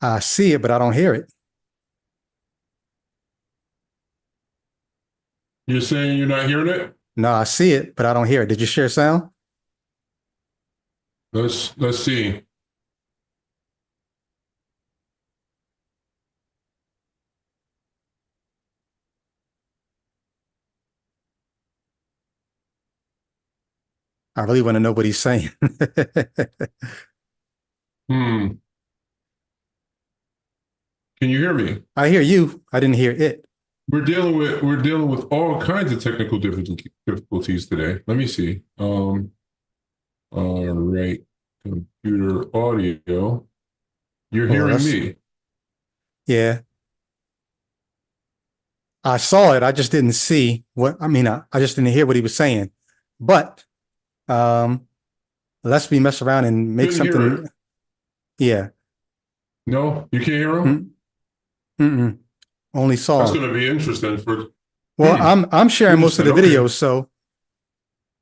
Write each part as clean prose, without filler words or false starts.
I see it, but I don't hear it. You're saying you're not hearing it? No, I see it, but I don't hear it. Did you share sound? Let's see. I really want to know what he's saying. Hmm. Can you hear me? I hear you. I didn't hear it. We're dealing with all kinds of technical difficulties today. Let me see. All right. Computer audio. You're Well, hearing that's me. yeah. I saw it. I just didn't see what I mean. I just didn't hear what he was saying. But um, unless we mess around and make Couldn't hear something, it. yeah. No, you can't hear him? Mm, mm-mm. Only That's saw. going to be interesting for. Well, Hmm. I'm sharing most of Interesting. the Okay. videos, so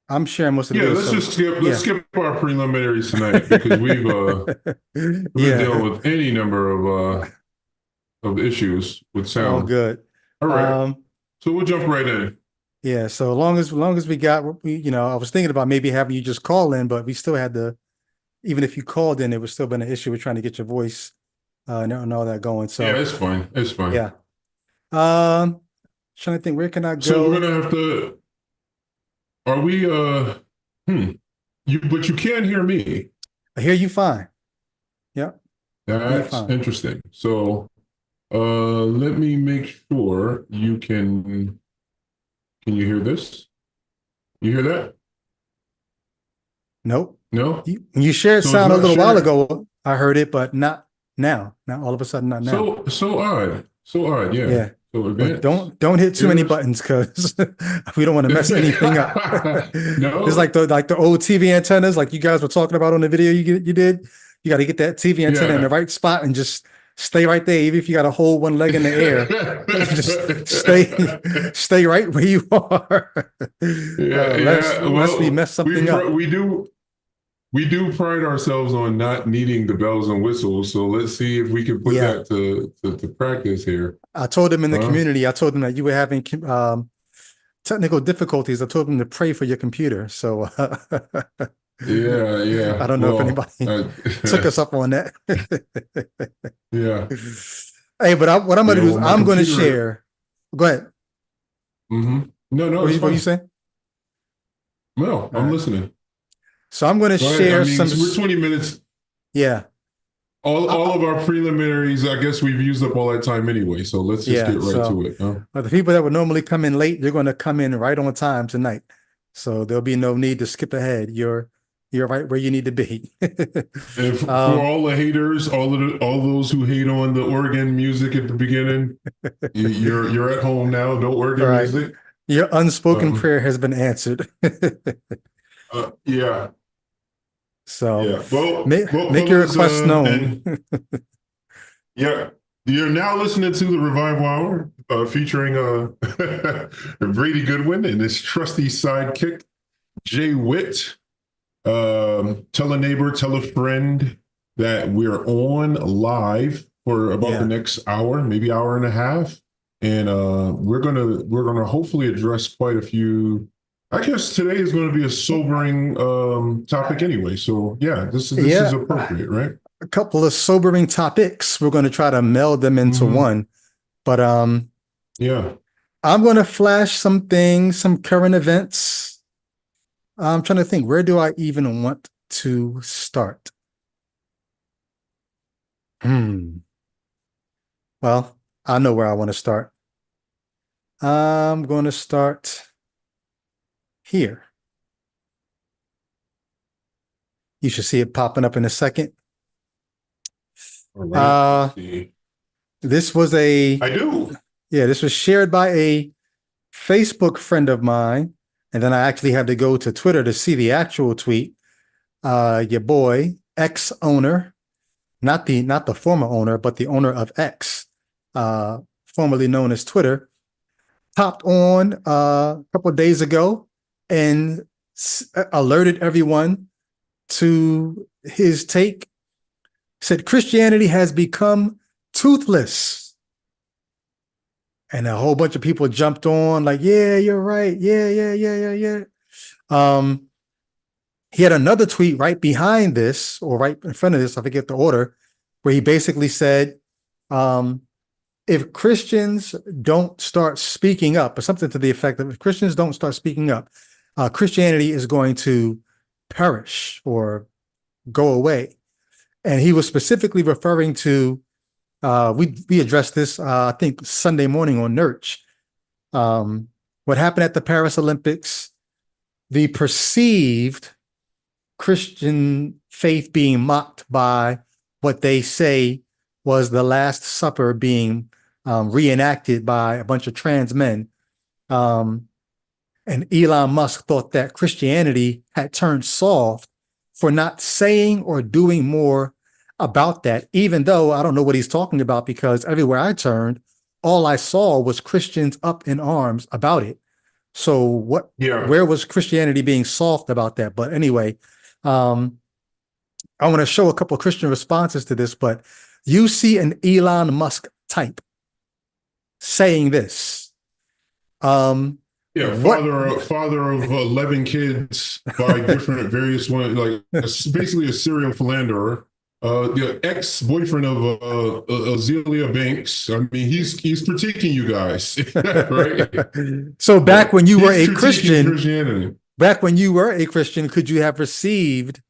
I'm sharing most of the Yeah, videos. let's So just skip. Let's yeah, skip our preliminaries tonight because we've been yeah, dealing with any number of issues with all sound. good. All right. Um, So we'll jump right in. yeah. So long as we got what we, I was thinking about maybe having you just call in, but we still had to. Even if you called in, it would still been an issue with trying to get your voice and all that going. Yeah, So it's fine. It's fine. yeah. Um, trying to think, where can I So we're go? gonna have to. Are we? Hmm. But you can hear me. I hear you fine. Yep, hear you That's fine. interesting. So, let me make sure you can. Can you hear this? You hear that? Nope. No. You shared So it's sound a not little while sharing. ago. I heard it, but not now. Not all of a sudden, not now. So odd. So odd. Yeah. Yeah. So But advanced. don't hit too many Here's. buttons because we don't want to mess anything up. It's No. like the old TV antennas, like you guys were talking about on the video you did. You got to get that TV antenna in the Yeah. right spot and just stay right there. Even if you got to hold one leg in the air, just stay right where you are. Yeah, yeah. Lest we Well, mess something up. we do pride ourselves on not needing the bells and whistles. So let's see if we can put Yeah. that to practice here. I told them in the Huh? community, I told them that you were having technical difficulties. I told them to pray for your computer. So Yeah, I yeah. don't know if Well, anybody took us up on that. yeah, Hey, but what I'm going yeah. to do is Well, my I'm going to computer. share. Go ahead. No, no, it's What you fine. say? No, All I'm right. listening. So I'm going to Go ahead. I share mean, some. we're 20 minutes. Yeah. All Uh, of our preliminaries. I guess we've used up all that time anyway. So let's just yeah. get right So to it. Huh? the people that would normally come in late, they're going to come in right on time tonight. So there'll be no need to skip ahead. You're right where you need to be. And for um, all the haters, all those who hate on the organ music at the beginning, you're at home now. No all organ right. music. Your unspoken Um, prayer has been answered. yeah, So yeah. Well, make well, make your fellas, request known. and yeah, you're now listening to the Revival Hour, featuring Brady Goodwin and his trusty sidekick Jay Witt. Tell a neighbor, tell a friend that we're on live for about the Yeah. next hour, maybe hour and a half, and we're gonna hopefully address quite a few. I guess today is going to be a sobering topic anyway. So yeah, this is Yeah. appropriate, right? A couple of sobering topics. We're going to try to meld them into Mm-hmm. one. But Yeah. I'm going to flash some things, some current events. I'm trying to think, where do I even want to start? Hmm. Well, I know where I want to start. I'm going to start here. You should see it popping up in a second. All right. Uh, Let's see. this was a I do. Yeah, this was shared by a Facebook friend of mine, and then I actually had to go to Twitter to see the actual tweet. Your boy, ex owner, not the former owner, but the owner of X, uh, formerly known as Twitter, popped on a couple of days ago and alerted everyone to his take, said Christianity has become toothless. And a whole bunch of people jumped on, like, yeah, you're right. Yeah, yeah, yeah, yeah, yeah. Um, he had another tweet right behind this, or right in front of this, I forget the order, where he basically said, um, if Christians don't start speaking up, or something to the effect of if Christians don't start speaking up, Christianity is going to perish or go away. And he was specifically referring to, we addressed this, I think, Sunday morning on Nurch. What happened at the Paris Olympics, the perceived Christian faith being mocked by what they say was the Last Supper being reenacted by a bunch of trans men. Um, and Elon Musk thought that Christianity had turned soft for not saying or doing more about that, even though I don't know what he's talking about, because everywhere I turned, all I saw was Christians up in arms about it. So Yeah. where was Christianity being soft about that? But anyway, um, I want to show a couple of Christian responses to this, but you see an Elon Musk type saying this. Yeah, What father of 11 kids by different various ones, like basically a serial philanderer. The ex-boyfriend of Azealia Banks. I mean, he's critiquing you guys, right? So Yeah, he's critiquing Christianity. back when you were a Christian, could you have received,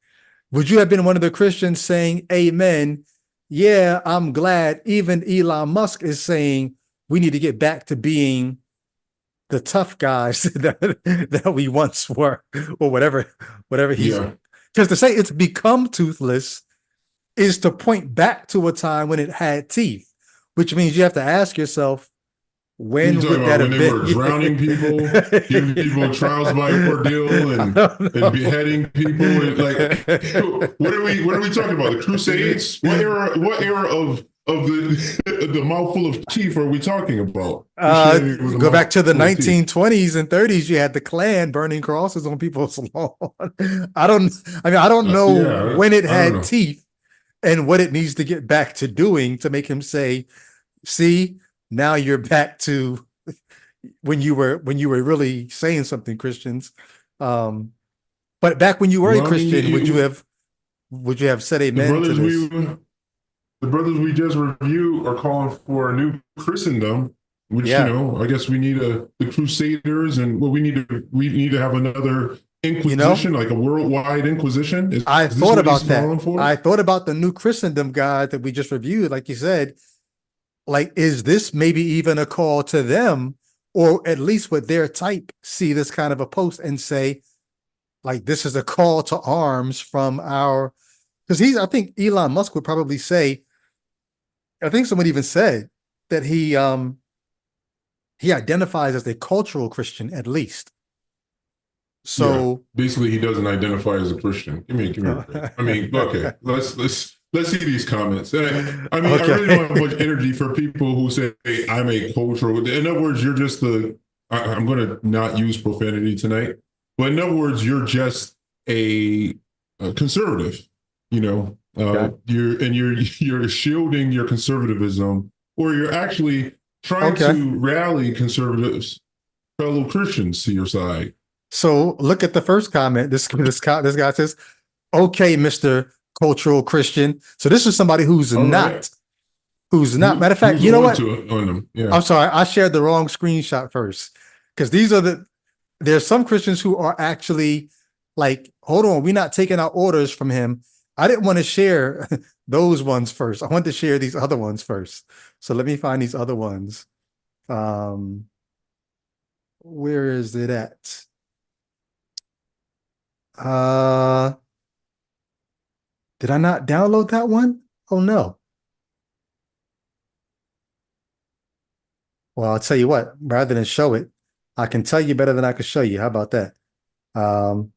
would you have been one of the Christians saying, Amen? Yeah, I'm glad even Elon Musk is saying we need to get back to being the tough guys that we once were, or whatever he's, Yeah, because to say it's become toothless is to point back to a time when it had teeth, which means you have to ask yourself, what are you when talking would that about? When have they been? were drowning people, giving people trials by ordeal, I and don't know. beheading people, and like, what are we talking about? The Crusades? What era of the the mouthful of teeth are we talking about? Christianity was a Go back to the mouthful of teeth. 1920s and 30s. You had the Klan burning crosses on people's lawn. I don't. I mean, I don't know Yeah, when it I don't had know. teeth and what it needs to get back to doing to make him say, "See, now you're back to when you were really saying something, Christians." Um, but back when you were a Well, I mean, Christian, would you have said the amen to brothers this? we just reviewed are calling for a new Christendom, which Yeah, I guess we need the Crusaders, and well, we need to have another you know, Inquisition, like a worldwide Inquisition. I Is this thought what he's about that. calling for? I thought about the new Christendom guide that we just reviewed. Like you said, like, is this maybe even a call to them, or at least with their type, see this kind of a post and say, like, this is a call to arms from our, because I think Elon Musk would probably say, I think someone even said that he identifies as a cultural Christian at least. Yeah, So basically, he doesn't identify as a Christian. Give me a break. I mean, okay, let's see these comments. I mean, I really don't have much okay. energy for people who say I'm a cultural. In other words, you're just the. I'm going to not use profanity tonight, but in other words, you're just a conservative. Okay. You're shielding your conservatism, or you're actually trying Okay. to rally conservatives, fellow Christians, to your side. So look at the first comment. This guy says, "Okay, Mister Cultural Christian." So this is somebody All right. who's not. Matter of fact, Who's you know what? on them? Yeah. I'm sorry, I shared the wrong screenshot first, because there's some Christians who are actually like, hold on, we're not taking our orders from him. I didn't want to share those ones first. I want to share these other ones first. So let me find these other ones. Um, where is it at? Uh, did I not download that one? Oh no. Well, I'll tell you what, rather than show it, I can tell you better than I can show you. How about that? Um,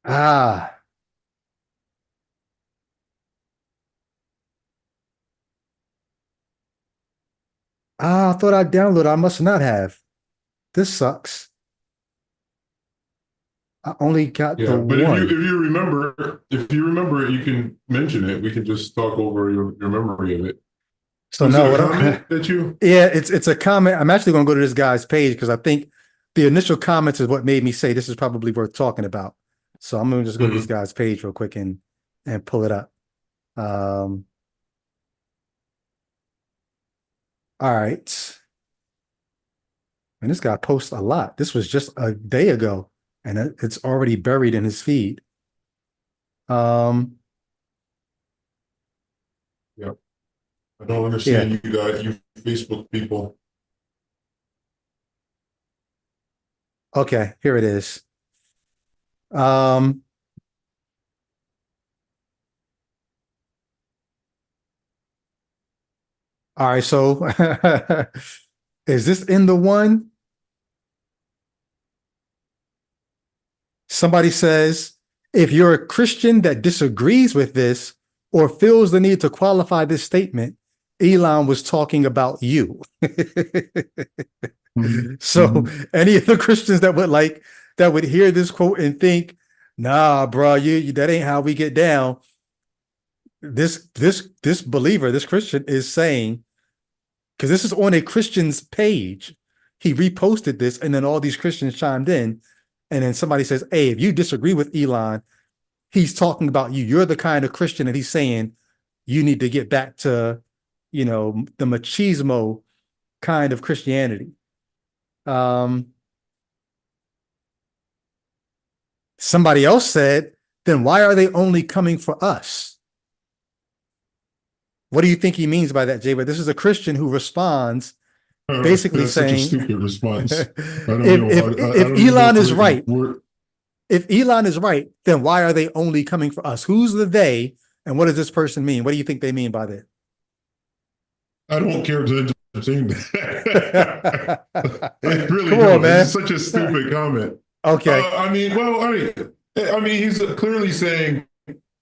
ah, I thought I downloaded. I must not have. This sucks. I only got the Yeah, but one. if you remember it, you can mention it. We can just talk over your memory of it. So Was it no, a what comment that you? yeah, it's a comment. I'm actually going to go to this guy's page because I think the initial comments is what made me say this is probably worth talking about. So I'm going to just go to this Mhm. guy's page real quick and pull it up. Um, all right. And this guy posts a lot. This was just a day ago, and it's already buried in his feed. Um, Yeah, I don't yeah. understand you Facebook people. Okay, here it is. Um, all right, so is this in the one? Somebody says, if you're a Christian that disagrees with this or feels the need to qualify this statement, Elon was talking about you. Mhm. So Mhm. any of the Christians that would hear this quote and think, nah, bro, you that ain't how we get down. This believer, this Christian is saying, because this is on a Christian's page. He reposted this, and then all these Christians chimed in. And then somebody says, hey, if you disagree with Elon, he's talking about you. You're the kind of Christian that he's saying you need to get back to, the machismo kind of Christianity. Um, Somebody else said, then why are they only coming for us? What do you think he means by that, Jay? But this is a Christian who responds basically That's such a saying, stupid response. if I don't know. I if don't even know Elon is where right, where if Elon is right, then why are they only coming for us? Who's the they, and what does this person mean? What do you think they mean by I don't care to entertain that. that? I really Come on, don't. It's just man. such a stupid comment. Okay, He's clearly saying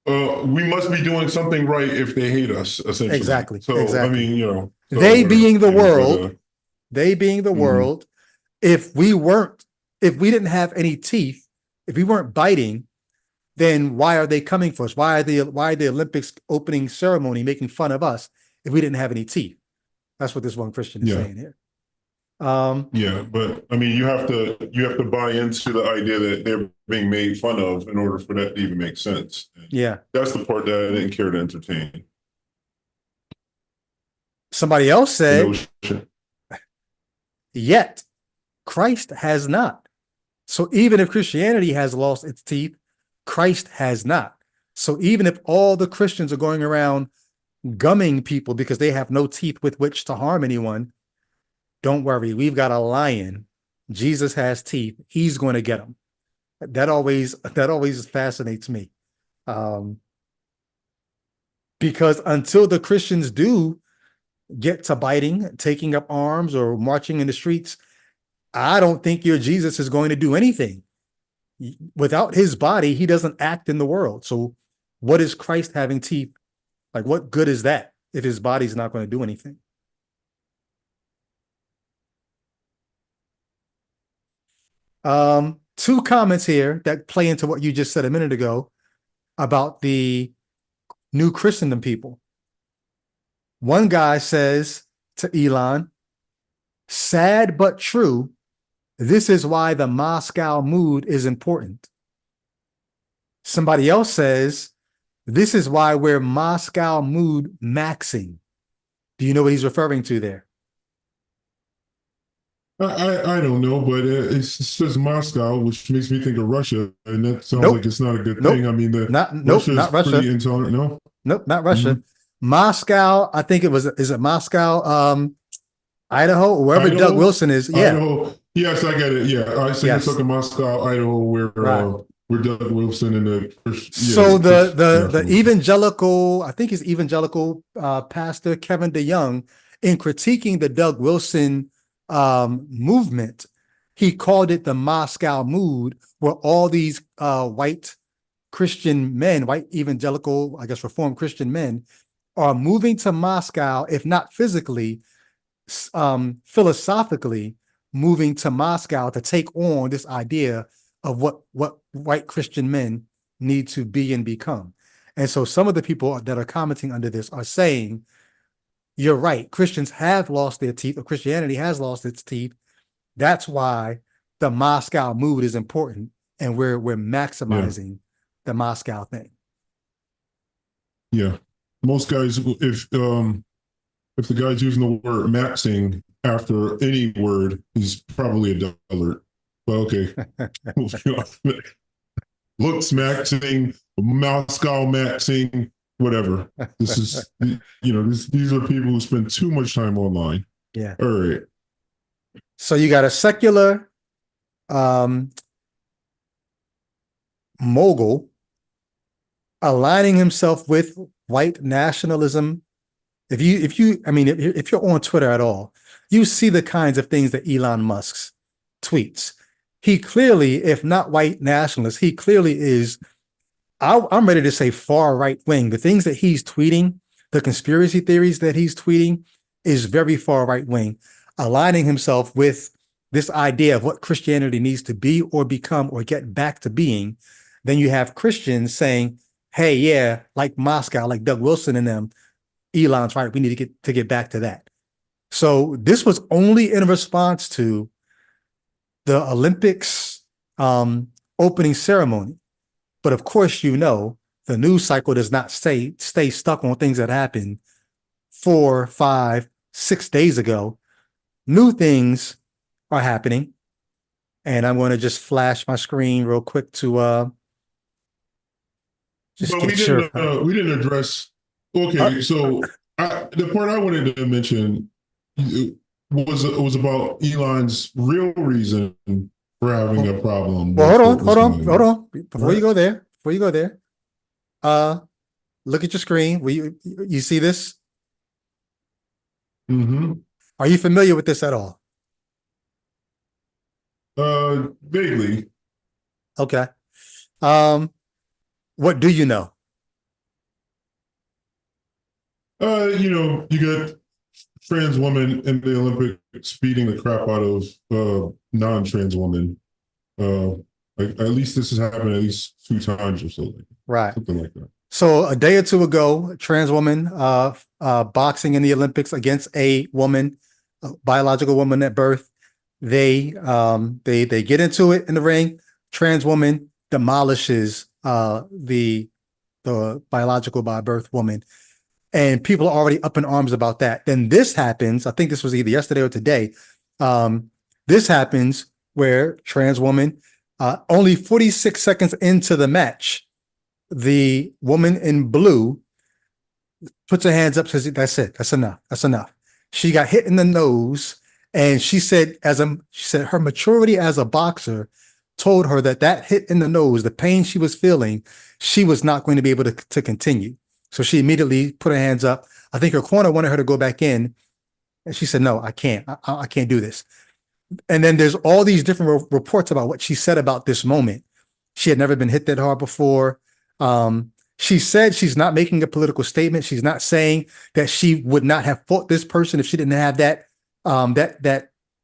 we must be doing something right if they hate us, essentially. exactly, So, exactly. so They whatever, being the but world, they being the mhm. world. If we weren't, if we didn't have any teeth, if we weren't biting, then why are they coming for us? Why are the Olympics opening ceremony making fun of us if we didn't have any teeth? That's what this one Christian is Yeah, saying here. Um, yeah, but I mean, you have to buy into the idea that they're being made fun of in order for that to even make sense. And yeah. that's the part that I didn't care to entertain. Somebody else The said, notion. yet Christ has not. So even if Christianity has lost its teeth, Christ has not. So even if all the Christians are going around gumming people because they have no teeth with which to harm anyone, don't worry. We've got a lion. Jesus has teeth. He's going to get them. That always fascinates me. Um, because until the Christians do get to biting, taking up arms, or marching in the streets, I don't think your Jesus is going to do anything. Without his body, he doesn't act in the world. So, what is Christ having teeth? Like, what good is that if his body's not going to do anything? Two comments here that play into what you just said a minute ago about the new Christendom people. One guy says to Elon, sad but true, this is why the Moscow mood is important. Somebody else says, this is why we're Moscow mood maxing. Do you know what he's referring to there? I don't know, but it says Moscow, which makes me think of Russia, and that sounds like Nope. it's not a good thing. Nope. I mean, the Nope, Russia is not pretty Russia. intolerant. No. Nope, not Mm-hmm. Russia. Moscow, I think is it Moscow, Idaho, or wherever Doug Idaho, Wilson is. Yeah. Idaho. Yes, I get it. Yeah, I say you're Yes. talking Moscow, Idaho, Right. where Doug Wilson and the So the Church the Nationals. evangelical, I think it's evangelical pastor Kevin DeYoung, in critiquing the Doug Wilson movement, he called it the Moscow mood, where all these white Christian men, white evangelical, I guess Reformed Christian men, are moving to Moscow, if not physically, philosophically moving to Moscow to take on this idea of what white Christian men need to be and become. And so some of the people that are commenting under this are saying, you're right, Christians have lost their teeth, or Christianity has lost its teeth. That's why the Moscow mood is important, and we're Yeah. maximizing the Moscow thing. Yeah. Most guys, if the guy's using the word maxing after any word, he's probably a dullard. But okay. Looks maxing, Moscow maxing, whatever. This is, these are people who spend too much time online. Yeah. All right. So you got a secular mogul aligning himself with white nationalism. If you're on Twitter at all, you see the kinds of things that Elon Musk tweets. He clearly, if not white nationalist, he clearly is, I'm ready to say far right wing. The things that he's tweeting, the conspiracy theories that he's tweeting is very far right wing, aligning himself with this idea of what Christianity needs to be or become or get back to being. Then you have Christians saying, hey, yeah, like Moscow, like Doug Wilson and them, Elon's right. We need to get back to that. So this was only in response to the Olympics opening ceremony. But of course, the news cycle does not stay stuck on things that happened 4, 5, 6 days ago. New things are happening. And I'm going to just flash my screen real quick to just But get sure. we didn't address. Okay, so the part I wanted to mention was about Elon's real reason for having a problem. Well, hold on. Before you go there, look at your screen. You see this? Mm-hmm. Are you familiar with this at all? Vaguely. Okay. What do you know? You got trans women in the Olympics beating the crap out of non-trans women. At least this has happened at least 2 times or so. Right. Something like that. So a day or two ago, a trans woman boxing in the Olympics against a woman, a biological woman at birth. They get into it in the ring. Trans woman demolishes the biological by birth woman. And people are already up in arms about that. Then this happens. I think this was either yesterday or today. This happens where trans woman, only 46 seconds into the match, the woman in blue puts her hands up, says, "That's it. That's enough. That's enough." She got hit in the nose, and she said, her maturity as a boxer told her that hit in the nose, the pain she was feeling, she was not going to be able to continue. So she immediately put her hands up. I think her corner wanted her to go back in. And she said, no, I can't. I can't do this. And then there's all these different reports about what she said about this moment. She had never been hit that hard before. She said she's not making a political statement. She's not saying that she would not have fought this person if she didn't have that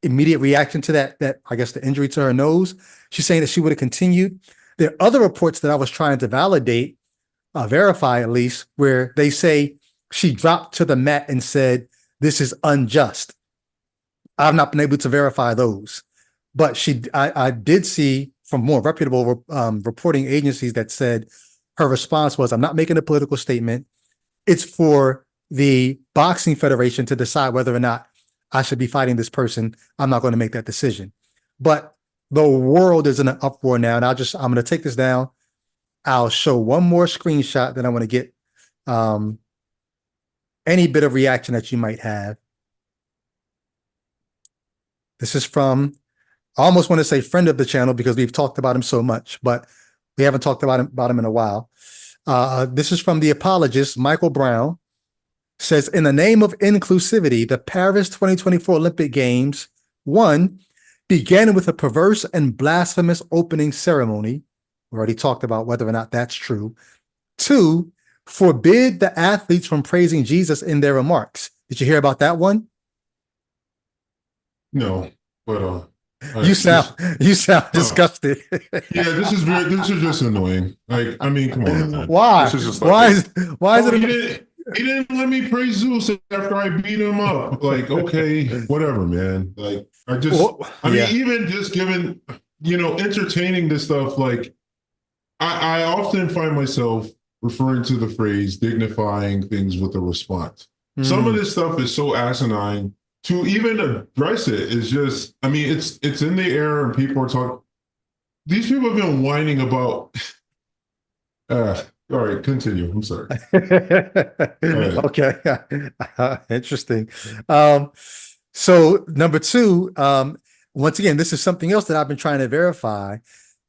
immediate reaction to that, I guess, the injury to her nose. She's saying that she would have continued. There are other reports that I was trying to validate, verify at least, where they say she dropped to the mat and said, "This is unjust." I've not been able to verify those, but I did see from more reputable reporting agencies that said her response was, "I'm not making a political statement. It's for the boxing federation to decide whether or not I should be fighting this person. I'm not going to make that decision." But the world is in an uproar now, and I'm going to take this down. I'll show one more screenshot, then I want to get any bit of reaction that you might have. This is from, I almost want to say friend of the channel because we've talked about him so much, but we haven't talked about him in a while. This is from the apologist, Michael Brown. Says, in the name of inclusivity, the Paris 2024 Olympic Games, 1, began with a perverse and blasphemous opening ceremony. We already talked about whether or not that's true. 2, forbid the athletes from praising Jesus in their remarks. Did you hear about that one? No, but You Just sound disgusted. yeah, this is just annoying. Like, I mean, come on, man. This Why? is just Why like, is why is oh, it? he didn't let me praise Zeus after I beat him up. Like, okay, whatever, man. Like, Well, I mean, yeah. even just given, entertaining this stuff, like, I often find myself referring to the phrase dignifying things with a response. Some of Mm. this stuff is so asinine to even address it is just, I mean, it's in the air and people are talking. These people have been whining about. All right, continue. I'm sorry. Go ahead. Okay. Interesting. Um, so number two, once again, this is something else that I've been trying to verify.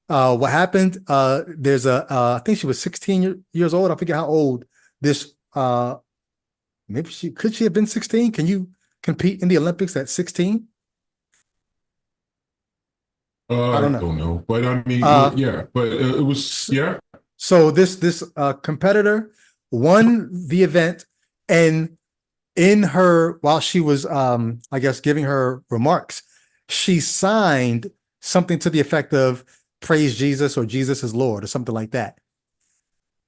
What happened? There's I think she was 16 years old. I forget how old this, maybe could she have been 16? Can you compete in the Olympics at 16? I I don't know. don't know, but I mean, Uh, yeah, but it was, yeah. so this competitor won the event, and in her, while she was I guess giving her remarks, she signed something to the effect of praise Jesus or Jesus is Lord or something like that.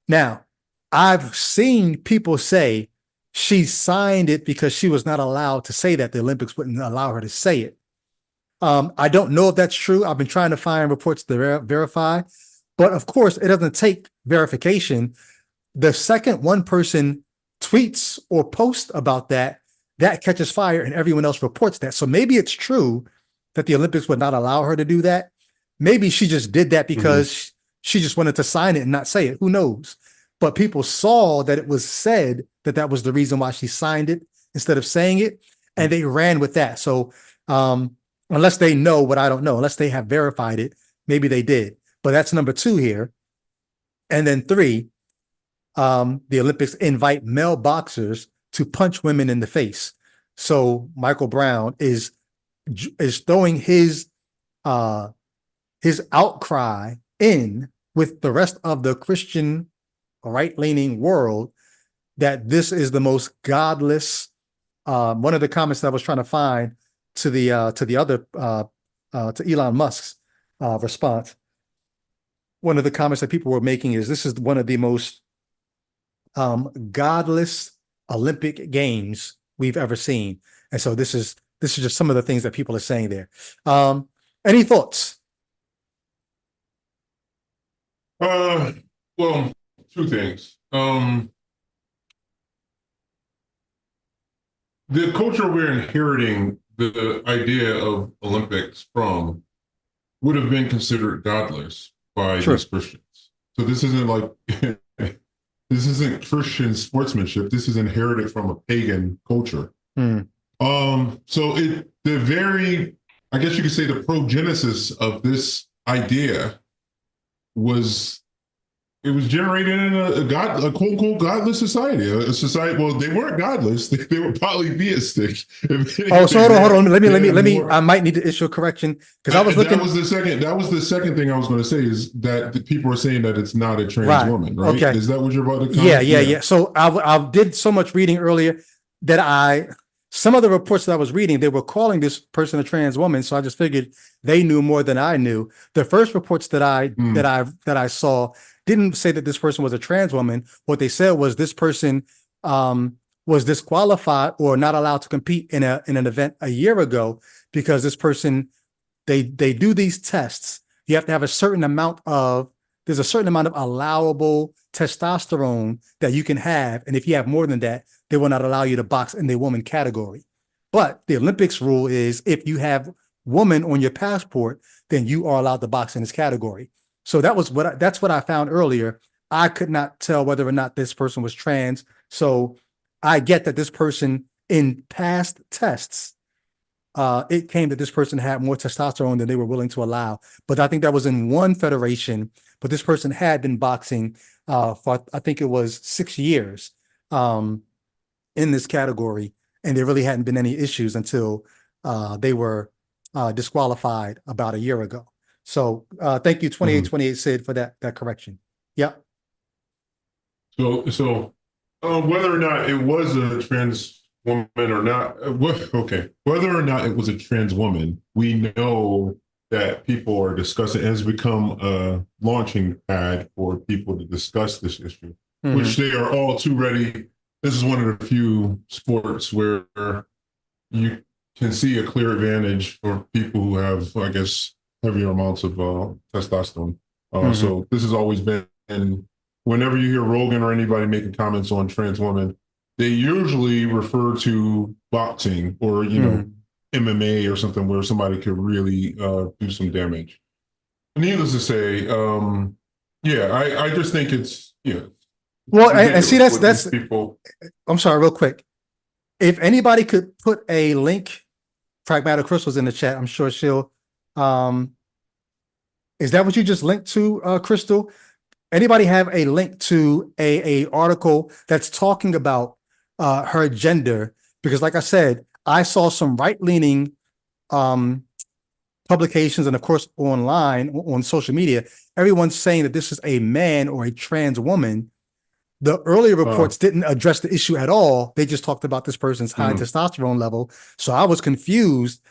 Now, I've seen people say she signed it because she was not allowed to say that. The Olympics wouldn't allow her to say it. I don't know if that's true. I've been trying to find reports to verify, but of course, it doesn't take verification. The second one person tweets or posts about that, that catches fire and everyone else reports that. So maybe it's true that the Olympics would not allow her to do that. Maybe she just did that Mhm. because she just wanted to sign it and not say it. Who knows? But people saw that it was said that that was the reason why she signed it instead of saying it, and they ran with that. So unless they know what I don't know, unless they have verified it, maybe they did. But that's number two here. And then three, the Olympics invite male boxers to punch women in the face. So Michael Brown is throwing uh, his outcry in with the rest of the Christian right-leaning world that this is the most godless. One of the comments that I was trying to find to the other to Elon Musk's response. One of the comments that people were making is this is one of the most godless Olympic Games we've ever seen. And so this is just some of the things that people are saying there. Any thoughts? Uh, well, two things. The culture we're inheriting the idea of Olympics from would have been considered godless by these True. Christians. So this isn't like this isn't Christian sportsmanship. This is inherited from a pagan culture. Hmm. So the very, I guess you could say the progenesis of this idea was it was generated in a quote unquote godless society, a society. Well, they weren't godless; they were polytheistic. If Oh, so anything, hold on. Let they had me. I more. might need to issue a correction because I was That looking. was the second. That was the second thing I was going to say is that the people are saying that it's not a trans Right. woman, right? Okay. Is that what you're about to Yeah, comment? yeah, Yeah. yeah. So I did so much reading earlier that some of the reports that I was reading, they were calling this person a trans woman. So I just figured they knew more than I knew. The first reports Mm, that I saw didn't say that this person was a trans woman. What they said was this person was disqualified or not allowed to compete in an event a year ago because this person they do these tests. You have to have a certain amount of there's a certain amount of allowable testosterone that you can have. And if you have more than that, they will not allow you to box in the woman category. But the Olympics rule is if you have woman on your passport, then you are allowed to box in this category. So that's what I found earlier. I could not tell whether or not this person was trans. So I get that this person in past tests it came that this person had more testosterone than they were willing to allow. But I think that was in one federation. But this person had been boxing for I think it was 6 years um, in this category, and there really hadn't been any issues until they were disqualified about a year ago. So thank you, mhm. 2828 Sid, for that correction. Yeah. So whether or not it was a trans woman or not, okay, whether or not it was a trans woman, we know that people are discussing, it has become a launching pad for people to discuss this issue, which Hmm. they are all too ready. This is one of the few sports where you can see a clear advantage for people who have, I guess, heavier amounts of testosterone. Hmm. So this has always been, and whenever you hear Rogan or anybody making comments on trans women, they usually refer to boxing or, Hmm. MMA or something where somebody could really do some damage. Needless to say, yeah, I just think it's Well, and see, ridiculous what these people. I'm sorry, real quick. If anybody could put a link, Pragmatic Crystal's in the chat. I'm sure she'll. Um, is that what you just linked to, Crystal? Anybody have a link to a article that's talking about her gender? Because, like I said, I saw some right leaning um, publications and, of course, online on social media. Everyone's saying that this is a man or a trans woman. The earlier Uh, reports didn't address the issue at all. They just talked about this person's high mm, testosterone level. So I was confused.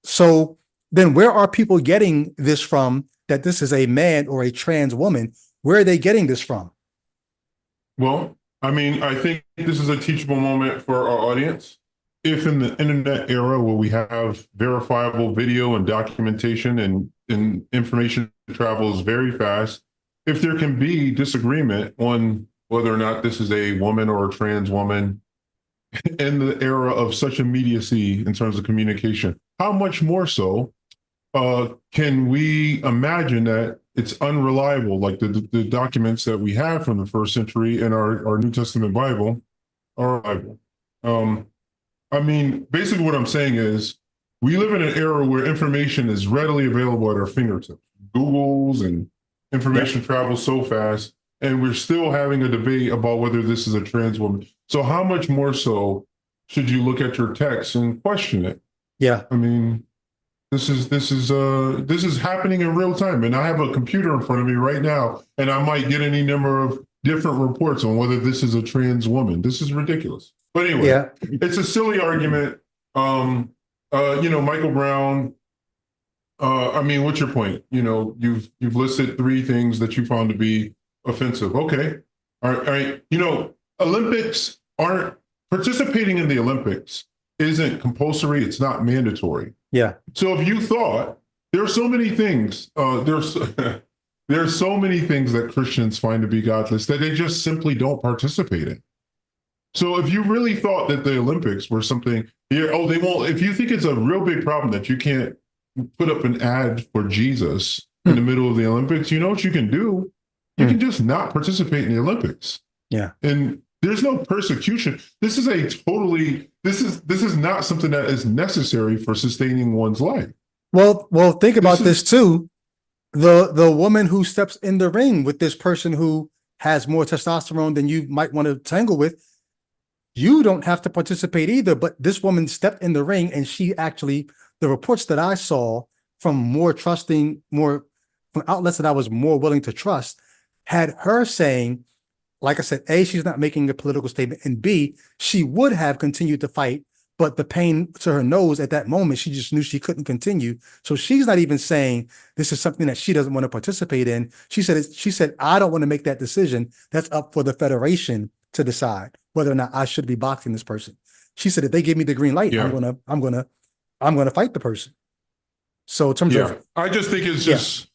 So then where are people getting this from that this is a man or a trans woman? Where are they getting this from? well, I mean, I think this is a teachable moment for our audience. If in the internet era where we have verifiable video and documentation and information travels very fast, if there can be disagreement on whether or not this is a woman or a trans woman in the era of such immediacy in terms of communication, how much more so can we imagine that it's unreliable, like the documents that we have from the first century in our New Testament Bible are reliable? Um, I mean, basically, what I'm saying is we live in an era where information is readily available at our fingertips. Google's and Yeah. information travels so fast, and we're still having a debate about whether this is a trans woman. So, how much more so should you look at your text and question it? Yeah. I mean, this is happening in real time, and I have a computer in front of me right now, and I might get any number of different reports on whether this is a trans woman. This is ridiculous. But anyway, Yeah. it's a silly argument. Michael Brown. I mean, what's your point? You've listed three things that you found to be offensive. Okay, all right, all right. Olympics aren't participating in the Olympics isn't compulsory. It's not mandatory. Yeah. So if you thought there are so many things, there are so many things that Christians find to be godless that they just simply don't participate in. So if you really thought that the Olympics were something, yeah, oh, they won't. If you think it's a real big problem that you can't put up an ad for Jesus in the Hmm. middle of the Olympics, you know what you can do? You Hmm. can just not participate in the Olympics, Yeah. and there's no persecution. This is not something that is necessary for sustaining one's life. Well, think This about this is too. The woman who steps in the ring with this person who has more testosterone than you might want to tangle with, you don't have to participate either. But this woman stepped in the ring and she actually, the reports that I saw from more from outlets that I was more willing to trust, had her saying, like I said, A, she's not making a political statement, and B, she would have continued to fight, but the pain to her nose at that moment, she just knew she couldn't continue. So she's not even saying this is something that she doesn't want to participate in. She said, I don't want to make that decision. That's up for the federation to decide whether or not I should be boxing this person. She said, if they give me the green light, yeah, I'm gonna fight the person. So in terms of, yeah. I just think it's yeah, just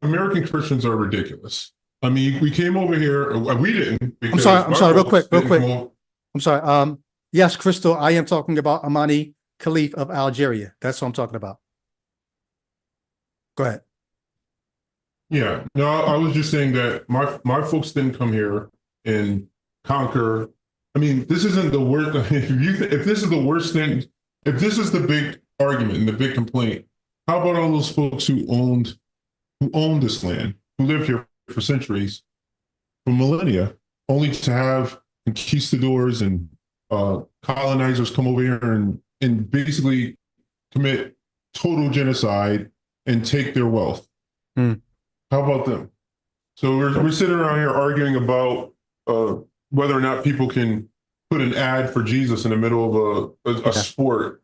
American Christians are ridiculous. I mean, we came over here. We didn't because I'm my sorry, folks real didn't quick. come over. I'm sorry. Yes, Crystal, I am talking about Amani Khalif of Algeria. That's what I'm talking about. Go ahead. Yeah, no, I was just saying that my folks didn't come here and conquer. I mean, this isn't the worst. If this is the worst thing, if this is the big argument and the big complaint, how about all those folks who owned this land, who lived here for centuries, for millennia, only to have conquistadors and colonizers come over here and basically commit total genocide and take their wealth? Hmm. How about them? So we're sitting around here arguing about whether or not people can put an ad for Jesus in the middle of a sport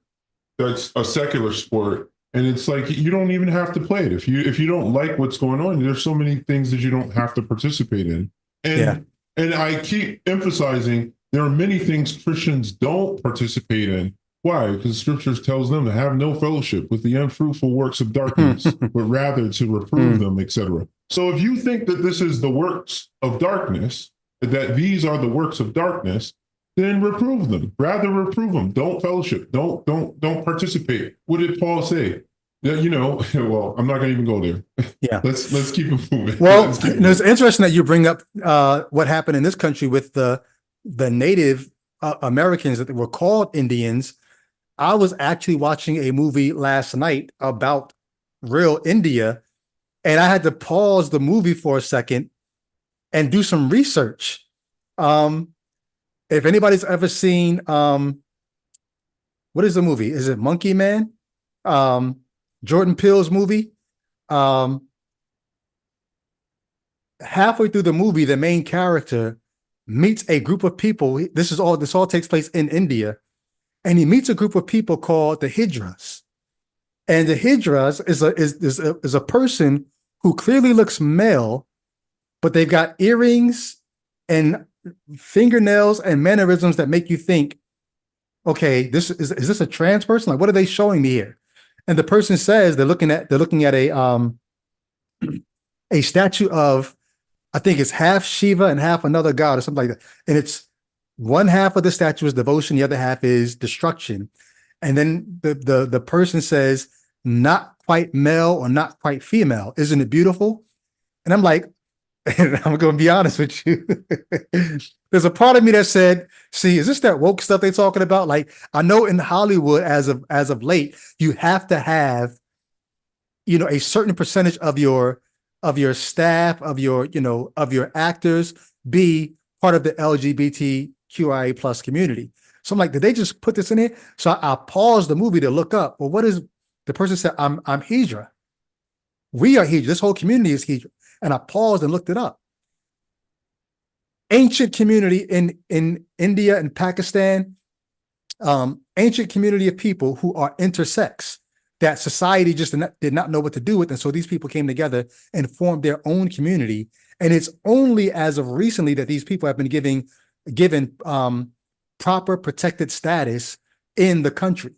that's a secular sport. And it's like you don't even have to play it. If you don't like what's going on, there's so many things that you don't have to participate in. And I keep emphasizing there are many things Christians don't participate in. Why? Because scriptures tells them to have no fellowship with the unfruitful works of darkness, but rather to reprove them, etc. So if you think that this is the works of darkness, that these are the works of darkness, then reprove them. Rather reprove them. Don't fellowship. Don't participate. What did Paul say? Well, I'm not going to even go there. Yeah. Let's keep it moving. Well, it's interesting that you bring up what happened in this country with the Native Americans that were called Indians. I was actually watching a movie last night about real India, and I had to pause the movie for a second and do some research. If anybody's ever seen, what is the movie? Is it Monkey Man? Jordan Peele's movie. Halfway through the movie, the main character meets a group of people. This all takes place in India. And he meets a group of people called the Hijras. And the Hijras is a person who clearly looks male, but they've got earrings and fingernails and mannerisms that make you think, okay, is this a trans person? Like, what are they showing me here? And the person says they're looking at a statue of, I think it's half Shiva and half another god or something like that. And it's one half of the statue is devotion, the other half is destruction. And then the person says, not quite male or not quite female. Isn't it beautiful? And I'm like, and I'm going to be honest with you. There's a part of me that said, see, is this that woke stuff they're talking about? Like, I know in Hollywood as of late, you have to have, a certain percentage of your staff, of your actors be part of the LGBTQIA plus community. So I'm like, did they just put this in here? So I paused the movie to look up. Well, what is the person said? I'm Hijra. We are Hijra. This whole community is Hijra. And I paused and looked it up. Ancient community in India and Pakistan, ancient community of people who are intersex that society just did not know what to do with. And so these people came together and formed their own community. And it's only as of recently that these people have been given proper protected status in the country.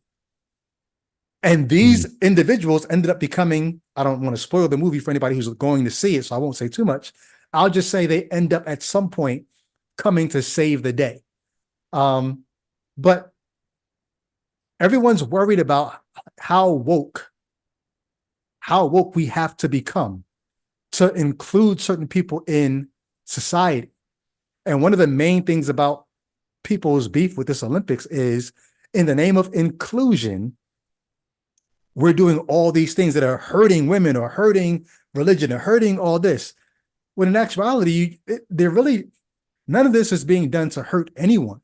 And these individuals ended up becoming, I don't want to spoil the movie for anybody who's going to see it, so I won't say too much. I'll just say they end up at some point coming to save the day. But everyone's worried about how woke we have to become to include certain people in society. And one of the main things about people's beef with this Olympics is, in the name of inclusion, we're doing all these things that are hurting women or hurting religion or hurting all this. When in actuality, none of this is being done to hurt anyone.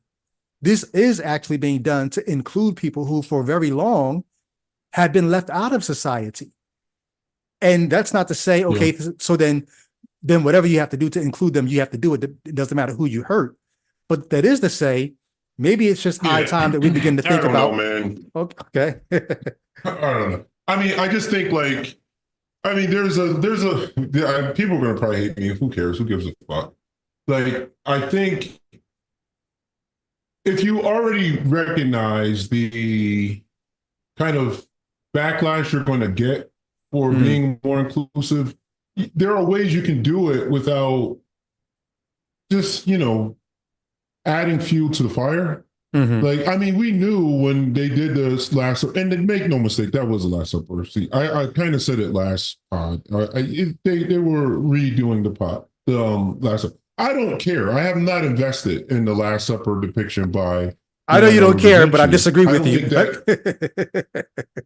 This is actually being done to include people who for very long had been left out of society. And that's not to say, okay, so then whatever you have to do to include them, you have to do it. It doesn't matter who you hurt. But that is to say, maybe it's just high time that we begin to think about. Man. Okay. I don't know. I mean, I just think there's people are going to probably hate me. Who cares? Who gives a fuck? Like, I think if you already recognize the kind of backlash you're going to get for being more inclusive, there are ways you can do it without just, adding fuel to the fire. Like, I mean, we knew when they did this last, and make no mistake, that was the Last Supper. See, I kind of said it last pod. They were redoing the Last Supper. I don't care. I have not invested in the Last Supper depiction by. I know you don't care, but I disagree with you. Yeah,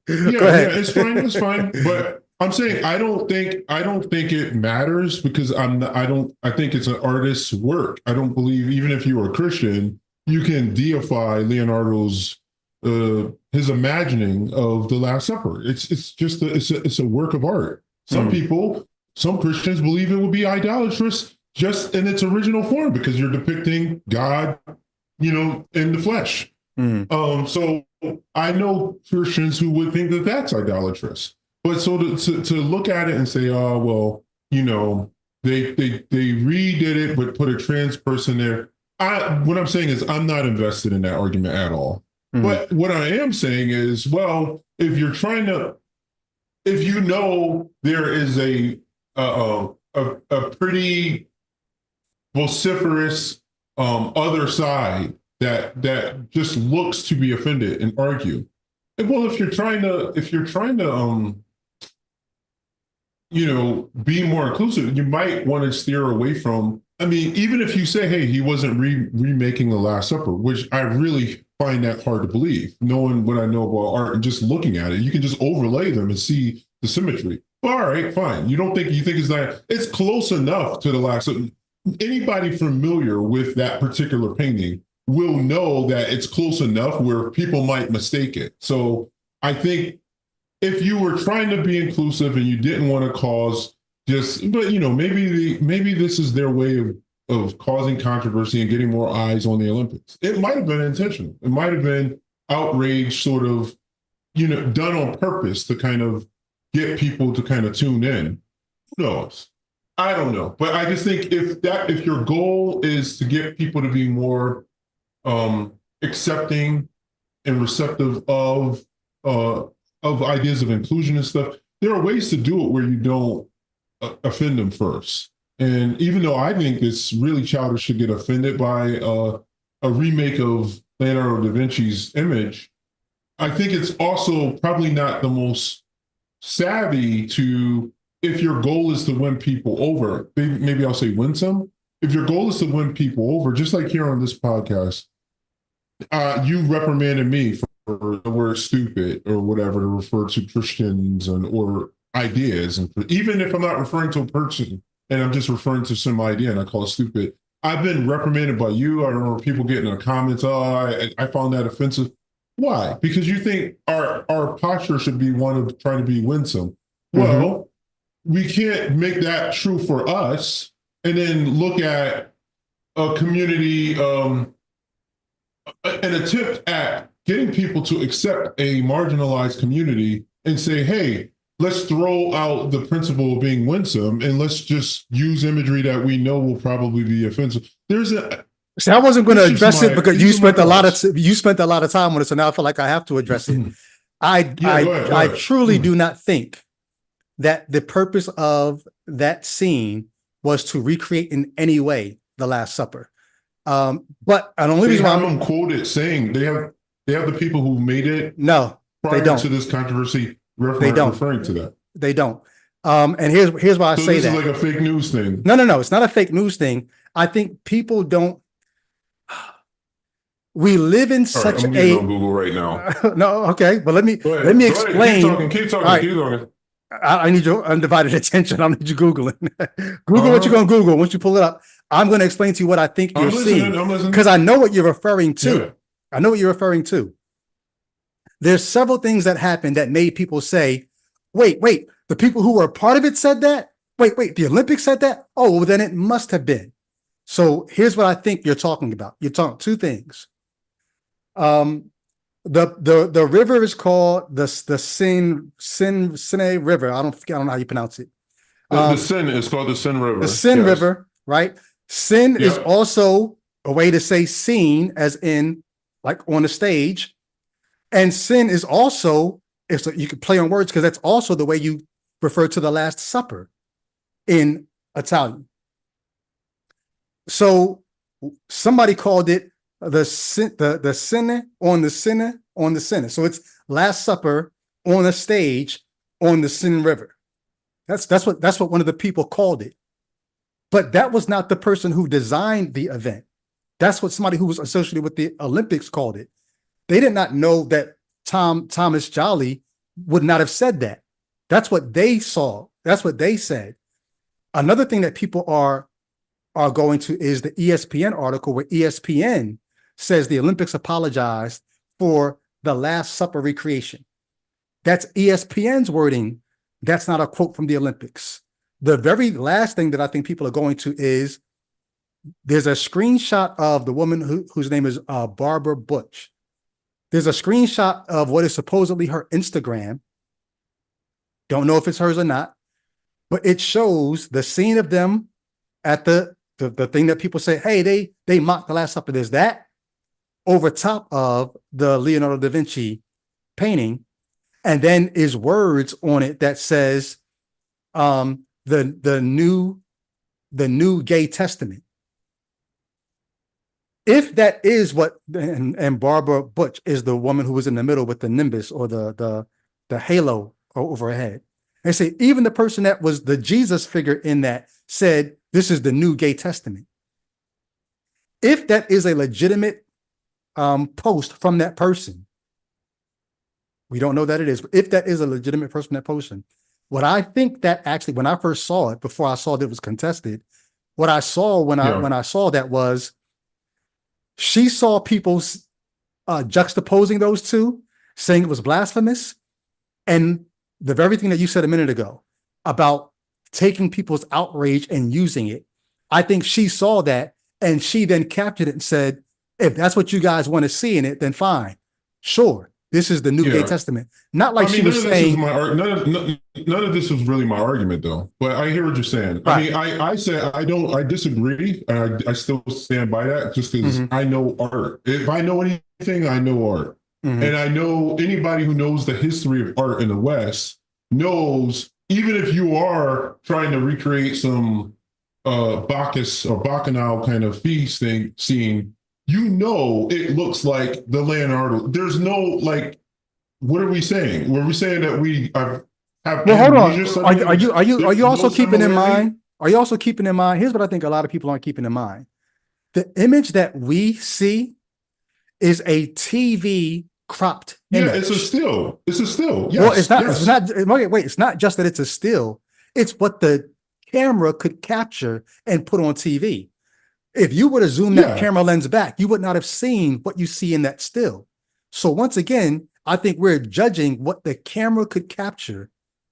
it's fine. It's fine. But I'm saying I don't think it matters because I think it's an artist's work. I don't believe, even if you are a Christian, you can deify Leonardo's his imagining of the Last Supper. It's a work of art. Some Christians believe it would be idolatrous just in its original form because you're depicting God in the flesh. Mm. So I know Christians who would think that that's idolatrous. But so to look at it and say, oh, well, they redid it, but put a trans person there. What I'm saying is I'm not invested in that argument at all. Mm. But what I am saying is, well, if you know there is a pretty vociferous other side that just looks to be offended and argue. And well, if you're trying to be more inclusive, you might want to steer away from. I mean, even if you say, hey, he wasn't remaking the Last Supper, which I really find that hard to believe, knowing what I know about art and just looking at it, you can just overlay them and see the symmetry. All right, fine. You think it's not, it's close enough to the Last Supper. Anybody familiar with that particular painting will know that it's close enough where people might mistake it. So I think if you were trying to be inclusive and you didn't want to cause but maybe this is their way of causing controversy and getting more eyes on the Olympics. It might have been intentional. It might have been outrage, sort of, done on purpose to kind of get people to kind of tune in. Who knows? I don't know, but I just think if your goal is to get people to be more accepting and receptive of ideas of inclusion and stuff, there are ways to do it where you don't offend them first. And even though I think it's really childish to get offended by a remake of Leonardo da Vinci's image, I think it's also probably not the most savvy to, if your goal is to win people over, maybe I'll say win some. If your goal is to win people over, just like here on this podcast, you reprimanded me for the word stupid or whatever to refer to Christians or ideas. And even if I'm not referring to a person and I'm just referring to some idea and I call it stupid, I've been reprimanded by you. I remember people getting in the comments, oh, I found that offensive. Why? Because you think our posture should be one of trying to be winsome. Well, we can't make that true for us and then look at a community, an attempt at getting people to accept a marginalized community and say, hey, let's throw out the principle of being winsome and let's just use imagery that we know will probably be offensive. See, I wasn't going to address it because you spent a lot of time on it, so now I feel like I have to address it. I truly do not think that the purpose of that scene was to recreate in any way the Last Supper. But the only reason why I'm quoted saying they have the people who made it. No, they don't. To this controversy, referring to that. They don't. And here's why I say this that. Is like a fake news thing. No. It's not a fake news thing. I think people don't. We live in such I'm getting on Google right now. No, okay, but let me explain. Keep talking. I need your undivided attention. I need you Googling. Google what you're going to Google. Once you pull it up, I'm going to explain to you what I think you're seeing. Because I know what you're referring to. Yeah. I know what you're referring to. There's several things that happened that made people say, wait, the people who were a part of it said that? Wait, the Olympics said that? Oh, well, then it must have been. So here's what I think you're talking about. You're talking two things. The river is called the Seine River. I don't know how you pronounce it. The Seine is called the Seine River. The Seine River, right? Seine is also a way to say scene, as in like on the stage. And sin is also, you can play on words because that's also the way you refer to the Last Supper in Italian. So somebody called it the Cine on the Cine. So it's Last Supper on a stage on the Seine River. That's what one of the people called it. But that was not the person who designed the event. That's what somebody who was associated with the Olympics called it. They did not know that Thomas Jolly would not have said that. That's what they saw. That's what they said. Another thing that people are going to is the ESPN article where ESPN says the Olympics apologized for the Last Supper recreation. That's ESPN's wording. That's not a quote from the Olympics. The very last thing that I think people are going to is there's a screenshot of the woman whose name is Barbara Butch. There's a screenshot of what is supposedly her Instagram. Don't know if it's hers or not, but it shows the scene of them at the thing that people say, hey, they mocked the Last Supper. There's that over top of the Leonardo da Vinci painting, and then is words on it that says the new gay testament. If that is what, and Barbara Butch is the woman who was in the middle with the nimbus or the halo over her head. They say even the person that was the Jesus figure in that said this is the new gay testament. If that is a legitimate post from that person, we don't know that it is, but if that is a legitimate person from that person, what I think that actually, when I first saw it, before I saw that it was contested, what I saw when I saw that was she saw people juxtaposing those two, saying it was blasphemous, and the very thing that you said a minute ago about taking people's outrage and using it. I think she saw that and she then captured it and said, if that's what you guys want to see in it, then fine. Sure. This is the new gay testament. Not like she was saying. None of this was really my argument, though. But I hear what you're saying. Right. I mean, I said I disagree, and I still stand by that just because I know art. If I know anything, I know art. And I know anybody who knows the history of art in the West knows, even if you are trying to recreate some Bacchus or Bacchanal kind of feast scene, you know it looks like the Leonardo. There's no, like, what are we saying? Were we saying that we have well, hold on. Are you also keeping in mind? Are you also keeping in mind? Here's what I think a lot of people aren't keeping in mind. The image that we see is a TV cropped image. Yeah, it's a still. It's a still. Yes, well, it's not. Yes. It's not. Wait. It's not just that it's a still. It's what the camera could capture and put on TV. If you were to zoom that camera lens back, you would not have seen what you see in that still. So once again, I think we're judging what the camera could capture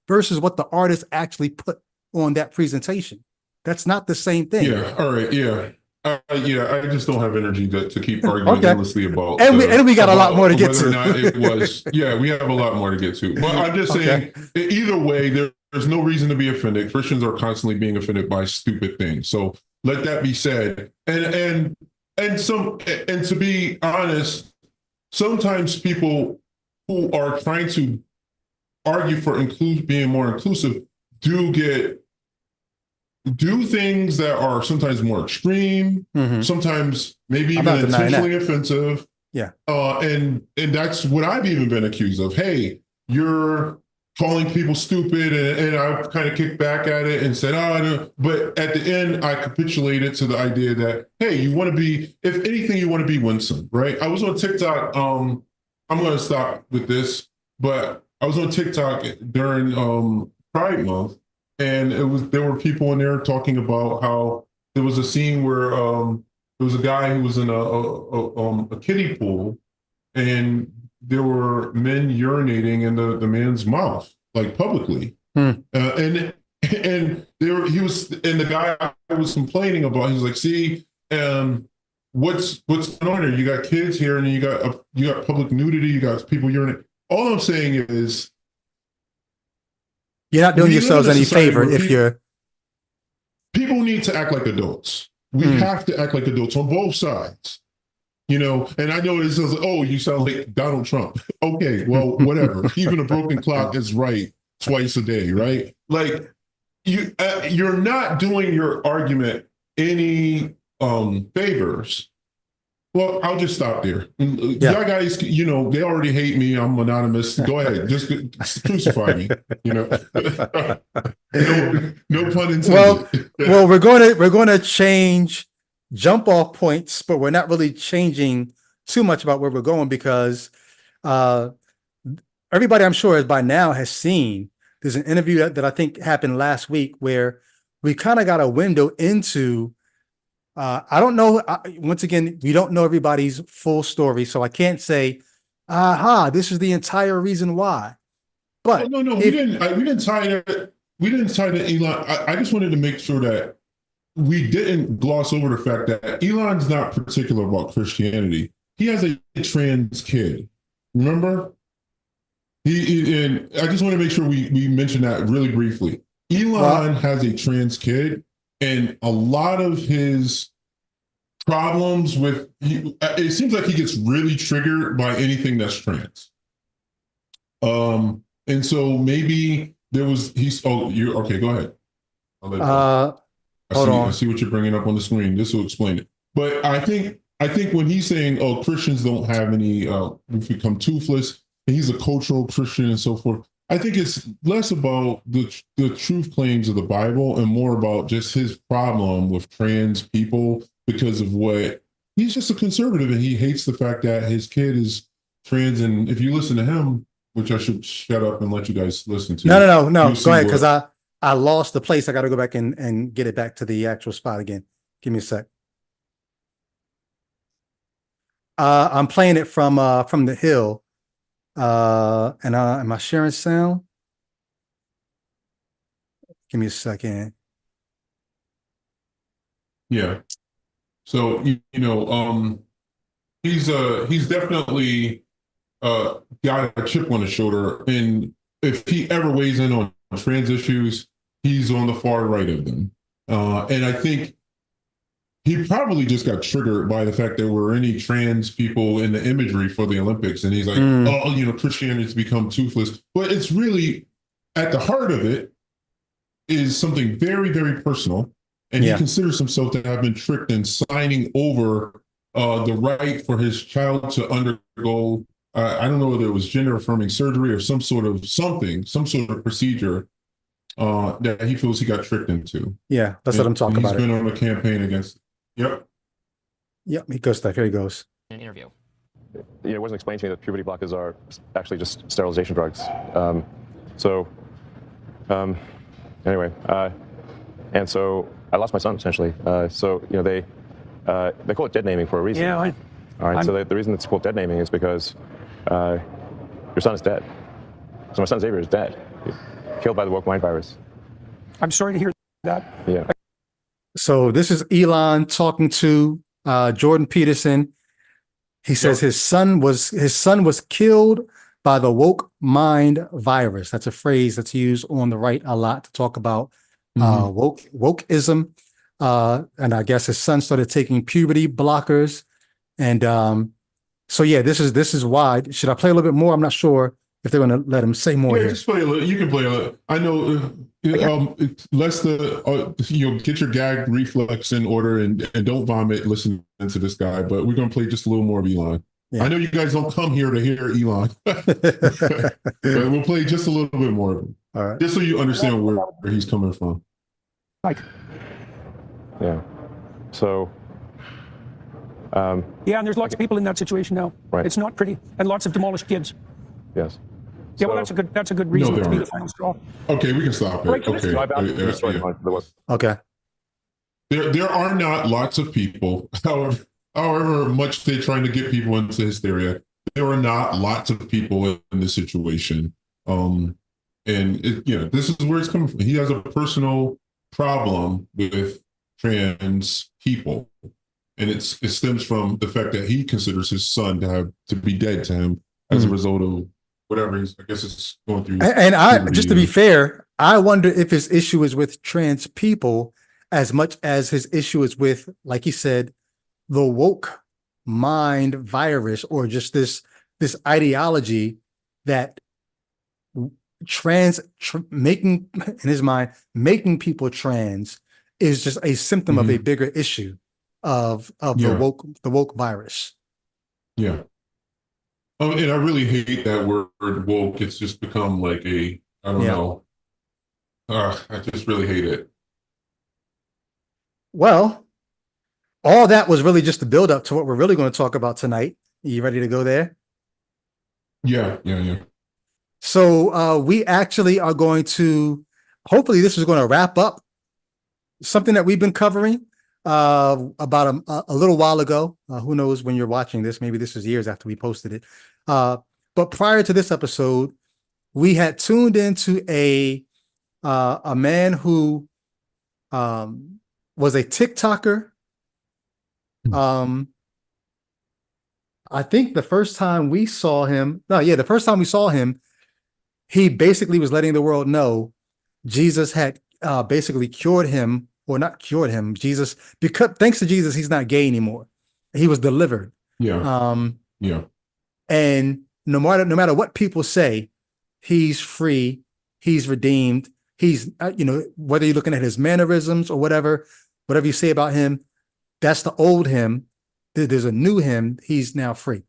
versus what the artist actually put on that presentation. That's not the same thing. Yeah. All right. Yeah. I just don't have energy to keep arguing endlessly about. And we got a lot more to get to. Or not it was. Yeah, we have a lot more to get to. But I'm just saying, either way, there's no reason to be offended. Christians are constantly being offended by stupid things. So let that be said. And to be honest, sometimes people who are trying to argue for being more inclusive do things that are sometimes more extreme, sometimes maybe even intentionally offensive. Yeah. And that's what I've even been accused of. Hey, you're calling people stupid, and I've kind of kicked back at it and said, oh, no. But at the end, I capitulated to the idea that, hey, you want to be, if anything, you want to be winsome, right? I was on TikTok. I'm going to stop with this, but I was on TikTok during Pride Month, and there were people in there talking about how there was a scene where there was a guy who was in a kiddie pool, and there were men urinating in the man's mouth, like publicly. And the guy was complaining about. He was like, "See, what's going on here? You got kids here, and you got public nudity. You got people urinating." All I'm saying is, you're not doing yourselves any favor if you're. People need to act like adults. We have to act like adults on both sides. You know, and I know it says, oh, you sound like Donald Trump. Okay, well, whatever. Even a broken clock is right twice a day, right? Like, you're not doing your argument any favors. Well, I'll just stop there. Y'all guys, you know, they already hate me. I'm anonymous. Go ahead, just crucify me. You know, no pun intended. Well, we're going to jump off points, but we're not really changing too much about where we're going because everybody, I'm sure, by now has seen. There's an interview that I think happened last week where we kind of got a window into. I don't know. Once again, we don't know everybody's full story, so I can't say, this is the entire reason why. But no, we didn't tie it. We didn't tie to Elon. I just wanted to make sure that we didn't gloss over the fact that Elon's not particular about Christianity. He has a trans kid. Remember? And I just want to make sure we mention that really briefly. Elon has a trans kid, and a lot of his problems with it seems like he gets really triggered by anything that's trans. And so maybe there was you're okay, go ahead. I'll let you. Hold on. I see what you're bringing up on the screen. This will explain it. But I think when he's saying, "Oh, Christians don't have any, we've become toothless," and he's a cultural Christian and so forth. I think it's less about the truth claims of the Bible and more about just his problem with trans people because of what he's just a conservative and he hates the fact that his kid is trans. And if you listen to him, which I should shut up and let you guys listen to. No. Go ahead, because I lost the place. I got to go back and get it back to the actual spot again. Give me a sec. I'm playing it from the hill. And am I sharing sound? Give me a second. Yeah. So he's definitely got a chip on his shoulder, and if he ever weighs in on trans issues, he's on the far right of them. And I think he probably just got triggered by the fact there were any trans people in the imagery for the Olympics, and he's like, "Oh, Christianity's become toothless." But it's really at the heart of it is something very, very personal, and he considers himself to have been tricked in signing over the right for his child to undergo. I don't know whether it was gender affirming surgery or some sort of procedure that he feels he got tricked into. Yeah, let's let him talk about it. He's been on a campaign against. Yep. He goes stuff. Here he goes. An interview. It wasn't explained to me that puberty blockers are actually just sterilization drugs. Anyway, and so I lost my son essentially. They call it dead naming for a reason. Yeah. All right. So the reason it's called dead naming is because your son is dead. So my son Xavier is dead, killed by the woke mind virus. I'm sorry to hear that. Yeah. So this is Elon talking to Jordan Peterson. He says his son was killed by the woke mind virus. That's a phrase that's used on the right a lot to talk about wokeism. And I guess his son started taking puberty blockers. And this is why. Should I play a little bit more? I'm not sure if they're going to let him say more. Yeah, here. just play a little. You can play a little. I know. Less get your gag reflex in order and don't vomit listening to this guy. But we're going to play just a little more of Elon. Yeah. I know you guys don't come here to hear Elon, but we'll play just a little bit more of him. All right. Just so you understand where he's coming from. Yeah. So. And there's lots of people in that situation now. Right. It's not pretty, and lots of demolished kids. Yes. Yeah, well, that's a good reason to be the final straw. Okay, we can stop it. Right, Okay. There are not lots of people, however much they're trying to get people into hysteria. There are not lots of people in this situation. This is where it's coming from. He has a personal problem with trans people. And it stems from the fact that he considers his son to be dead to him as a result of whatever I guess it's going through. And just to be fair, I wonder if his issue is with trans people as much as his issue is with, like he said, the woke mind virus, or just this ideology that making people trans is just a symptom of a bigger issue of the woke virus. Yeah. And I really hate that word woke. It's just become like I don't know. I just really hate it. Well, all that was really just the build up to what we're really going to talk about tonight. You ready to go there? Yeah. So we actually are going to, hopefully this is going to wrap up something that we've been covering about a little while ago. Who knows when you're watching this? Maybe this is years after we posted it. But prior to this episode, we had tuned into a man who was a TikToker. I think the first time we saw him, the first time we saw him, he basically was letting the world know Jesus had basically cured him, or not cured him. Jesus, because thanks to Jesus, he's not gay anymore. He was delivered. Yeah. And no matter what people say, he's free, he's redeemed. He's whether you're looking at his mannerisms or whatever you say about him, that's the old him. There's a new him. He's now free.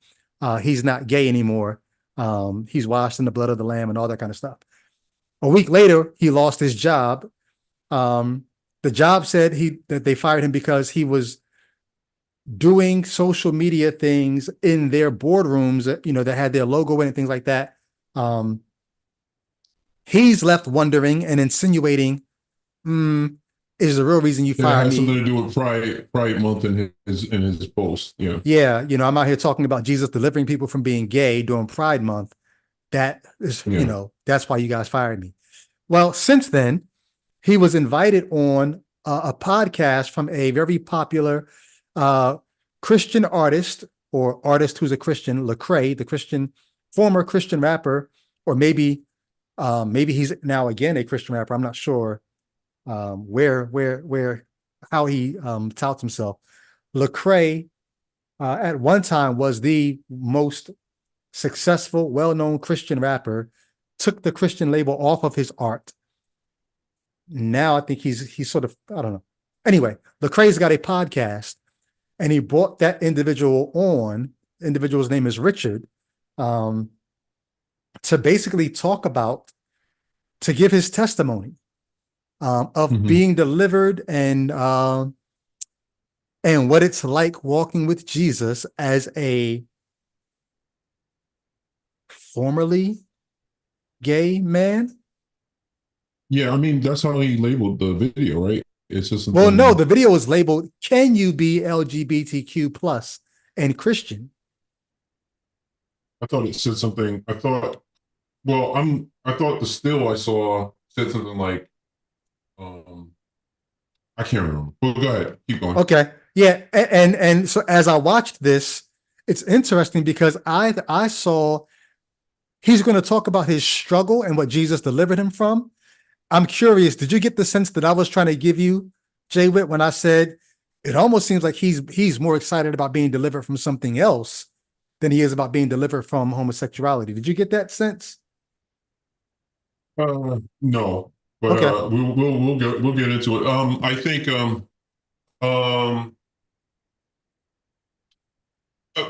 He's not gay anymore. He's washed in the blood of the Lamb and all that kind of stuff. A week later, he lost his job. The job said that they fired him because he was doing social media things in their boardrooms, that had their logo in it, things like that. He's left wondering and insinuating, is the real reason you fired me? It has something to do with Pride Month in his post. Yeah. Yeah. I'm out here talking about Jesus delivering people from being gay during Pride Month. That is, that's why you guys fired me. Well, since then, he was invited on a podcast from a very popular Christian artist, or artist who's a Christian, Lecrae, the former Christian rapper, or maybe he's now again a Christian rapper. I'm not sure how he touts himself. Lecrae at one time was the most successful, well-known Christian rapper, took the Christian label off of his art. Now I think he's sort of, I don't know. Anyway, Lecrae's got a podcast, and he brought that individual on. Individual's name is Richard, to basically to give his testimony of being delivered and what it's like walking with Jesus as a formerly gay man. Yeah, I mean, that's how he labeled the video, right? It's just well, no, the video was labeled, "Can you be LGBTQ plus and Christian?" I thought it said something. I thought the still I saw said something like, I can't remember. But go ahead, keep going. Okay, yeah, and so as I watched this, it's interesting because I saw he's going to talk about his struggle and what Jesus delivered him from. I'm curious, did you get the sense that I was trying to give you, Jay Witt, when I said it almost seems like he's more excited about being delivered from something else than he is about being delivered from homosexuality? Did you get that sense? No, but okay. We'll get into it. I think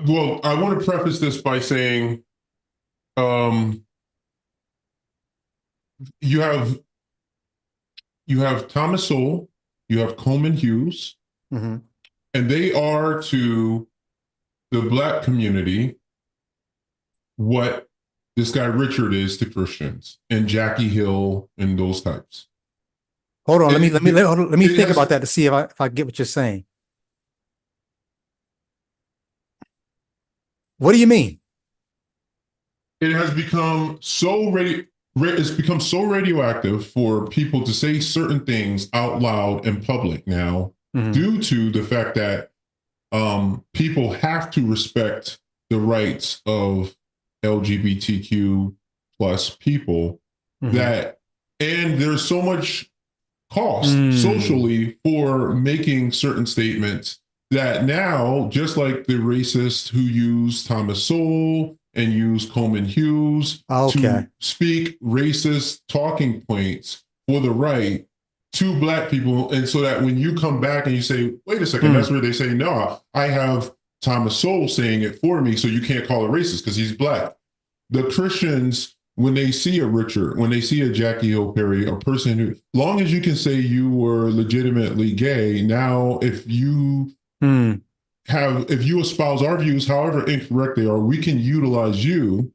well, I want to preface this by saying you have Thomas Sowell, you have Coleman Hughes, and they are to the Black community what this guy Richard is to Christians, and Jackie Hill and those types. Hold on, let me think about that to see if I get what you're saying. What do you mean? It has become it's become so radioactive for people to say certain things out loud in public now, due to the fact that people have to respect the rights of LGBTQ plus people, and there's so much cost socially for making certain statements that now, just like the racists who use Thomas Sowell and use Coleman Hughes to speak racist talking points for the right to Black people, and so that when you come back and you say, wait a second, that's where they say, no, I have Thomas Sowell saying it for me, so you can't call it racist because he's Black. The Christians, when they see a Richard, when they see a Jackie Hill Perry, a person who, long as you can say you were legitimately gay, now if you espouse our views, however incorrect they are, we can utilize you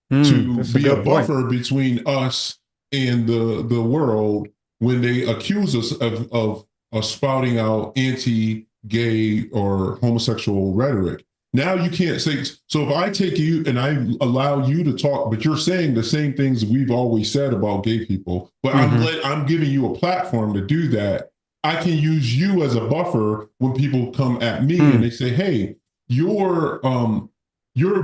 to be a buffer between us and the world when they accuse us of spouting out anti-gay or homosexual rhetoric. Now you can't say, so if I take you and I allow you to talk, but you're saying the same things we've always said about gay people, but I'm giving you a platform to do that. I can use you as a buffer when people come at me and they say, "Hey, you're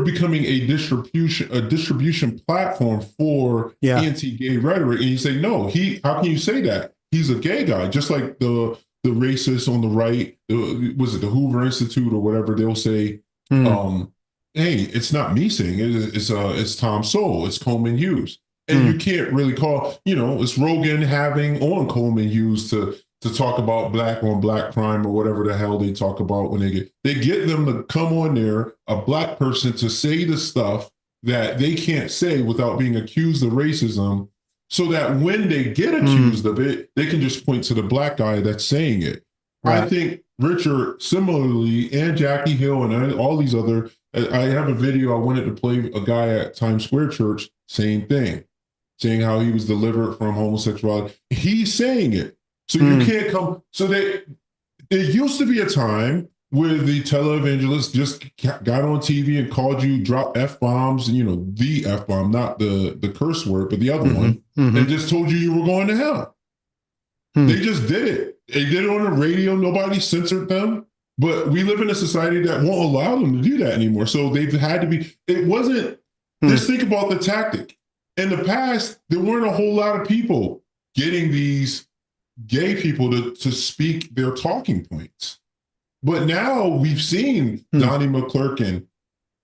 becoming a distribution platform for anti-gay rhetoric," and you say, "No, how can you say that? He's a gay guy, just like the racists on the right. Was it the Hoover Institute or whatever? They'll say, hey, it's not me saying it. It's Tom Sowell. It's Coleman Hughes." And you can't really call, it's Rogan having on Coleman Hughes to talk about black on black crime or whatever the hell they talk about when they get them to come on there, a black person, to say the stuff that they can't say without being accused of racism, so that when they get accused of it, they can just point to the black guy that's saying it. Right. I think Richard, similarly, and Jackie Hill and all these other, I have a video I wanted to play a guy at Times Square Church, same thing, saying how he was delivered from homosexuality. He's saying it. So you can't come. So there used to be a time where the televangelist just got on TV and called you, drop F-bombs, the F-bomb, not the curse word, but the other one, and just told you were going to hell. They just did it. They did it on the radio. Nobody censored them. But we live in a society that won't allow them to do that anymore. So they've had to be, it wasn't, just think about the tactic. In the past, there weren't a whole lot of people getting these gay people to speak their talking points. But now we've seen Donnie McClurkin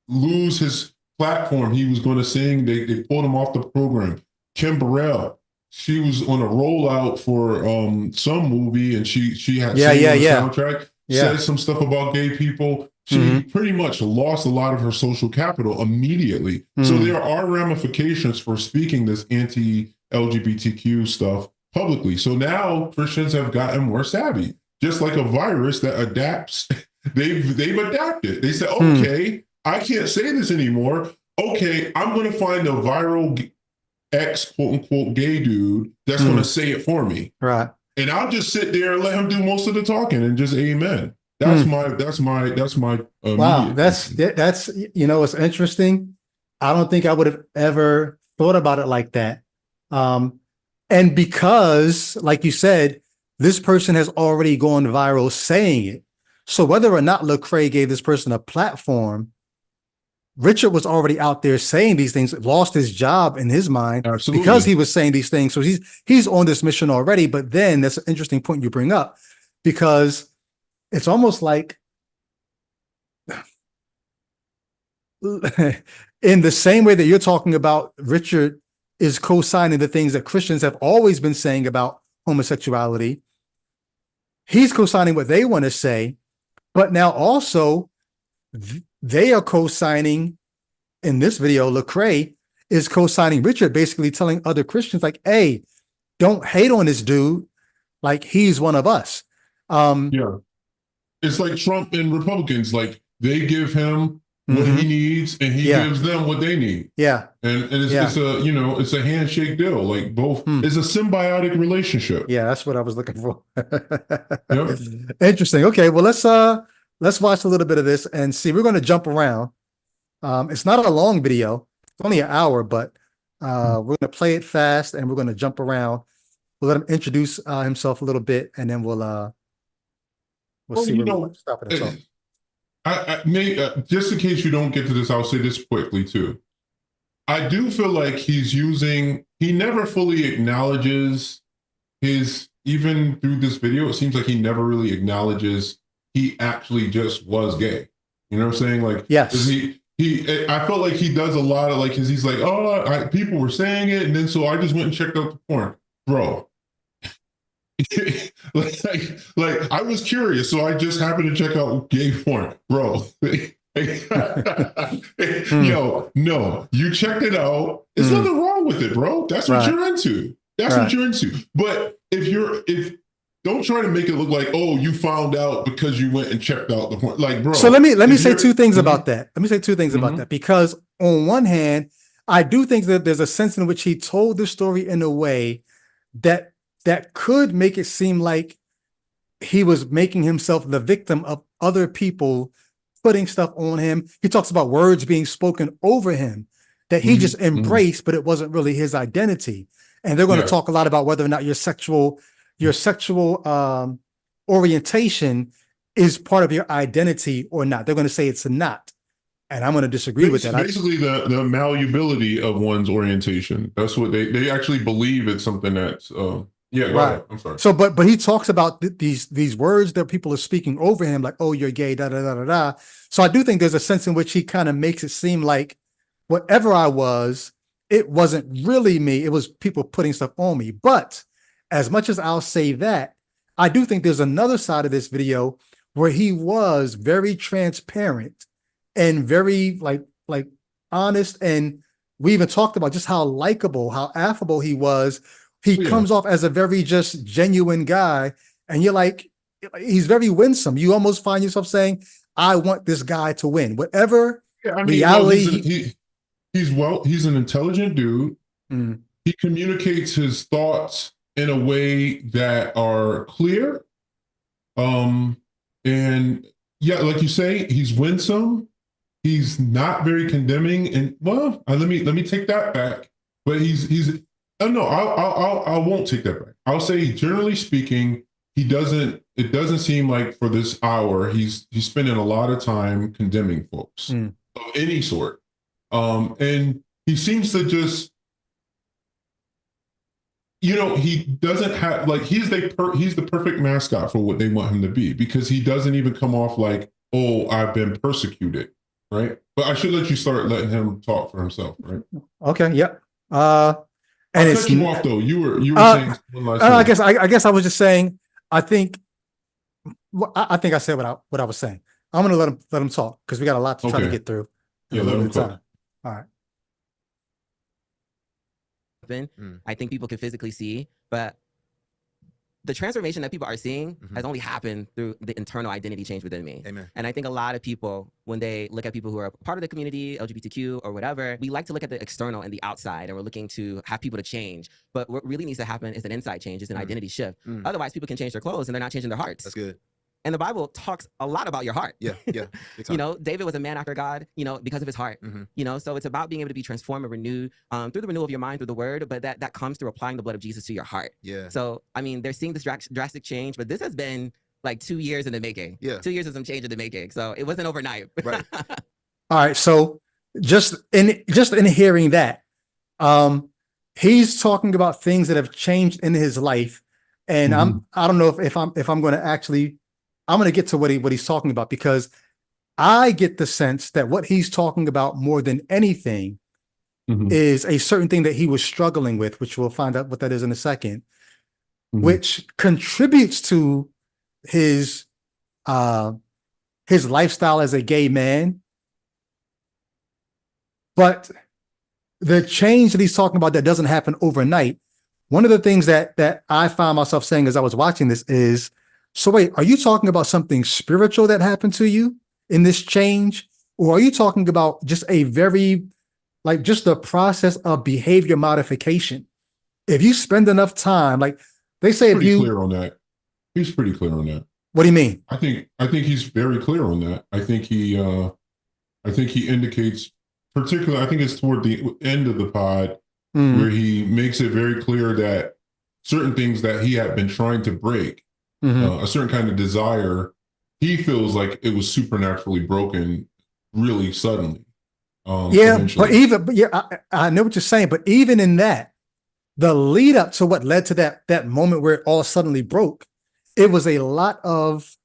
lose his platform. He was going to sing. They pulled him off the program. Kim Burrell, she was on a rollout for some movie, and she had sang on the soundtrack, said some stuff about gay people. She pretty much lost a lot of her social capital immediately. So there are ramifications for speaking this anti-LGBTQ stuff publicly. So now Christians have gotten more savvy, just like a virus that adapts. They've adapted. They said, okay, I can't say this anymore. Okay, I'm going to find a viral ex quote unquote gay dude that's going to say it for me. Right. And I'll just sit there and let him do most of the talking and just amen. That's my wow. That's it's interesting. I don't think I would have ever thought about it like that. And because, like you said, this person has already gone viral saying it. So whether or not Lecrae gave this person a platform, Richard was already out there saying these things, lost his job in his mind because he was saying these things. So he's on this mission already. But then that's an interesting point you bring up, because it's almost like in the same way that you're talking about, Richard is co-signing the things that Christians have always been saying about homosexuality. He's co-signing what they want to say, but now also they are co-signing, in this video, Lecrae is co-signing Richard, basically telling other Christians like, hey, don't hate on this dude. Like, he's one of us. It's like Trump and Republicans, like they give him what he needs and he gives them what they need. Yeah. And it's a handshake deal. Like both, it's a symbiotic relationship. Yeah, that's what I was looking for. Interesting. Okay, well, let's watch a little bit of this and see. We're going to jump around. It's not a long video. It's only an hour, but we're going to play it fast and we're going to jump around. We'll let him introduce himself a little bit, and then we'll see where we stop it. I may just in case you don't get to this, I'll say this quickly too. I do feel like he never fully acknowledges even through this video, it seems like he never really acknowledges he actually just was gay. You know what I'm saying? Like, yes. I felt like he does a lot of like, he's like, oh, people were saying it. And then, so I just went and checked out the porn, bro. like I was curious, so I just happened to check out gay porn, bro. Yo, no, you checked it out. There's nothing wrong with it, bro. That's what you're into. That's what you're into. But if don't try to make it look like, oh, you found out because you went and checked out the porn. Like, bro. So let me say two things about that. Let me say two things about that, because on one hand, I do think that there's a sense in which he told the story in a way that could make it seem like he was making himself the victim of other people putting stuff on him. He talks about words being spoken over him that he just embraced, but it wasn't really his identity. And they're going to talk a lot about whether or not your sexual orientation is part of your identity or not. They're going to say it's not. And I'm going to disagree with that. Basically, the malleability of one's orientation. That's what they actually believe it's something that's yeah. Go ahead. I'm sorry. So, but he talks about these words that people are speaking over him, like, "Oh, you're gay," da da da da da. So I do think there's a sense in which he kind of makes it seem like whatever I was, it wasn't really me. It was people putting stuff on me. But as much as I'll say that, I do think there's another side of this video where he was very transparent and very like honest. And we even talked about just how likable, how affable he was. He comes off as a very just genuine guy. And you're like, he's very winsome. You almost find yourself saying, I want this guy to win. Whatever reality. He's an intelligent dude. Mm. He communicates his thoughts in a way that are clear. And yeah, like you say, he's winsome. He's not very condemning, and well, let me take that back. But he's oh no, I won't take that back. I'll say, generally speaking, he doesn't. It doesn't seem like for this hour he's spending a lot of time condemning folks of any sort. And he seems to just, he doesn't have like he's the perfect mascot for what they want him to be, because he doesn't even come off like, oh, I've been persecuted. Right. But I should let you start letting him talk for himself. Right. Okay. Yep. And I'll it's cut you off though. You were saying one last thing. I guess I was just saying, I think I said what I was saying. I'm going to let him talk because we got a lot to try to get through. Yeah, let him talk. All right. I think people can physically see, but the transformation that people are seeing has only happened through the internal identity change within me. Amen. And I think a lot of people, when they look at people who are part of the community, LGBTQ or whatever, we like to look at the external and the outside, and we're looking to have people to change. But what really needs to happen is an inside change, is an identity shift. Otherwise, people can change their clothes and they're not changing their hearts. That's good. And the Bible talks a lot about your heart. Yeah. David was a man after God, because of his heart. So it's about being able to be transformed and renewed through the renewal of your mind, through the word, but that comes through applying the blood of Jesus to your heart. Yeah. So, I mean, they're seeing this drastic change, but this has been like 2 years in the making. Yeah. 2 years of some change in the making. So it wasn't overnight. Right. All right. So just in hearing that, he's talking about things that have changed in his life. And I don't know if I'm going to actually, I'm going to get to what he's talking about, because I get the sense that what he's talking about more than anything is a certain thing that he was struggling with, which we'll find out what that is in a second, which contributes to his lifestyle as a gay man. But the change that he's talking about that doesn't happen overnight. One of the things that I found myself saying as I was watching this is, so wait, are you talking about something spiritual that happened to you in this change? Or are you talking about just a very, like, just the process of behavior modification? If you spend enough time, like they say, He's pretty clear on that. He's pretty clear on that. What do you mean? I think he's very clear on that. I think he indicates, particularly, I think it's toward the end of the pod where he makes it very clear that certain things that he had been trying to break, a certain kind of desire, he feels like it was supernaturally broken really suddenly. I know what you're saying, but even in that, the lead up to what led to that moment where it all suddenly broke, it was a lot of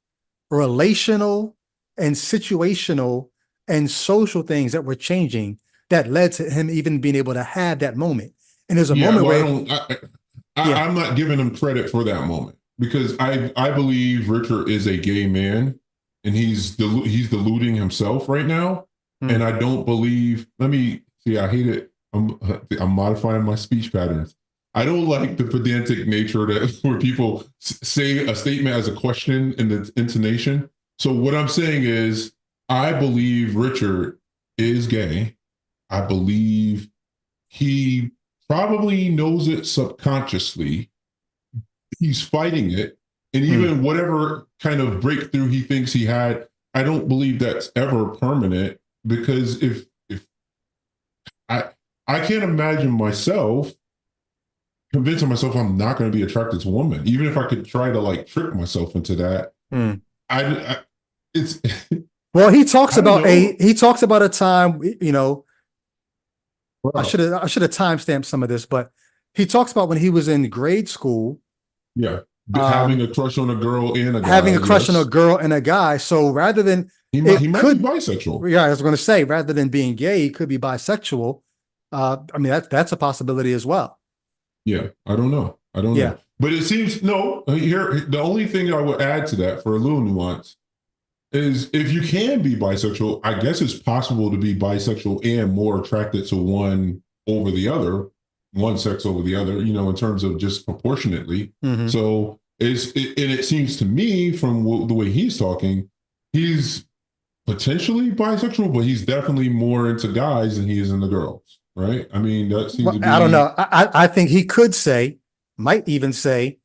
relational and situational and social things that were changing that led to him even being able to have that moment. And there's a moment where I'm not giving him credit for that moment, because I believe Richard is a gay man and he's deluding himself right now. And I don't believe, I hate it. I'm modifying my speech patterns. I don't like the pedantic nature where people say a statement as a question in the intonation. So what I'm saying is, I believe Richard is gay. I believe he probably knows it subconsciously. He's fighting it. And even whatever kind of breakthrough he thinks he had, I don't believe that's ever permanent, because if I can't imagine myself convincing myself I'm not going to be attracted to women, even if I could try to like trick myself into that. I it's Well, he talks I don't about know. a time, I Wow. should have timestamped some of this, but he talks about when he was in grade school, Yeah. Having a crush on a girl and a guy. having a crush on a Yes. girl and a guy. So rather than He might be could, bisexual. yeah, I was going to say, rather than being gay, he could be bisexual. I mean, that's a possibility as well. Yeah. I don't know. Yeah. But it seems no. Here, the only thing I would add to that for a little nuance is if you can be bisexual, I guess it's possible to be bisexual and more attracted to one over the other, one sex over the other, in terms of just proportionately. So and it seems to me from the way he's talking, he's potentially bisexual, but he's definitely more into guys than he is into girls, right? I mean, that seems Well, to be. I don't know. I think he could say, might even say,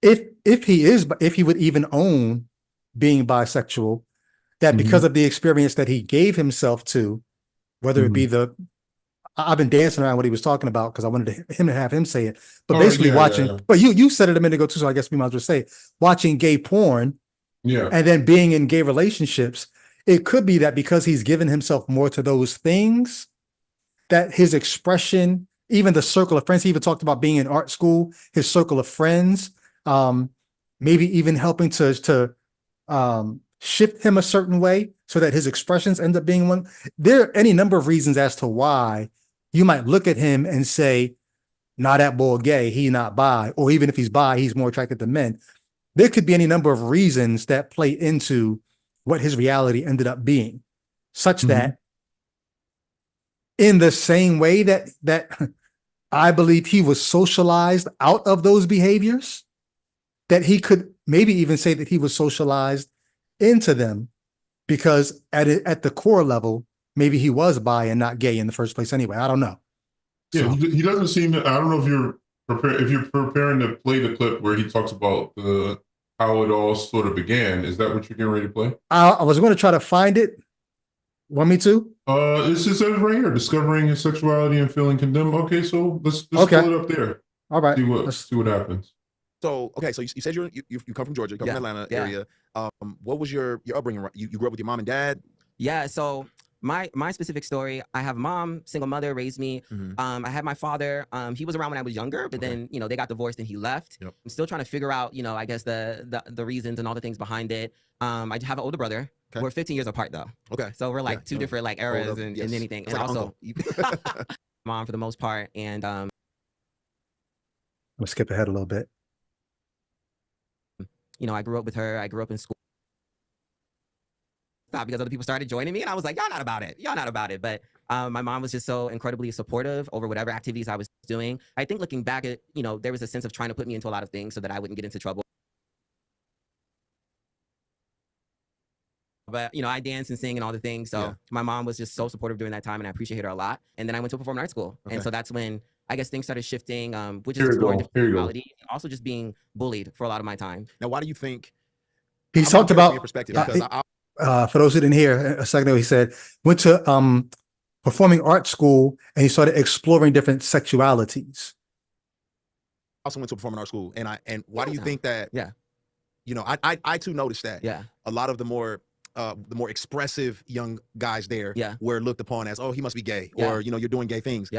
if he would even own being bisexual, that because of the experience that he gave himself to, whether it be I've been dancing around what he was talking about because I wanted him to have him say it, but basically watching. But you said it a minute ago too, so I guess we might as well say watching gay porn, and then being in gay relationships. It could be that because he's given himself more to those things, that his expression, even the circle of friends, he even talked about being in art school, his circle of friends, maybe even helping to shift him a certain way so that his expressions end up being one. There are any number of reasons as to why you might look at him and say, "Nah, that boy gay, he not bi," or even if he's bi, he's more attracted to men. There could be any number of reasons that play into what his reality ended up being, such that in the same way that I believe he was socialized out of those behaviors, that he could maybe even say that he was socialized into them, because at the core level, maybe he was bi and not gay in the first place anyway. I don't know. Yeah, he doesn't seem to. I don't know if you're preparing to play the clip where he talks about how it all sort of began. Is that what you're getting ready to play? I was going to try to find it. Want me to? This is right here, discovering his sexuality and feeling condemned. Okay, so let's pull it up there. All right. See what happens. So okay, so you said you come from Georgia, you come from Atlanta area. What was your upbringing? You grew up with your mom and dad? Yeah. So my specific story, I have mom, single mother, raised me. I had my father. He was around when I was younger, but then they got divorced and he left. Yep. I'm still trying to figure out I guess the reasons and all the things behind it. I have an older brother. Okay. We're 15 years apart though. Okay. So we're like two different eras and anything. It's and like also mom for the most part. And I'm gonna skip ahead a little bit. I grew up with her. I grew up in school. Not because other people started joining me, and I was like, y'all not about it. But my mom was just so incredibly supportive over whatever activities I was doing. I think looking back at, there was a sense of trying to put me into a lot of things so that I wouldn't get into trouble. But, I dance and sing and all the things. So my mom was just so supportive during that time, and I appreciated her a lot. And then I went to a performing arts school. And so that's when I guess things started shifting, which is exploring different reality, and also just being bullied for a lot of my time. Now, why do you think he talked about your perspective? For those who didn't hear a second ago, he said went to performing arts school and he started exploring different sexualities. I also went to a performing arts school, and why do you think that? I too noticed that. A lot of the more expressive young guys there were looked upon as, oh, he must be gay, or you're doing gay things.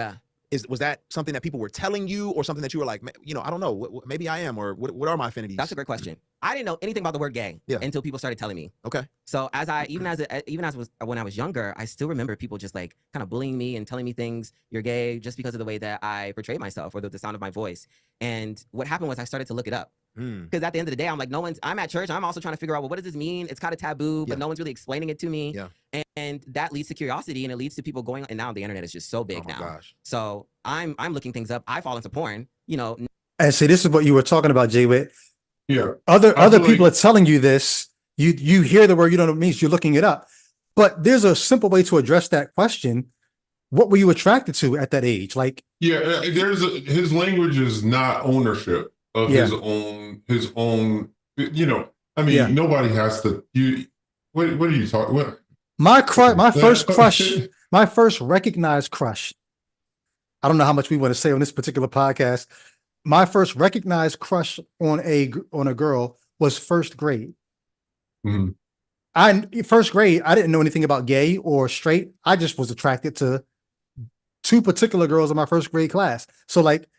Was that something that people were telling you, or something that you were like, I don't know, maybe I am, or what are my affinities? That's a great question. I didn't know anything about the word gay until people started telling me. Okay. So when I was younger, I still remember people just like kind of bullying me and telling me things, you're gay, just because of the way that I portrayed myself or the sound of my voice. And what happened was I started to look it up. Because at the end of the day, I'm like, I'm at church. I'm also trying to figure out, well, what does this mean? It's kind of taboo, but no one's really explaining it to me. And that leads to curiosity, and it leads to people going, and now the internet is just so big now. Gosh. So I'm looking things up. I fall into porn, And see, this is what you were talking about, Jay Witt. Yeah. Other people are telling you this. You hear the word, you don't know what it means, you're looking it up. But there's a simple way to address that question. What were you attracted to at that age? Like, his language is not ownership of his own, nobody has to, what are you talking, what? My first recognized crush. I don't know how much we want to say on this particular podcast. my first recognized crush on a girl was first grade. First grade, I didn't know anything about gay or straight. I just was attracted to two particular girls in my first grade class. So like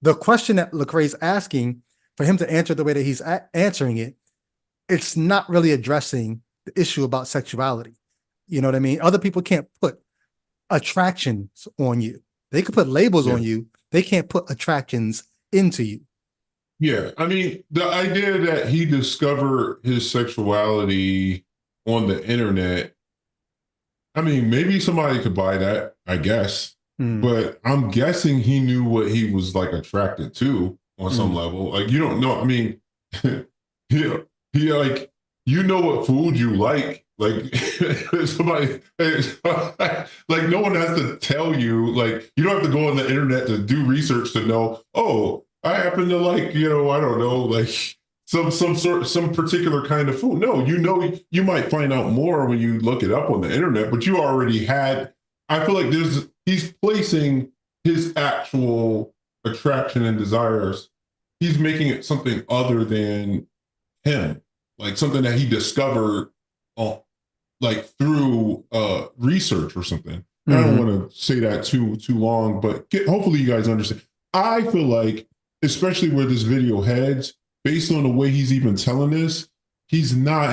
the question that Lecrae's asking, for him to answer the way that he's answering it, it's not really addressing the issue about sexuality. You know what I mean? Other people can't put attractions on you. They could put labels on you. They can't put attractions into you. Yeah. I mean, the idea that he discovered his sexuality on the internet, I mean, maybe somebody could buy that, I guess. But I'm guessing he knew what he was like attracted to on some level. Like, you don't know. I mean, he like, you know what food you like. Like somebody, like no one has to tell you. Like you don't have to go on the internet to do research to know. Oh, I happen to like, you know, I don't know, like some particular kind of food. No, you know, you might find out more when you look it up on the internet. But you already had. I feel like he's placing his actual attraction and desires. He's making it something other than him, like something that he discovered like through research or something. I don't want to say that too long, but hopefully you guys understand. I feel like, especially where this video heads, based on the way he's even telling this, he's not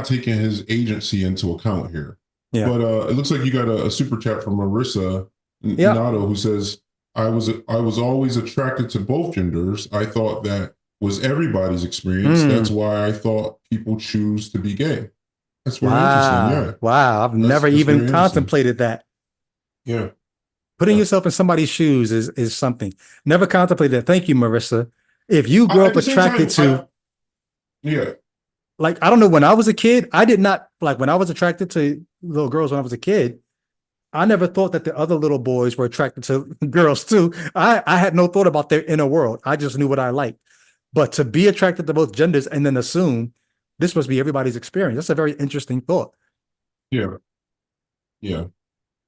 taking his agency into account here. Yeah. But it looks like you got a super chat from Marissa Nato, who says, I was always attracted to both genders. I thought that was everybody's experience. That's why I thought people choose to be gay. That's very interesting. Yeah. Wow. I've never even contemplated that. Yeah. Putting yourself in somebody's shoes is something. Never contemplated that. Thank you, Marissa. If you grew up attracted to, like, I don't know, when I was a kid, I did not, like, when I was attracted to little girls when I was a kid, I never thought that the other little boys were attracted to girls too. I had no thought about their inner world. I just knew what I liked. But to be attracted to both genders and then assume this must be everybody's experience, that's a very interesting thought. Yeah. Yeah.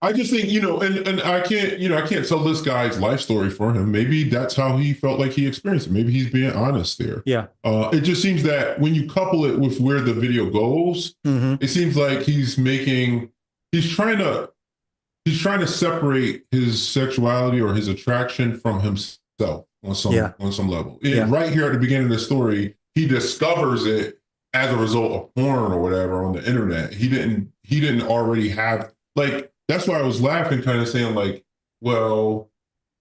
I just think, you know, and I can't tell this guy's life story for him.Maybe that's how he felt like he experienced it. Maybe he's being honest there. Yeah. It just seems that when you couple it with where the video goes, it seems like he's trying to separate his sexuality or his attraction from himself on some level. Right here at the beginning of the story, he discovers it as a result of porn or whatever on the internet. He didn't already have, like, that's why I was laughing, kind of saying like, well,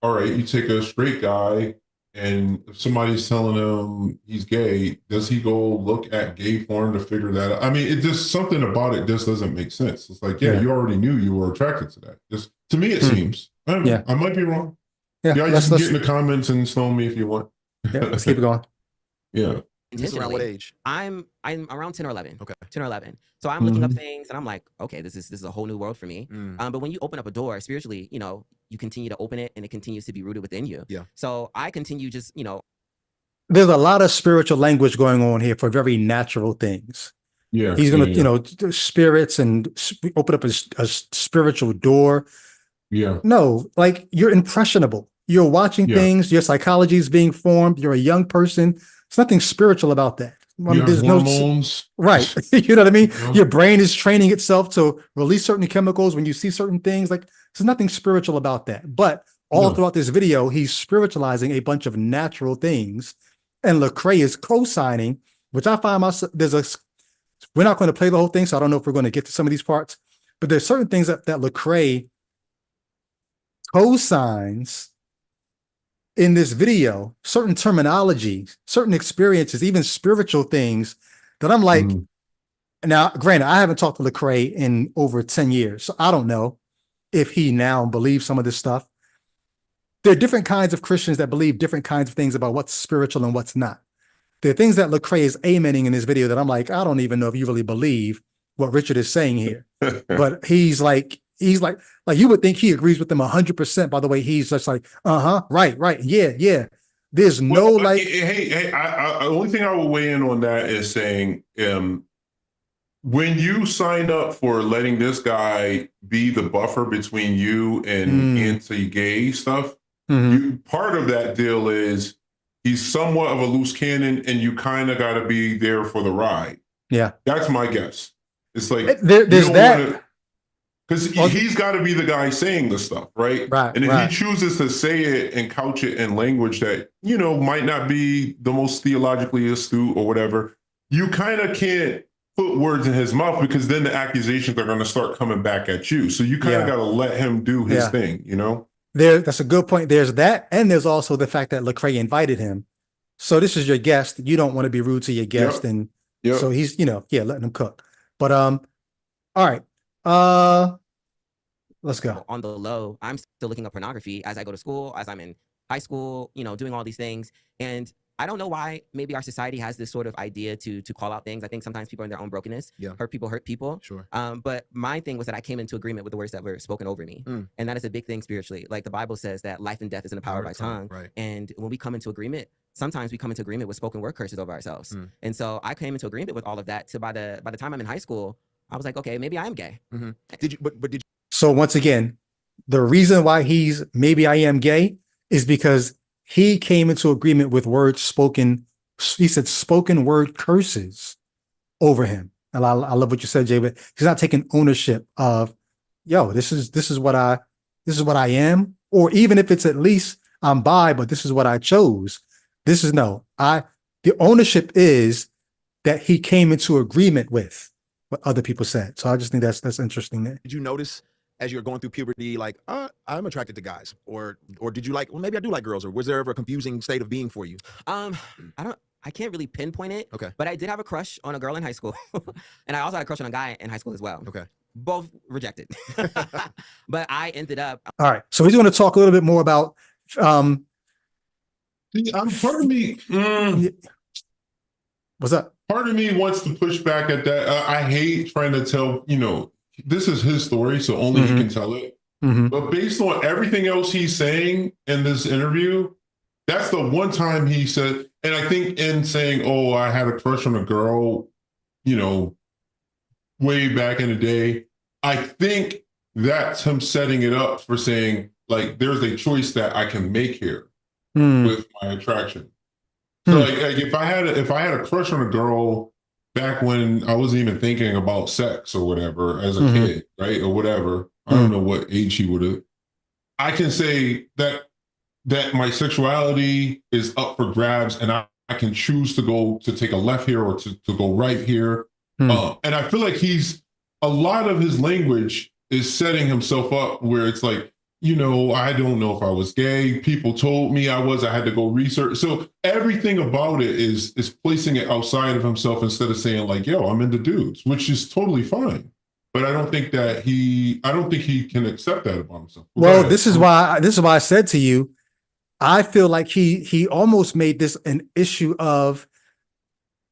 all right, you take a straight guy and if somebody's telling him he's gay, does he go look at gay porn to figure that out? I mean, it just, something about it just doesn't make sense. It's like, you already knew you were attracted to that. Just, to me, it seems. I don't know. I might be wrong. Yeah, guys, just get in the comments and stone me if you want. Yeah, let's keep it going. Yeah. This is around what age? I'm around 10 or 11. Okay. 10 or 11. So I'm looking up things and I'm like, okay, this is a whole new world for me. But when you open up a door spiritually, you know, you continue to open it and it continues to be rooted within you. Yeah. So I continue just, you know. There's a lot of spiritual language going on here for very natural things. Yeah. He's going to, you know, spirits and open up a spiritual door. Yeah. No, like, you're impressionable. You're watching things. Your psychology is being formed. You're a young person. There's nothing spiritual about that. There's hormones. Right. You know what I mean? Your brain is training itself to release certain chemicals when you see certain things. Like, there's nothing spiritual about that. But all throughout this video, he's spiritualizing a bunch of natural things. And Lecrae is co-signing, which I find myself, we're not going to play the whole thing, so I don't know if we're going to get to some of these parts. But there's certain things that Lecrae co-signs in this video, certain terminology, certain experiences, even spiritual things that I'm like, now, granted, I haven't talked to Lecrae in over 10 years, so I don't know if he now believes some of this stuff. There are different kinds of Christians that believe different kinds of things about what's spiritual and what's not. There are things that Lecrae is amening in this video that I'm like, I don't even know if you really believe what Richard is saying here. But he's like, you would think he agrees with them 100%. By the way, he's just like, right, yeah. There's no like. Hey, the only thing I will weigh in on that is saying, when you signed up for letting this guy be the buffer between you and anti-gay stuff, Part of that deal is he's somewhat of a loose cannon, and you kind of got to be there for the ride. Yeah, that's my guess. It's like there's that. Because he's got to be the guy saying the stuff, right? Right. And if he chooses to say it and couch it in language that, might not be the most theologically astute or whatever, you kind of can't put words in his mouth, because then the accusations are going to start coming back at you. So you kind of got to let him do his thing, That's a good point. There's that. And there's also the fact that Lecrae invited him. So this is your guest. You don't want to be rude to your guest. And so he's, letting him cook. But, all right. Let's go. On the low, I'm still looking up pornography as I go to school, as I'm in high school, doing all these things. And I don't know why maybe our society has this sort of idea to call out things. I think sometimes people are in their own brokenness. Hurt people. Sure. But my thing was that I came into agreement with the words that were spoken over me. And that is a big thing spiritually. Like the Bible says that life and death is in the power of our tongue. Right. And when we come into agreement, sometimes we come into agreement with spoken word curses over ourselves. And so I came into agreement with all of that. So by the time I'm in high school, I was like, okay, maybe I am gay. Did you? But did you? So once again, the reason why he's maybe I am gay is because he came into agreement with words spoken. He said spoken word curses over him. And I love what you said, Jay, but he's not taking ownership of, this is what I am, or even if it's at least I'm bi, but this is what I chose. The ownership is that he came into agreement with what other people said. So I just think that's interesting there. Did you notice as you're going through puberty, like, I'm attracted to guys, or did you like, well, maybe I do like girls, or was there ever a confusing state of being for you? I can't really pinpoint it. Okay. But I did have a crush on a girl in high school. And I also had a crush on a guy in high school as well. Okay. Both rejected. But I ended up. All right. So he's going to talk a little bit more about, part of me, what's up? Part of me wants to push back at that. I hate trying to tell, this is his story, so only he can tell it. But based on everything else he's saying in this interview, that's the one time he said, and I think in saying, oh, I had a crush on a girl, way back in the day, I think that's him setting it up for saying, like, there's a choice that I can make here with my attraction. So like if I had a crush on a girl back when I wasn't even thinking about sex or whatever as a kid, right? Or whatever. I don't know what age he would have. I can say that my sexuality is up for grabs, and I can choose to take a left here or to go right here. And I feel like a lot of his language is setting himself up where it's like, I don't know if I was gay. People told me I was. I had to go research. So everything about it is placing it outside of himself instead of saying like, yo, I'm into dudes, which is totally fine. But I don't think he can accept that about himself. Well, this is why I said to you, I feel like he almost made this an issue of,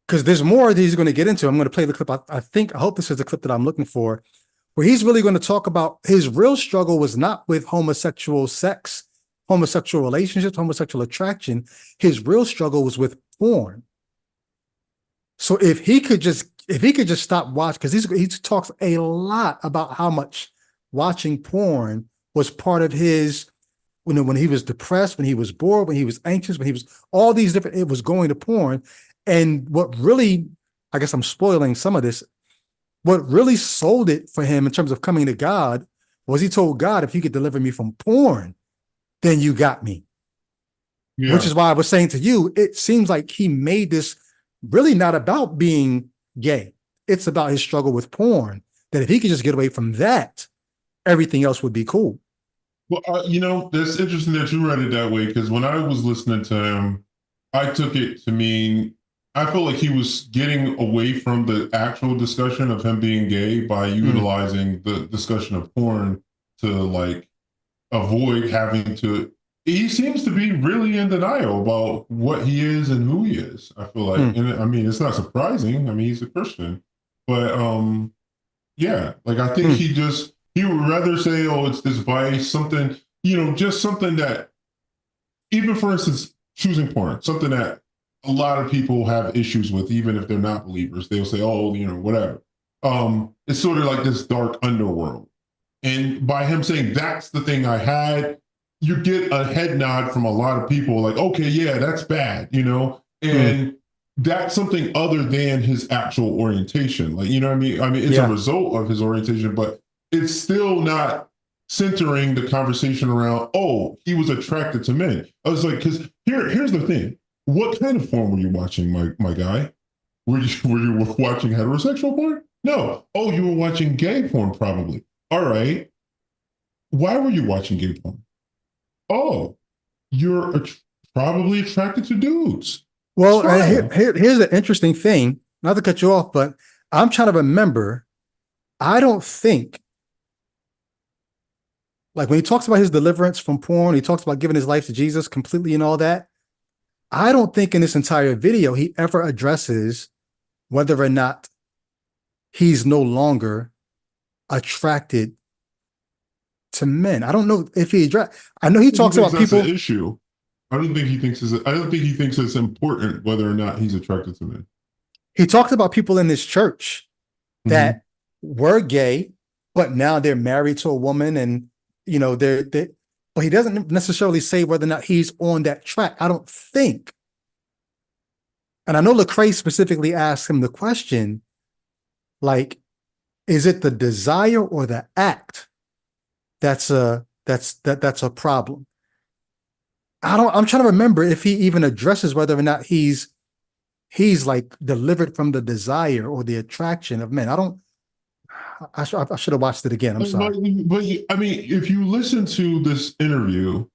because there's more that he's going to get into. I'm going to play the clip. I hope this is the clip that I'm looking for, where he's really going to talk about his real struggle was not with homosexual sex, homosexual relationships, homosexual attraction. His real struggle was with porn. So if he could just stop watching, because he talks a lot about how much watching porn was part of his, when he was depressed, when he was bored, when he was anxious, when he was all these different, it was going to porn. And what really, I guess I'm spoiling some of this, what really sold it for him in terms of coming to God was he told God, if you could deliver me from porn, then you got me. Yeah. Which is why I was saying to you, it seems like he made this really not about being gay. It's about his struggle with porn, that if he could just get away from that, everything else would be cool. Well, that's interesting that you read it that way, because when I was listening to him, I took it to mean, I felt like he was getting away from the actual discussion of him being gay by utilizing the discussion of porn to like avoid having to. He seems to be really in denial about what he is and who he is. I feel like, and I mean, it's not surprising. I mean, he's a Christian, but yeah, like I think he would rather say, oh, it's this vice, something, just something that, even for instance, choosing porn, something that a lot of people have issues with, even if they're not believers. They'll say, oh, whatever. It's sort of like this dark underworld. And by him saying that's the thing I had, you get a head nod from a lot of people like, okay, yeah, that's bad, and that's something other than his actual orientation. Like, you know what I mean? I mean, it's a result of his orientation, but it's still not centering the conversation around, oh, he was attracted to men. I was like, because here's the thing. What kind of porn were you watching, my guy? Were you watching heterosexual porn? No. Oh, you were watching gay porn, probably. All right. Why were you watching gay porn? Oh, you're probably attracted to dudes. Well, here's the interesting thing. Not to cut you off, but I'm trying to remember. I don't think, like when he talks about his deliverance from porn, he talks about giving his life to Jesus completely and all that. I don't think in this entire video he ever addresses whether or not he's no longer attracted to men. I don't know if he I know he talks about people. That's an issue. I don't think he thinks it's important whether or not he's attracted to men. He talked about people in this church that were gay, but now they're married to a woman, and but he doesn't necessarily say whether or not he's on that track. I don't think. And I know Lecrae specifically asked him the question, like, is it the desire or the act that's a problem? I'm trying to remember if he even addresses whether or not he's like delivered from the desire or the attraction of men. I should have watched it again. I'm sorry. But I mean, if you listen to this interview,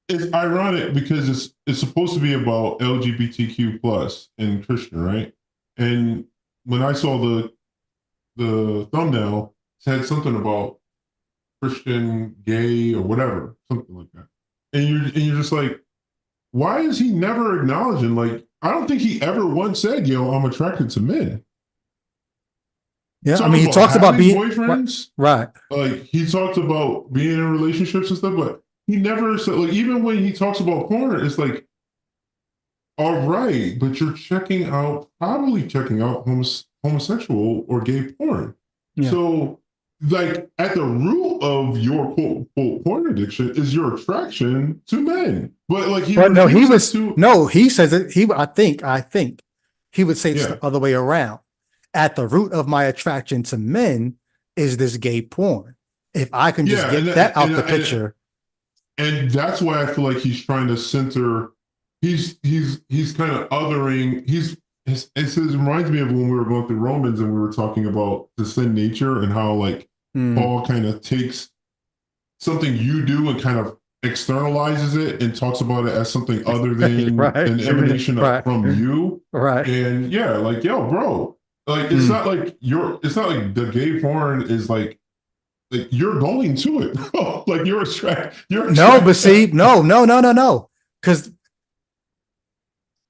it's ironic because it's supposed to be about LGBTQ plus and Christian, right? And when I saw the thumbnail, it said something about Christian, gay, or whatever, something like that. And you're just like, why is he never acknowledging? Like, I don't think he ever once said, "Yo, I'm attracted to men." Yeah, I mean, he talks about being boyfriends, right? Like he talked about being in relationships and stuff, but he never said. Like even when he talks about porn, it's like, all right, but you're probably checking out homosexual or gay porn. Yeah. So, like at the root of your quote porn addiction is your attraction to men. But like he says it. I think he would say it's the other way around. At the root of my attraction to men is this gay porn. If I can just get that out the picture. And that's why I feel like he's trying to center. He's kind of othering. It reminds me of when we were going through Romans and we were talking about the sin nature and how like Paul kind of takes something you do and kind of externalizes it and talks about it as something other than an emanation from you. Right. And like, yo, bro, like it's not like the gay porn is like you're going to it, bro. Like you're attracted. No, but see, no. Because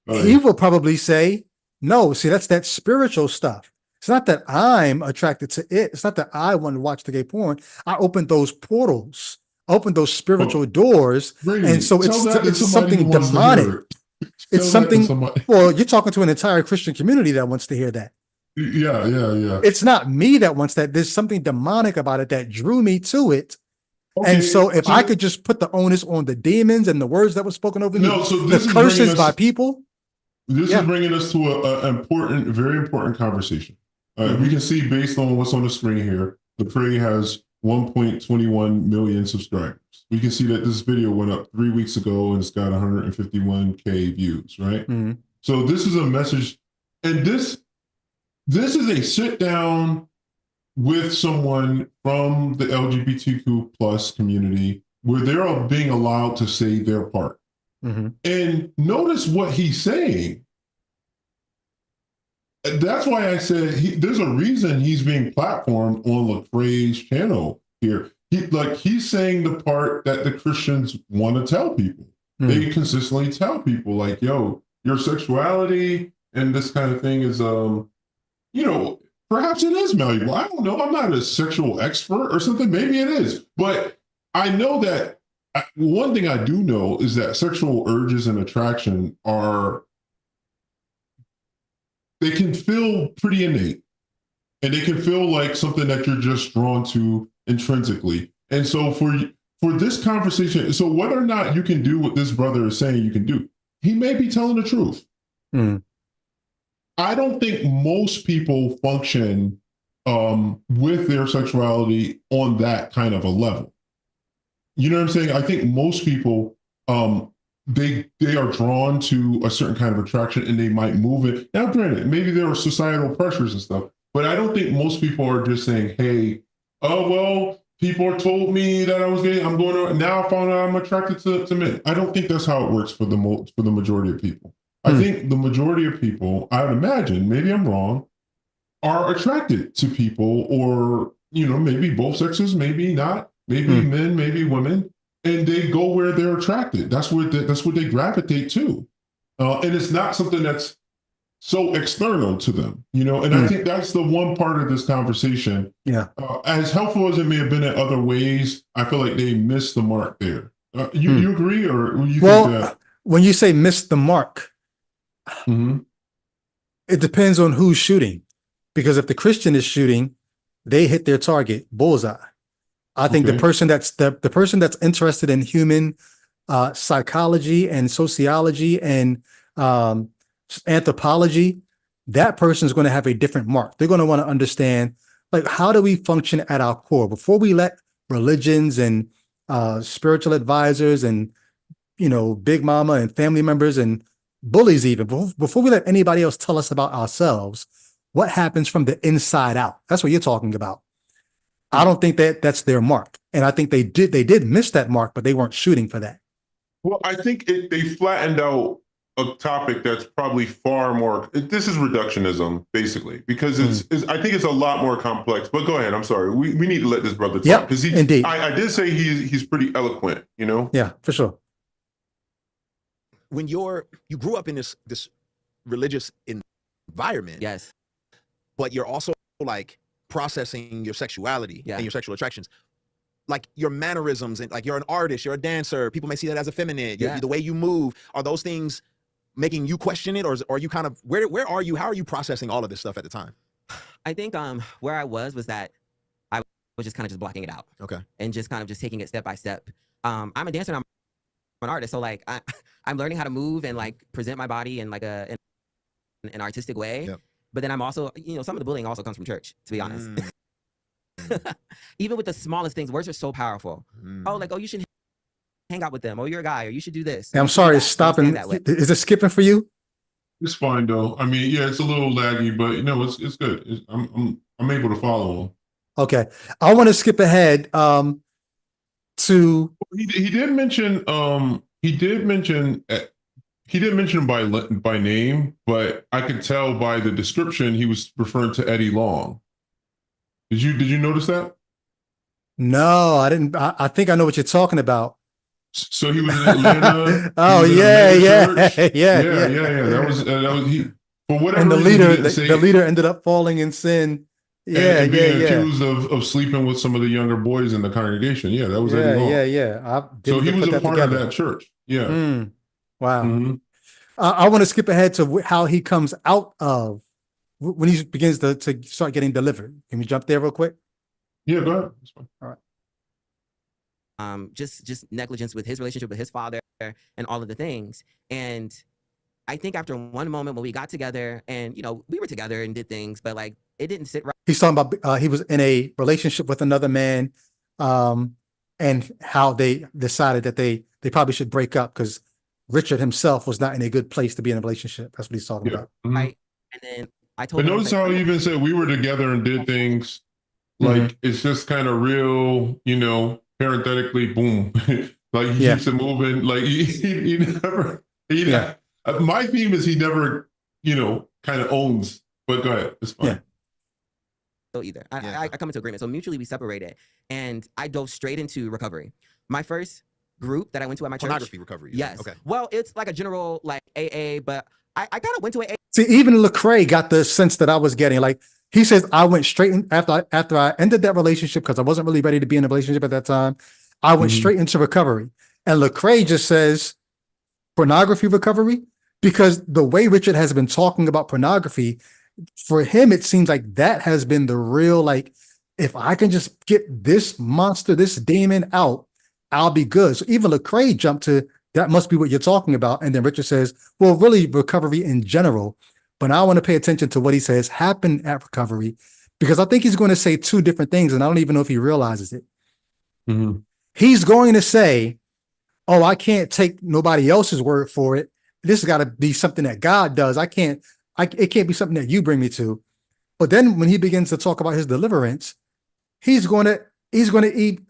he will probably say, no, see, that's that spiritual stuff. It's not that I'm attracted to it. It's not that I want to watch the gay porn. I opened those portals, opened those spiritual doors. Brady, and so it's something demonic. It's something, well, you're talking to an entire Christian community that wants to hear that. Yeah. It's not me that wants that. There's something demonic about it that drew me to it. Okay, and so if I could just put the onus on the demons and the words that were spoken over me, the curses by people. This is bringing us to a very important conversation. We can see based on what's on the screen here, Lecrae has 1.21 million subscribers. We can see that this video went up 3 weeks ago and it's got 151K views, right? So this is a message, and this is a sit down with someone from the LGBTQ plus community where they're all being allowed to say their part. And notice what he's saying. That's why I said there's a reason he's being platformed on Lecrae's channel here. He's saying the part that the Christians want to tell people. They consistently tell people like, yo, your sexuality and this kind of thing is, perhaps it is malleable. I don't know. I'm not a sexual expert or something. Maybe it is. But I know that one thing I do know is that sexual urges and attraction they can feel pretty innate, and they can feel like something that you're just drawn to intrinsically. And so for this conversation, so whether or not you can do what this brother is saying you can do, he may be telling the truth. Mm. I don't think most people function with their sexuality on that kind of a level. You know what I'm saying? I think most people, they are drawn to a certain kind of attraction and they might move it. Now, granted, maybe there are societal pressures and stuff, but I don't think most people are just saying, hey, oh, well, people told me that I was gay. I'm going to, now I found out I'm attracted to men. I don't think that's how it works for the majority of people. I think the majority of people, I would imagine, maybe I'm wrong, are attracted to people, or, you know, maybe both sexes, maybe not, maybe men, maybe women, and they go where they're attracted. That's what they gravitate to. And it's not something that's so external to them, you know, and I think that's the one part of this conversation. Yeah. As helpful as it may have been in other ways, I feel like they missed the mark there. You agree, or you think that? When you say miss the mark, it depends on who's shooting, because if the Christian is shooting, they hit their target, bullseye. I think the person that's the person that's interested in human psychology and sociology and anthropology, that person is going to have a different mark. They're going to want to understand, like, how do we function at our core before we let religions and spiritual advisors and, you know, big mama and family members and bullies, even before we let anybody else tell us about ourselves, what happens from the inside out? That's what you're talking about. I don't think that that's their mark. And I think they did miss that mark, but they weren't shooting for that. Well, I think they flattened out a topic that's probably far more, this is reductionism, basically, because I think it's a lot more complex. But go ahead, I'm sorry. We need to let this brother talk. Because indeed. I did say he's pretty eloquent, you know? Yeah, for sure. When you grew up in this religious environment, yes, but you're also like processing your sexuality and your sexual attractions, like your mannerisms, and like you're an artist, you're a dancer, people may see that as effeminate. The way you move, are those things making you question it, or are you kind of where are you? How are you processing all of this stuff at the time? I think where I was that I was just kind of just blocking it out. Okay. And just kind of just taking it step by step. I'm a dancer and I'm an artist, so like I'm learning how to move and like present my body in like an artistic way. Yep. But then I'm also, you know, some of the bullying also comes from church, to be honest. Even with the smallest things, words are so powerful. Oh, like, oh, you should hang out with them. Oh, you're a guy, or you should do this. I'm sorry, it's stopping. Is it skipping for you? It's fine though. I mean, yeah, it's a little laggy, but you know, it's good. I'm able to follow him. Okay, I want to skip ahead to. He did mention he didn't mention him by name, but I could tell by the description he was referring to Eddie Long. Did you notice that? No, I didn't. I think I know what you're talking about. So he was in Atlanta. Oh yeah. That was he. For whatever and the reason, the leader ended up falling in sin. And being accused of sleeping with some of the younger boys in the congregation. Yeah, that was Eddie Long. Yeah. So he was a part of that church. Yeah. Wow. I want to skip ahead to how he comes out of when he begins to start getting delivered. Can we jump there real quick? Yeah, go ahead. That's fine. All right. Just negligence with his relationship with his father and all of the things. And I think after one moment when we got together and, you know, we were together and did things, but like it didn't sit right. He's talking about he was in a relationship with another man, and how they decided that they probably should break up because Richard himself was not in a good place to be in a relationship. That's what he's talking about. Right. And then I told him. But notice how he even said we were together and did things like it's just kind of real, you know, parenthetically, boom. Like he keeps it moving. Like he never, my theme is he never, you know, kind of owns, but go ahead. It's fine. Yeah. Either. I come into agreement. So mutually we separated and I dove straight into recovery. My first group that I went to at my church. Pornography recovery. Yes. Okay. Well, it's like a general like AA, but I kind of went to AA. See, even Lecrae got the sense that I was getting. Like he says, I went straight in after I ended that relationship because I wasn't really ready to be in a relationship at that time. I went straight into recovery. And Lecrae just says pornography recovery because the way Richard has been talking about pornography, for him, it seems like that has been the real, like, if I can just get this monster, this demon out, I'll be good. So even Lecrae jumped to, that must be what you're talking about. And then Richard says, well, really recovery in general. But I want to pay attention to what he says happened at recovery, because I think he's going to say two different things. And I don't even know if he realizes it. Mm-hmm. He's going to say, oh, I can't take nobody else's word for it. This has got to be something that God does. It can't be something that you bring me to. But then when he begins to talk about his deliverance, he's going to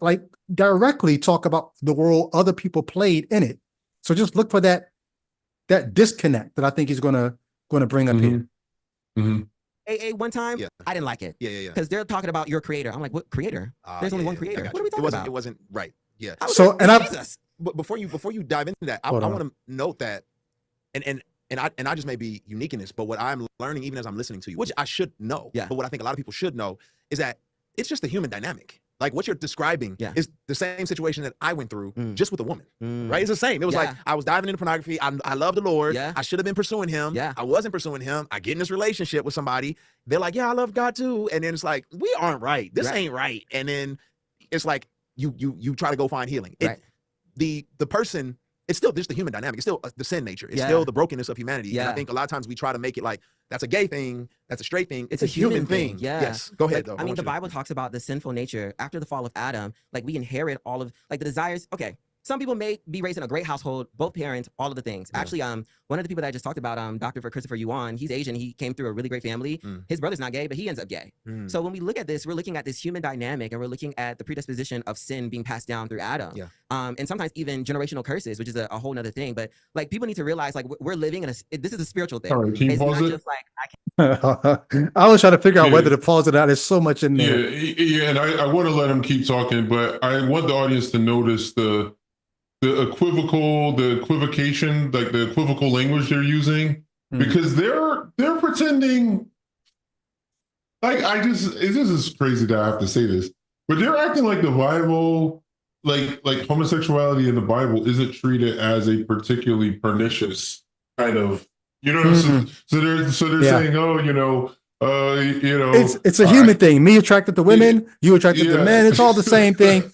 like directly talk about the role other people played in it. So just look for that disconnect that I think he's going to bring up here. Mm-hmm. One time, I didn't like it. Yeah. Because they're talking about your creator. I'm like, what creator? There's only one creator. What are we talking about? It wasn't right. Yeah. So, and Jesus. But before you dive into that, I want to note that, and I just may be unique in this, but what I'm learning even as I'm listening to you, which I should know, but what I think a lot of people should know is that it's just the human dynamic. Like what you're describing is the same situation that I went through just with a woman, right? It's the same. It was like, I was diving into pornography. I love the Lord. I should have been pursuing him. I wasn't pursuing him. I get in this relationship with somebody. They're like, yeah, I love God too. And then it's like, we aren't right. This ain't right. And then it's like, you try to go find healing. The person, it's still just the human dynamic. It's still the sin nature. It's still the brokenness of humanity. And I think a lot of times we try to make it like, that's a gay thing, that's a straight thing. It's a human thing. Yes. Go ahead, though. I mean, the Bible talks about the sinful nature. After the fall of Adam, like we inherit all of like the desires. Okay. Some people may be raised in a great household, both parents, all of the things. Actually, one of the people that I just talked about, Dr. Christopher Yuan, he's Asian. He came through a really great family. His brother's not gay, but he ends up gay. So when we look at this, we're looking at this human dynamic, and we're looking at the predisposition of sin being passed down through Adam. And sometimes even generational curses, which is a whole nother thing. But like people need to realize, like we're living in this is a spiritual thing. Sorry, can you pause it? Just like I was trying to figure out whether to pause it out. There's so much in there. Yeah, and I want to let him keep talking, but I want the audience to notice the equivocation, like the equivocal language they're using, because they're pretending like this is crazy that I have to say this, but they're acting like the Bible, like homosexuality in the Bible isn't treated as a particularly pernicious kind of, you know, so they're saying, oh, it's a human thing. Me attracted to women, you attracted to men. It's all the same thing.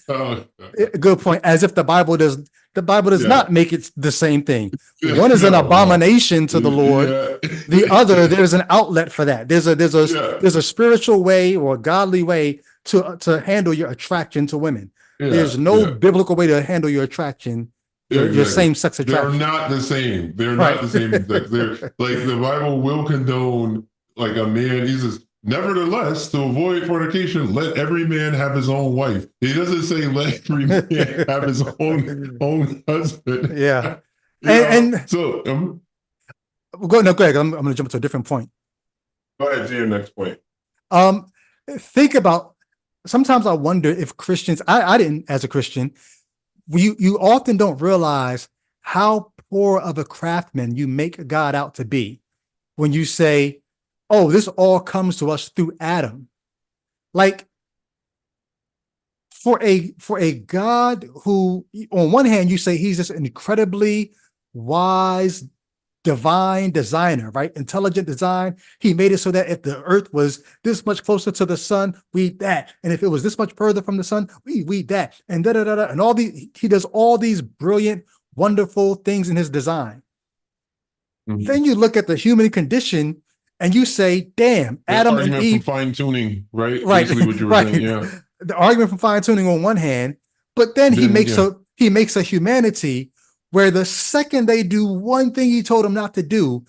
Good point. As if the Bible does not make it the same thing. One is an abomination to the Lord. The other, there's an outlet for that. There's a spiritual way or a godly way to handle your attraction to women. There's no biblical way to handle your attraction. Your same-sex attraction. They're not the same. They're not the same sex. They're like the Bible will condone like a man. He says, nevertheless, to avoid fornication, let every man have his own wife. He doesn't say let every man have his own husband. Yeah. So go ahead. I'm going to jump to a different point. Go ahead to your next point. Think about, sometimes I wonder if Christians, I didn't as a Christian, you often don't realize how poor of a craftsman you make God out to be when you say, oh, this all comes to us through Adam. Like for a God who, on one hand, you say he's this incredibly wise, divine designer, right? Intelligent design. He made it so that if the earth was this much closer to the sun, we eat that. And if it was this much further from the sun, we eat that. And and all he does all these brilliant, wonderful things in his design. Then you look at the human condition and you say, damn, Adam and Eve. From fine tuning, right? Right. Basically what you were saying, yeah. The argument from fine tuning on one hand, but then he makes a humanity where the second they do one thing he told them not to do,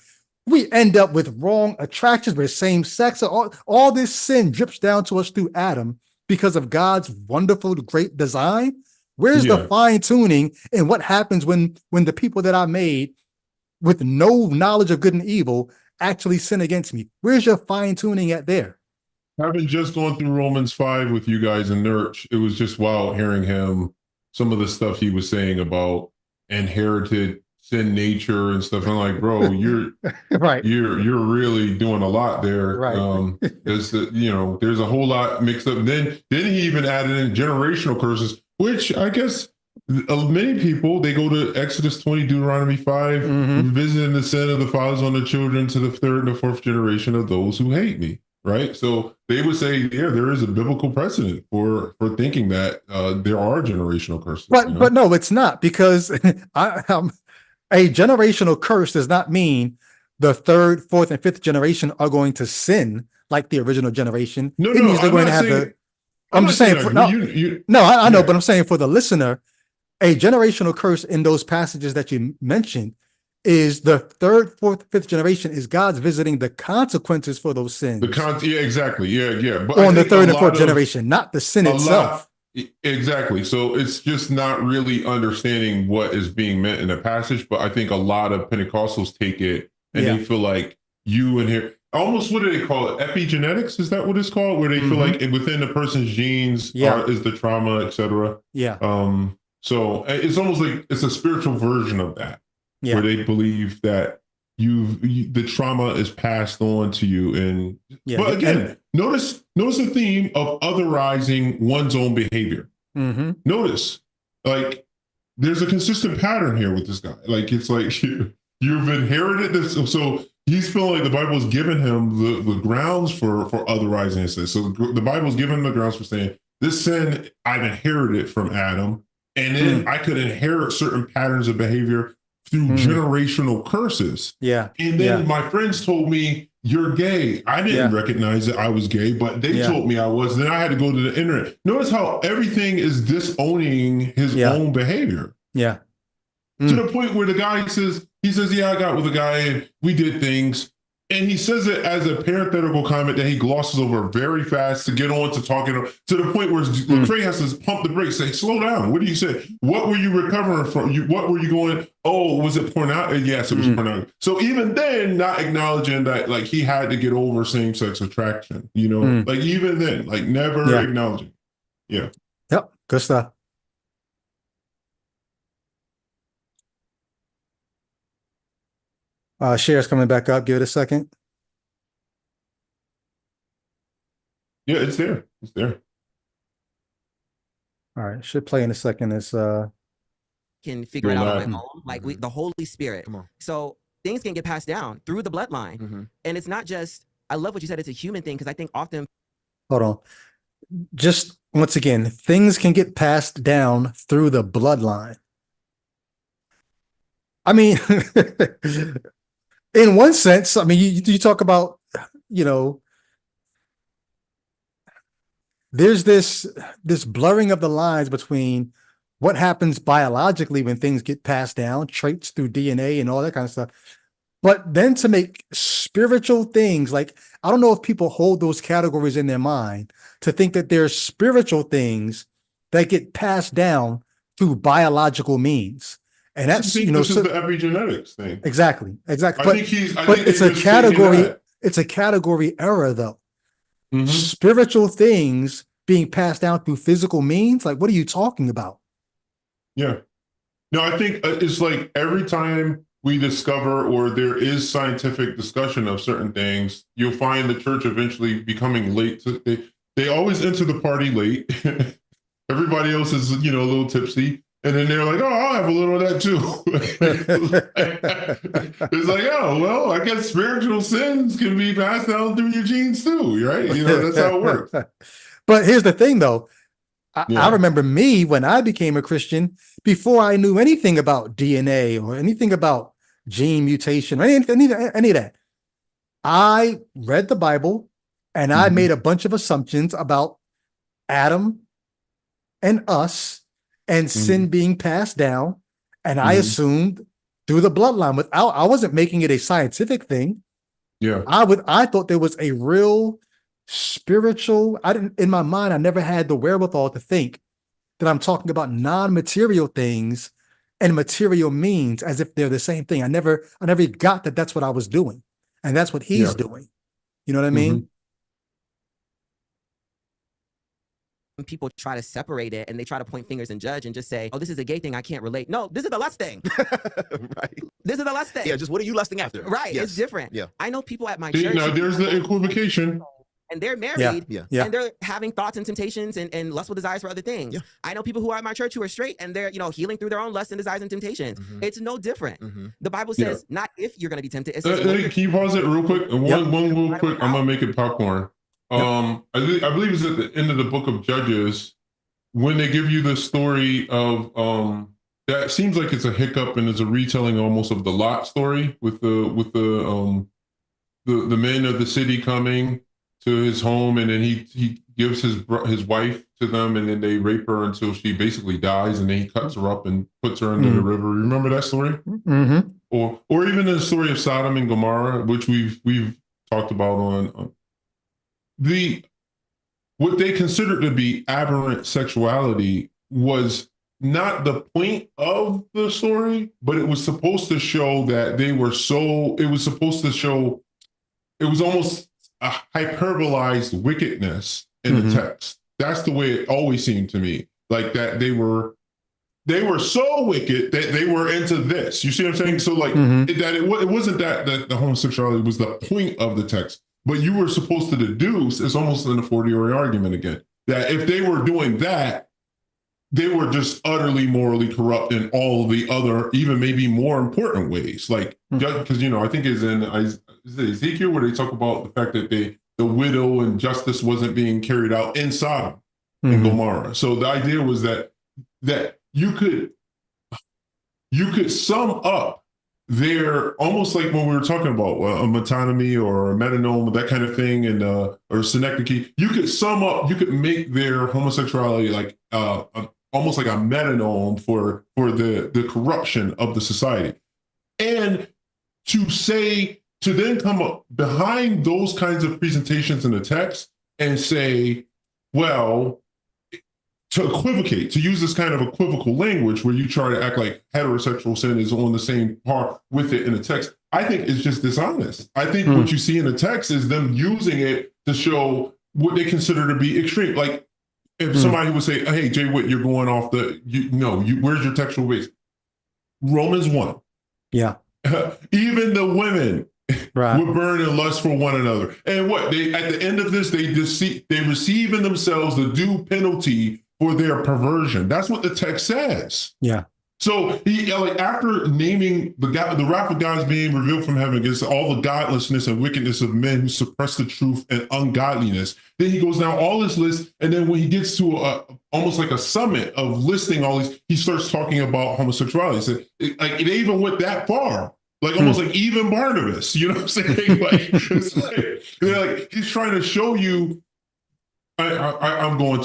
we end up with wrong attractions with same sex. All this sin drips down to us through Adam because of God's wonderful, great design. Where's the fine tuning and what happens when the people that I made with no knowledge of good and evil actually sin against me? Where's your fine tuning at there? Having just gone through Romans 5 with you guys in Nurch, it was just wild hearing him, some of the stuff he was saying about inherited sin nature and stuff. I'm like, bro, you're right. You're really doing a lot there. Right. There's a whole lot mixed up. Then he even added in generational curses, which I guess many people, they go to Exodus 20, Deuteronomy 5, visiting the sin of the fathers on the children to the third and the fourth generation of those who hate me. right? So they would say, yeah, there is a biblical precedent for thinking that there are generational curses. But no, it's not, because a generational curse does not mean the third, fourth, and fifth generation are going to sin like the original generation. No, it means they're I'm going to not have saying, the. I'm just saying. For, I know, but I'm saying for the listener, a generational curse in those passages that you mentioned is the third, fourth, fifth generation is God's visiting the consequences for those sins. Yeah, exactly. Yeah. But on the third and fourth generation, not the sin itself. Exactly. So it's just not really understanding what is being meant in the passage. But I think a lot of Pentecostals take it and they feel like you and here, almost, what do they call it? Epigenetics? Is that what it's called? Where they feel like within the person's genes is the trauma, etc. Yeah. So it's almost like it's a spiritual version of that, where they believe that the trauma is passed on to you. And but again, notice the theme of otherizing one's own behavior. Notice, like, there's a consistent pattern here with this guy. Like, it's like you've inherited this. So he's feeling like the Bible's given him the grounds for otherizing his sin. So the Bible's given him the grounds for saying, this sin I've inherited from Adam, and then I could inherit certain patterns of behavior through generational curses. Yeah. And then my friends told me, you're gay. I didn't recognize that I was gay, but they told me I was. Then I had to go to the internet. Notice how everything is disowning his own behavior. Yeah. To the point where the guy says, yeah, I got with a guy and we did things. And he says it as a parenthetical comment that he glosses over very fast to get on to talking to the point where Lecrae has to pump the brakes, say, slow down. What do you say? What were you recovering from? What were you going? Oh, was it pornography? Yes, it was pornography. So even then, not acknowledging that, like, he had to get over same-sex attraction, like, even then, like, never acknowledging. Yeah. Yep. Good stuff. Share's coming back up. Give it a second. Yeah, it's there. It's there. All right. Should play in a second. It's can figure it out on my own. Like the Holy Spirit. Come on. So things can get passed down through the bloodline. And it's not just, I love what you said, it's a human thing, because I think often. Hold on. Just once again, things can get passed down through the bloodline. I mean, in one sense, I mean, you talk about, there's this blurring of the lines between what happens biologically when things get passed down, traits through DNA and all that kind of stuff. But then to make spiritual things, like, I don't know if people hold those categories in their mind to think that there's spiritual things that get passed down through biological means. And that's, this is the epigenetics thing. Exactly. I think it's a category. It's a category error, though. Spiritual things being passed down through physical means. Like, what are you talking about? Yeah. No, I think it's like every time we discover or there is scientific discussion of certain things, you'll find the church eventually becoming late. They always enter the party late. Everybody else is, a little tipsy. And then they're like, oh, I'll have a little of that too. It's like, oh, well, I guess spiritual sins can be passed down through your genes too, right? That's how it works. But here's the thing, though. I remember me when I became a Christian, before I knew anything about DNA or anything about gene mutation or any of that. I read the Bible and I made a bunch of assumptions about Adam and us and sin being passed down. And I assumed through the bloodline I wasn't making it a scientific thing. Yeah. I thought there was a real spiritual, in my mind, I never had the wherewithal to think that I'm talking about non-material things and material means as if they're the same thing. I never got that that's what I was doing. And that's what he's doing. You know what I mean? People try to separate it and they try to point fingers and judge and just say, oh, this is a gay thing, I can't relate. No, this is the lust thing. Right. This is the lust thing. Yeah, just what are you lusting after? Right. Yes. It's different. Yeah. I know people at my church. Now there's the equivocation. And they're married and they're having thoughts and temptations and lustful desires for other things. Yeah. I know people who are at my church who are straight and they're, healing through their own lust and desires and temptations. It's no different. The Bible says not if you're going to be tempted. It says, can you pause it real quick? One real quick. I'm going to make it popcorn. I believe it's at the end of the book of Judges when they give you the story of that seems like it's a hiccup and it's a retelling almost of the Lot story with the men of the city coming to his home, and then he gives his wife to them, and then they rape her until she basically dies, and then he cuts her up and puts her into the river. Remember that story? Mm-hmm. Or even the story of Sodom and Gomorrah, which we've talked about on what they considered to be aberrant sexuality was not the point of the story, but it was supposed to show that they were it was supposed to show, it was almost a hyperbolized wickedness in the text. That's the way it always seemed to me, like that they were so wicked that they were into this. You see what I'm saying? So like that it wasn't that the homosexuality was the point of the text, but you were supposed to deduce, it's almost an 40-year argument again, that if they were doing that, they were just utterly morally corrupt in all the other, even maybe more important ways. Like, because, I think it's in Ezekiel where they talk about the fact that the widow and justice wasn't being carried out in Sodom and Gomorrah. So the idea was that you could sum up their, almost like when we were talking about a metonymy or a metonym, that kind of thing, and or synecdoche, you could make their homosexuality like almost like a metonym for the corruption of the society. And to then come up behind those kinds of presentations in the text and say, well, to equivocate, to use this kind of equivocal language where you try to act like heterosexual sin is on the same par with it in the text, I think it's just dishonest. I think what you see in the text is them using it to show what they consider to be extreme. Like if somebody would say, hey, Jay Witt, you're going off where's your textual base? Romans 1. Yeah. Even the women would burn in lust for one another. And what they at the end of this, they receive in themselves the due penalty for their perversion. That's what the text says. Yeah. So he, like, after naming the wrath of God is being revealed from heaven against all the godlessness and wickedness of men who suppress the truth and ungodliness, then he goes down all this list, and then when he gets to almost like a summit of listing all these, he starts talking about homosexuality. So like they even went that far. Like almost like even Barnabas, you know what I'm saying? Like, it's like he's trying to show you. I'm doing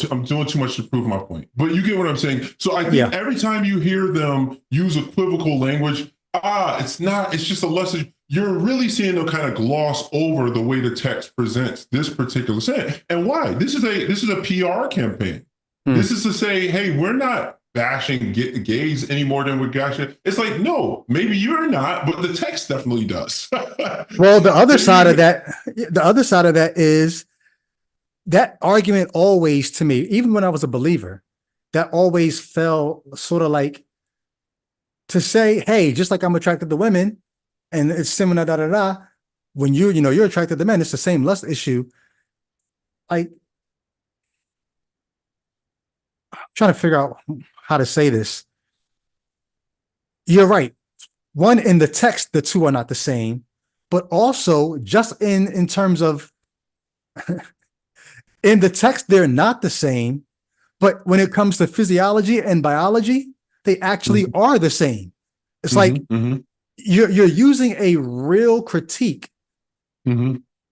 too much to prove my point, but you get what I'm saying. So I think every time you hear them use equivocal language, it's just a lesson. You're really seeing them kind of gloss over the way the text presents this particular sin. And why? This is a PR campaign. This is to say, hey, we're not bashing gays any more than we're bashing. It's like, no, maybe you're not, but the text definitely does. Well, the other side of that is that argument always, to me, even when I was a believer, that always felt sort of like to say, hey, just like I'm attracted to women and it's similar, when you're attracted to men, it's the same lust issue. Like, I'm trying to figure out how to say this. You're right. One, in the text, the two are not the same, but also just in terms of in the text, they're not the same, but when it comes to physiology and biology, they actually are the same. It's like you're using a real critique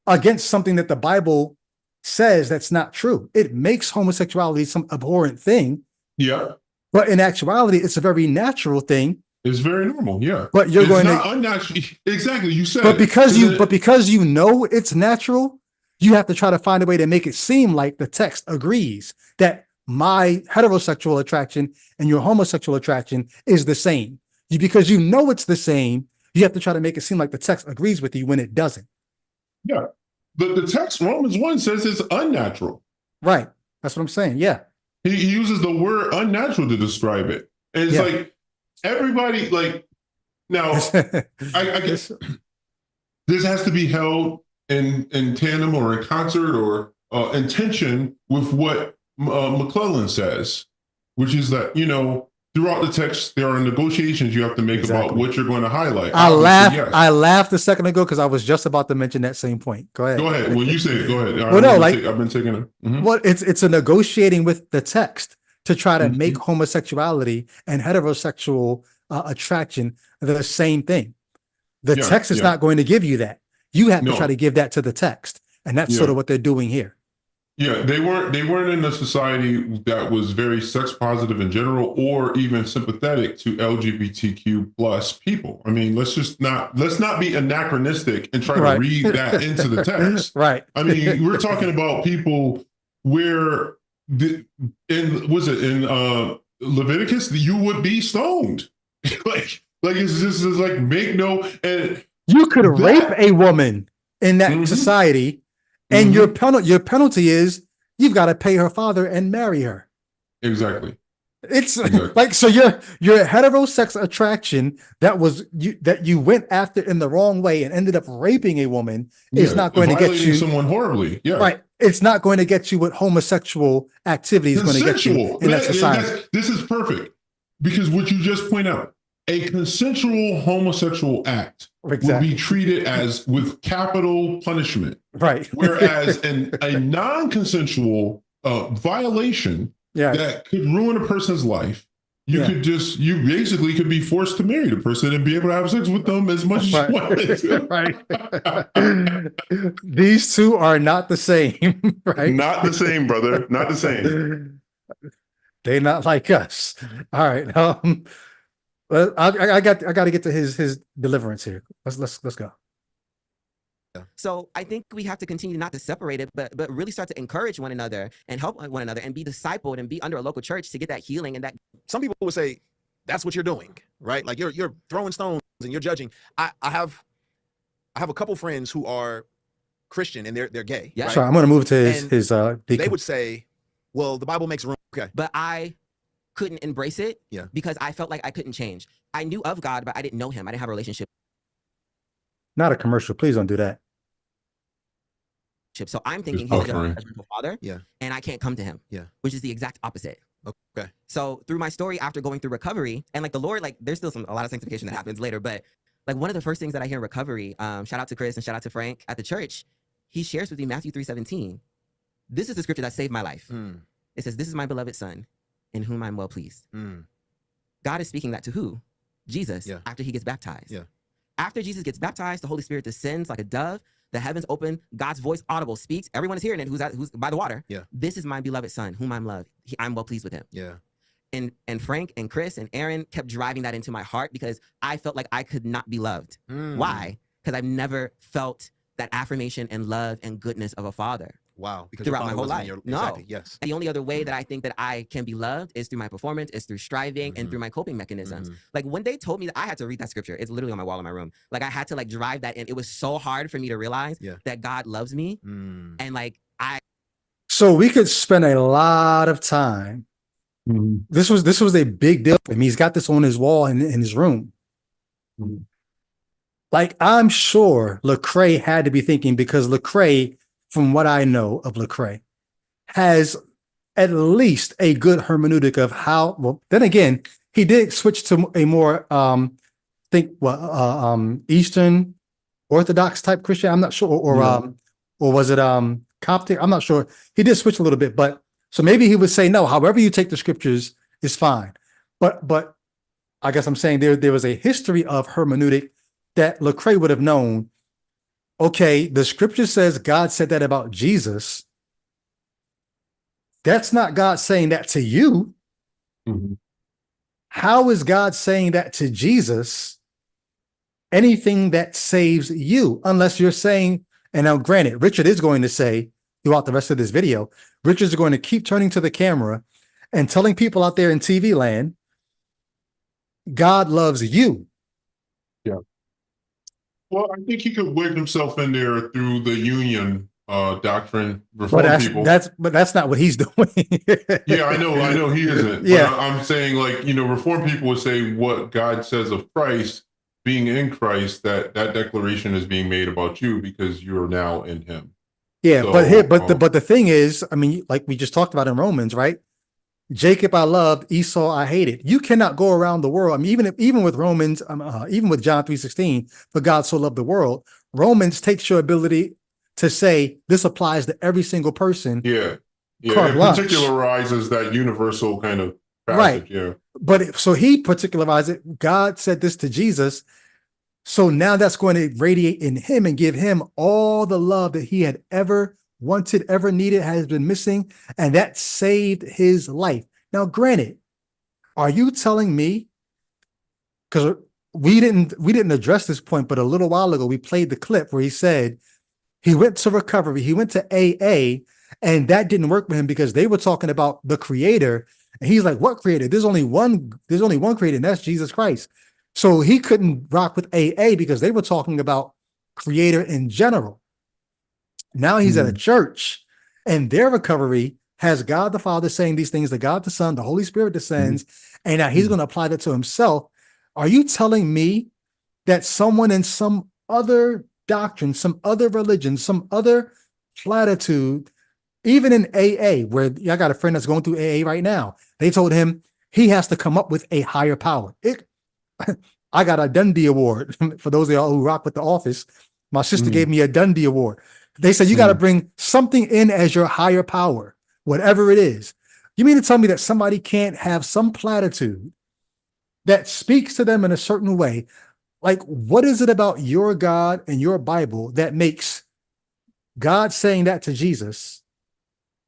against something that the Bible says that's not true. It makes homosexuality some abhorrent thing. Yeah. But in actuality, it's a very natural thing. It's very normal, yeah. But it's not unnatural. Exactly, you said. But because you know it's natural, you have to try to find a way to make it seem like the text agrees that my heterosexual attraction and your homosexual attraction is the same. Because you know it's the same, you have to try to make it seem like the text agrees with you when it doesn't. Yeah. The text, Romans 1, says it's unnatural. Right. That's what I'm saying. Yeah. He uses the word unnatural to describe it. And it's like everybody, like, now, I guess this has to be held in tandem or in concert or in tension with what McClellan says, which is that, throughout the text, there are negotiations you have to make about what you're going to highlight. I Obviously, laughed. I laughed a second ago because I was just about to mention that same point. Go ahead. Go ahead. Well, you say it. Go ahead. Well, no, like I've been taking it. Well, it's a negotiating with the text to try to make homosexuality and heterosexual attraction the same thing. The text is not going to give you that. You have to try to give that to the text, and that's sort of what they're doing here. Yeah, they weren't in a society that was very sex positive in general, or even sympathetic to LGBTQ plus people. I mean, let's not be anachronistic and try to read that into the text. Right. I mean, we're talking about people where in Leviticus you would be stoned. like it's just like make no, and you could rape a woman in that society. And your penalty is you've got to pay her father and marry her. Exactly. It's like, so your heterosex attraction that you went after in the wrong way and ended up raping a woman is not going to get you someone horribly. Yeah. Right. It's not going to get you what homosexual activity is going to get you in that society. This is perfect, because what you just point out, a consensual homosexual act will be treated as with capital punishment. Right. Whereas a non-consensual violation that could ruin a person's life, you basically could be forced to marry the person and be able to have sex with them as much as you want. Right. These two are not the same, right? Not the same, brother. Not the same. They're not like us. All right. I got to get to his deliverance here. Let's go. So I think we have to continue not to separate it, but really start to encourage one another and help one another and be discipled and be under a local church to get that healing. And that some people would say that's what you're doing, right? Like you're throwing stones and you're judging. I have a couple friends who are Christian and they're gay. Yeah. Right? So I'm going to move to his they would say, well, the Bible makes room. Okay. But I couldn't embrace it because I felt like I couldn't change. I knew of God, but I didn't know him. I didn't have a relationship. Not a commercial. Please don't do that. So I'm thinking he's a judgmental father, and I can't come to him, which is the exact opposite. Okay. So through my story, after going through recovery, and like the Lord, like there's still a lot of sanctification that happens later, but like one of the first things that I hear in recovery, shout out to Chris and shout out to Frank at the church, he shares with me Matthew 3:17. This is the scripture that saved my life. It says, "This is my beloved son, in whom I'm well pleased." God is speaking that to who? Jesus, after he gets baptized. After Jesus gets baptized, the Holy Spirit descends like a dove. The heavens open, God's voice audible speaks. Everyone is hearing it who's by the water. This is my beloved son, whom I'm loved. I'm well pleased with him. And Frank and Chris and Aaron kept driving that into my heart because I felt like I could not be loved. Why? Because I've never felt that affirmation and love and goodness of a father. Wow. Because throughout my whole life. Exactly, yes. The only other way that I think that I can be loved is through my performance, is through striving and through my coping mechanisms. Like when they told me that I had to read that scripture, it's literally on my wall in my room. Like I had to like drive that in. It was so hard for me to realize that God loves me. And like So we could spend a lot of time. This was a big deal for him. He's got this on his wall in his room. Like I'm sure Lecrae had to be thinking, because Lecrae, from what I know of Lecrae, has at least a good hermeneutic of how. Well, then again, he did switch to a more Eastern Orthodox type Christian. I'm not sure, or was it Coptic? I'm not sure. He did switch a little bit, but so maybe he would say no. However you take the scriptures is fine, but I guess I'm saying there was a history of hermeneutic that Lecrae would have known. Okay, the scripture says God said that about Jesus. That's not God saying that to you. How is God saying that to Jesus? Anything that saves you, unless you're saying, and now granted, Richard is going to say throughout the rest of this video, Richard's going to keep turning to the camera and telling people out there in TV land, God loves you. Yeah. Well, I think he could wig himself in there through the union doctrine. Reform people. But that's not what he's doing. Yeah, I know he isn't. Yeah. But I'm saying, like, reform people would say what God says of Christ, being in Christ, that declaration is being made about you because you're now in him. Yeah, so, but the thing is, I mean, like we just talked about in Romans, right? Jacob I loved, Esau I hated. You cannot go around the world. I mean, even with Romans, even with John 3:16, for God so loved the world, Romans takes your ability to say this applies to every single person. Yeah. Yeah. Carte It blanche. particularizes that universal kind of Right. passage. Yeah. But so he particularized it. God said this to Jesus. So now that's going to radiate in him and give him all the love that he had ever wanted, ever needed, has been missing. And that saved his life. Now, granted, are you telling me, because we didn't address this point, but a little while ago, we played the clip where he said he went to recovery, he went to AA, and that didn't work for him because they were talking about the creator. And he's like, what creator? There's only one creator, and that's Jesus Christ. So he couldn't rock with AA because they were talking about creator in general. Now he's at a church, and their recovery has God the Father saying these things to God the Son, the Holy Spirit descends, and now he's going to apply that to himself. Are you telling me that someone in some other doctrine, some other religion, some other platitude, even in AA, where I got a friend that's going through AA right now, they told him he has to come up with a higher power. I got a Dundee Award for those of y'all who rock with The Office. My sister gave me a Dundee Award. They said you got to bring something in as your higher power, whatever it is. You mean to tell me that somebody can't have some platitude that speaks to them in a certain way? Like, what is it about your God and your Bible that makes God saying that to Jesus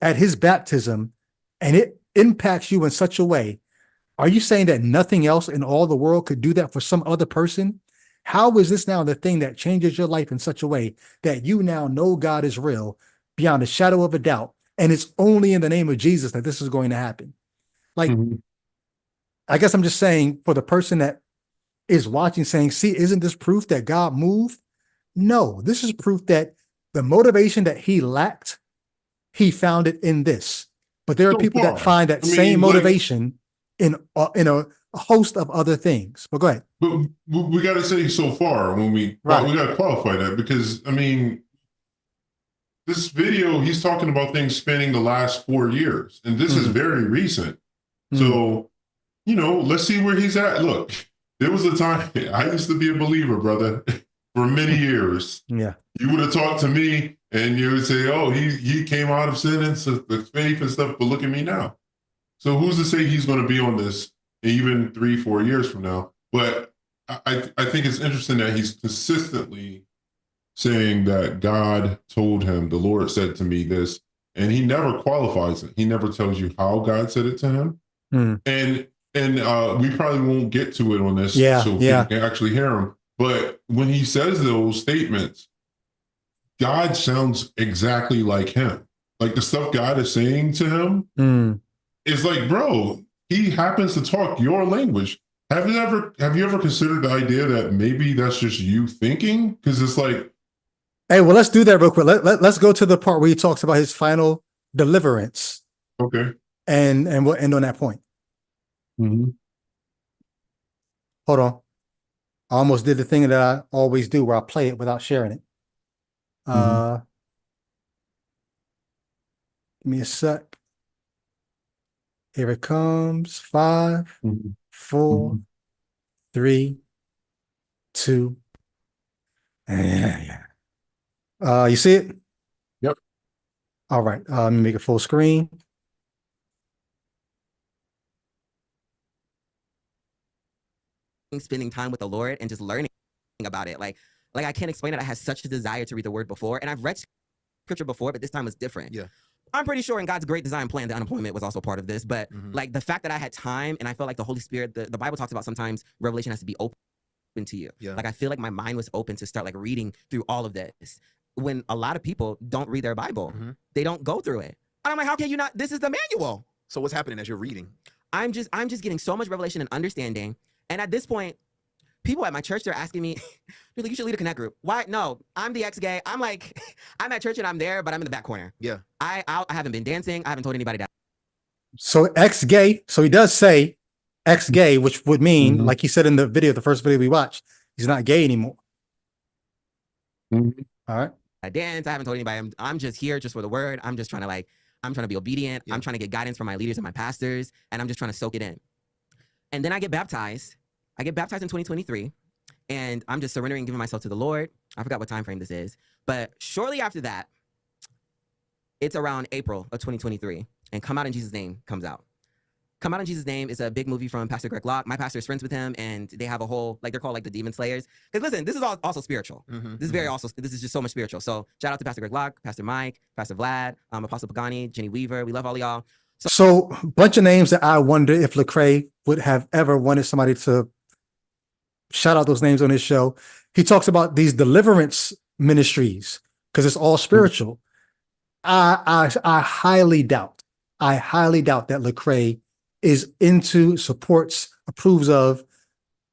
at his baptism, and it impacts you in such a way? Are you saying that nothing else in all the world could do that for some other person? How is this now the thing that changes your life in such a way that you now know God is real beyond a shadow of a doubt? And it's only in the name of Jesus that this is going to happen. Like, I guess I'm just saying, for the person that is watching saying, see, isn't this proof that God moved? No, this is proof that the motivation that he lacked, he found it in this. But there are people that find that same motivation in a host of other things. But go ahead. But we got to say so far when we got to qualify that, because I mean, this video, he's talking about things spanning the last 4 years, and this is very recent. So, you know, let's see where he's at. Look, there was a time I used to be a believer, brother, for many years. Yeah. You would have talked to me and you would say, oh, he came out of sin and faith and stuff, but look at me now. So who's to say he's going to be on this even 3-4 years from now? But I think it's interesting that he's consistently saying that God told him, the Lord said to me this, and he never qualifies it. He never tells you how God said it to him. And we probably won't get to it on this, so people can actually hear him. But when he says those statements, God sounds exactly like him. Like the stuff God is saying to him is like, bro, he happens to talk your language. Have you ever considered the idea that maybe that's just you thinking? Because it's like, hey, well, let's do that real quick. Let's go to the part where he talks about his final deliverance. Okay. And we'll end on that point. Hold on. I almost did the thing that I always do where I play it without sharing it. Give me a sec. Here it comes. 5, 4, 3, 2. You see it? Yep. All right. Let me make it full screen. Spending time with the Lord and just learning about it. Like I can't explain it. I had such a desire to read the word before, and I've read scripture before, but this time was different. Yeah. I'm pretty sure in God's great design plan, the unemployment was also part of this, but like the fact that I had time and I felt like the Holy Spirit, the Bible talks about sometimes revelation has to be open to you. Yeah. Like I feel like my mind was open to start like reading through all of this. When a lot of people don't read their Bible, they don't go through it. And I'm like, how can you not? This is the manual. So what's happening as you're reading? I'm just getting so much revelation and understanding. And at this point, people at my church, they're asking me, like, you should lead a connect group. Why? No, I'm the ex-gay. I'm like, I'm at church and I'm there, but I'm in the back corner. Yeah. I haven't been dancing. I haven't told anybody that. So ex-gay. So he does say ex-gay, which would mean, like he said in the video, the first video we watched, he's not gay anymore. All right. I dance. I haven't told anybody. I'm just here just for the word. I'm just trying to like, I'm trying to be obedient. I'm trying to get guidance from my leaders and my pastors, and I'm just trying to soak it in. And then I get baptized. I get baptized in 2023, and I'm just surrendering and giving myself to the Lord. I forgot what time frame this is, but shortly after that, it's around April of 2023, and Come Out in Jesus' Name comes out. Come Out in Jesus' Name is a big movie from Pastor Greg Locke. My pastor is friends with him, and they have a whole, like, they're called like the Demon Slayers. Because listen, this is also spiritual. This is just so much spiritual. So shout out to Pastor Greg Locke, Pastor Mike, Pastor Vlad, Apostle Pagani, Jenny Weaver. We love all of y'all. So a bunch of names that I wonder if Lecrae would have ever wanted somebody to shout out those names on his show. He talks about these deliverance ministries because it's all spiritual. I highly doubt that Lecrae is into, supports, approves of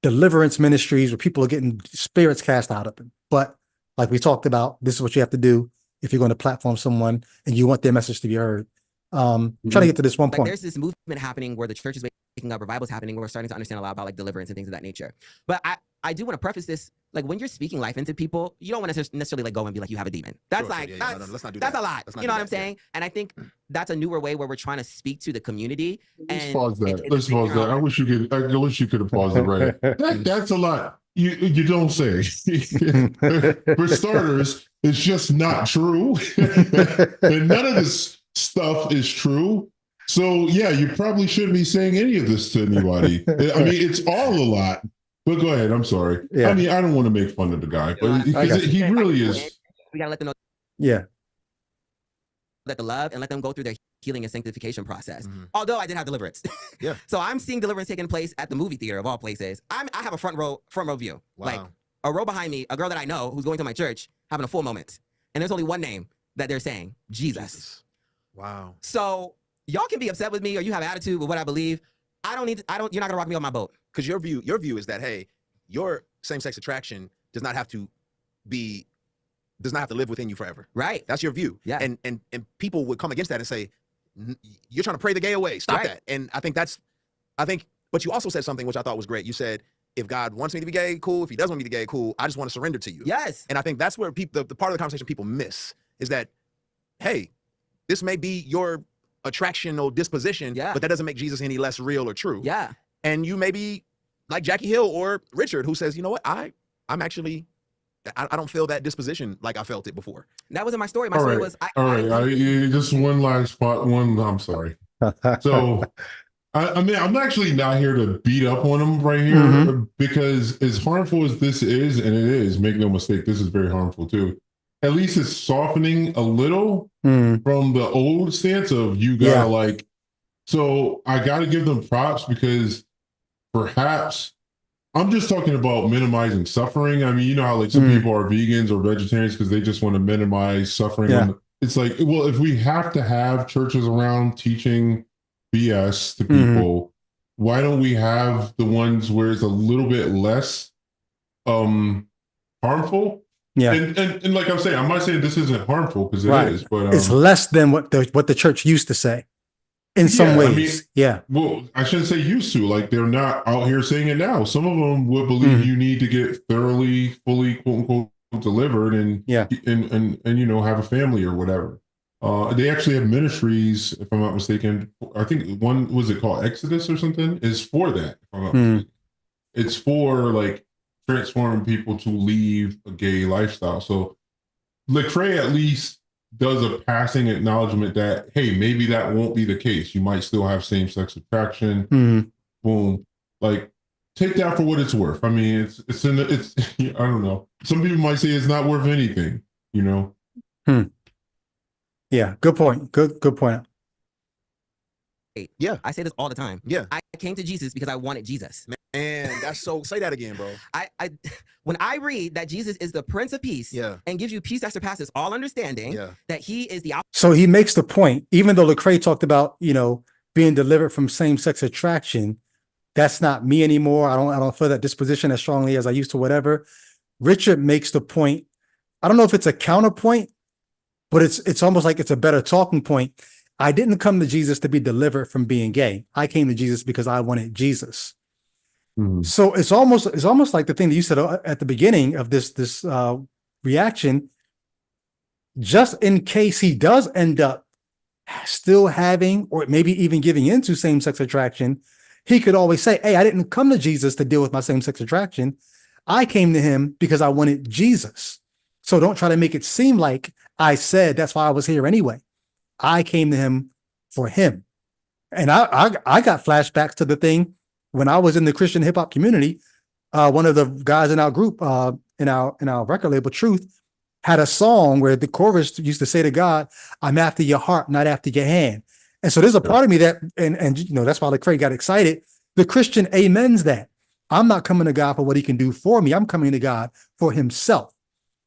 deliverance ministries where people are getting spirits cast out of them. But like we talked about, this is what you have to do if you're going to platform someone and you want their message to be heard. Trying to get to this one point. There's this movement happening where the church is waking up, revivals happening, where we're starting to understand a lot about like deliverance and things of that nature. But I do want to preface this, like when you're speaking life into people, you don't want to necessarily like go and be like, you have a demon. That's let's not do that. That's a lot. You know what I'm saying? And I think that's a newer way where we're trying to speak to the community. Let's pause that. Let's pause that. I wish you could have paused it right. That's a lot. You don't say. For starters, it's just not true. And none of this stuff is true. So yeah, you probably shouldn't be saying any of this to anybody. I mean, it's all a lot. But go ahead. I'm sorry. Yeah. I mean, I don't want to make fun of the guy, but he really is. We gotta let them know. Yeah. Let the love and let them go through their healing and sanctification process. Although I did have deliverance. Yeah. So I'm seeing deliverance taking place at the movie theater of all places. I have a front row view. Wow. Like a row behind me, a girl that I know who's going to my church having a full moment. And there's only one name that they're saying, Jesus. Wow. So y'all can be upset with me or you have attitude with what I believe. You're not gonna rock me on my boat. Because your view is that, hey, your same-sex attraction does not have to live within you forever. Right. That's your view. Yeah. And people would come against that and say, you're trying to pray the gay away. Stop that. And I think, but you also said something which I thought was great. You said, if God wants me to be gay, cool. If he doesn't want me to be gay, cool. I just want to surrender to you. Yes. And I think that's where the part of the conversation people miss is that, hey, this may be your attractional disposition, but that doesn't make Jesus any less real or true. Yeah. And you may be like Jackie Hill or Richard, who says, you know what, I don't feel that disposition like I felt it before. That wasn't my story. My story was just one last spot. I'm sorry. So I mean, I'm actually not here to beat up on him right here because as harmful as this is, and it is, make no mistake, this is very harmful too. At least it's softening a little from the old stance of you gotta so I gotta give them props because perhaps I'm just talking about minimizing suffering. I mean, you know how like some people are vegans or vegetarians because they just want to minimize suffering. Yeah. It's like, well, if we have to have churches around teaching BS to people, why don't we have the ones where it's a little bit less harmful? Yeah. And like I'm saying, I'm not saying this isn't harmful because it is, but it's less than what the church used to say. In some ways, Well, I shouldn't say used to. Like they're not out here saying it now. Some of them would believe you need to get thoroughly, fully, quote unquote, delivered, and you know have a family or whatever. They actually have ministries, if I'm not mistaken. I think one was it called Exodus or something is for that. If I'm not mistaken. It's for like transforming people to leave a gay lifestyle. So Lecrae at least does a passing acknowledgement that, hey, maybe that won't be the case. You might still have same-sex attraction. Boom. Like, take that for what it's worth. I mean, it's I don't know. Some people might say it's not worth anything, you know? Yeah, good point. Good point. Yeah. I say this all the time. Yeah. I came to Jesus because I wanted Jesus. Man, that's so, say that again, bro. When I read that Jesus is the Prince of Peace and gives you peace that surpasses all understanding, that he is the... So he makes the point, even though Lecrae talked about, you know, being delivered from same-sex attraction, that's not me anymore. I don't feel that disposition as strongly as I used to, whatever. Richard makes the point. I don't know if it's a counterpoint, but it's almost like it's a better talking point. I didn't come to Jesus to be delivered from being gay. I came to Jesus because I wanted Jesus. So it's almost like the thing that you said at the beginning of this reaction. Just in case he does end up still having, or maybe even giving into same-sex attraction, he could always say, hey, I didn't come to Jesus to deal with my same-sex attraction. I came to him because I wanted Jesus. So don't try to make it seem like I said that's why I was here anyway. I came to him for him. And I got flashbacks to the thing when I was in the Christian hip hop community. One of the guys in our group, in our record label, Truth, had a song where the chorus used to say to God, I'm after your heart, not after your hand. And so there's a part of me that, and you know, that's why Lecrae got excited. The Christian amens that. I'm not coming to God for what he can do for me. I'm coming to God for himself.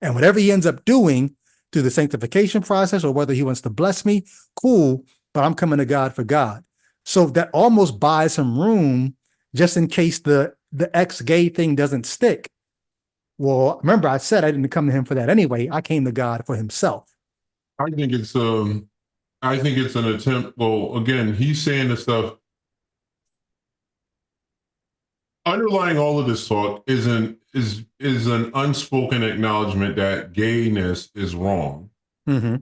And whatever he ends up doing through the sanctification process, or whether he wants to bless me, cool, but I'm coming to God for God. So that almost buys him room just in case the ex-gay thing doesn't stick. Well, remember I said I didn't come to him for that anyway. I came to God for himself. I think it's an attempt. Well, again, he's saying the stuff. Underlying all of this talk is an unspoken acknowledgement that gayness is wrong. Mm-hmm.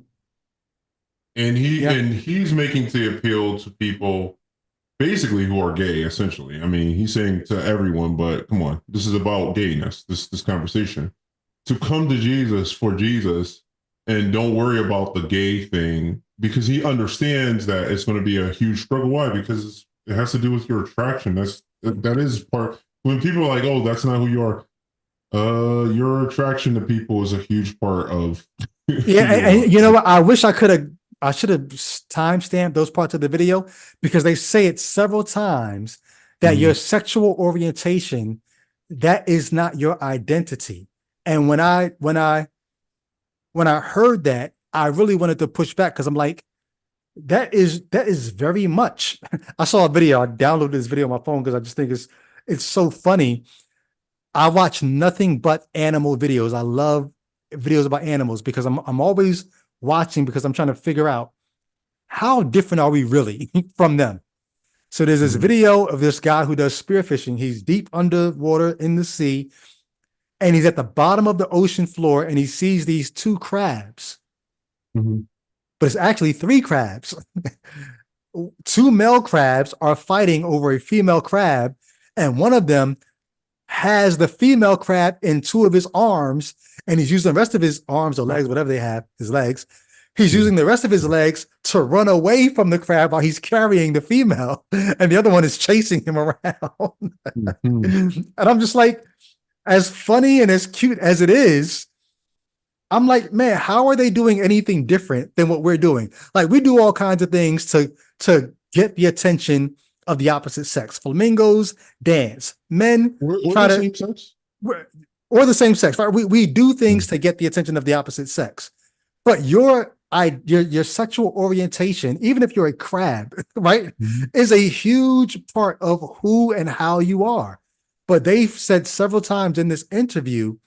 And he's making the appeal to people basically who are gay, essentially. I mean, he's saying to everyone, but come on, this is about gayness, this conversation. To come to Jesus for Jesus and don't worry about the gay thing, because he understands that it's going to be a huge struggle. Why? Because it has to do with your attraction. That is part. When people are like, oh, that's not who you are. Your attraction to people is a huge part of. Yeah, and you know what? I should have timestamped those parts of the video, because they say it several times that your sexual orientation, that is not your identity. And when I heard that, I really wanted to push back, because I'm like, that is very much. I saw a video. I downloaded this video on my phone because I just think it's so funny. I watch nothing but animal videos. I love videos about animals because I'm always watching, because I'm trying to figure out how different are we really from them. So there's this video of this guy who does spearfishing. He's deep underwater in the sea, and he's at the bottom of the ocean floor, and he sees these two crabs. But it's actually three crabs. Two male crabs are fighting over a female crab, and one of them has the female crab in two of his arms, and he's using the rest of his arms or legs, whatever they have, his legs. He's using the rest of his legs to run away from the crab while he's carrying the female, and the other one is chasing him around. And I'm just like, as funny and as cute as it is, I'm like, man, how are they doing anything different than what we're doing? Like, we do all kinds of things to get the attention of the opposite sex. Flamingos dance. Men or try the to same sex? Or the same sex, right? We do things to get the attention of the opposite sex. But your sexual orientation, even if you're a crab, right, is a huge part of who and how you are. But they've said several times in this interview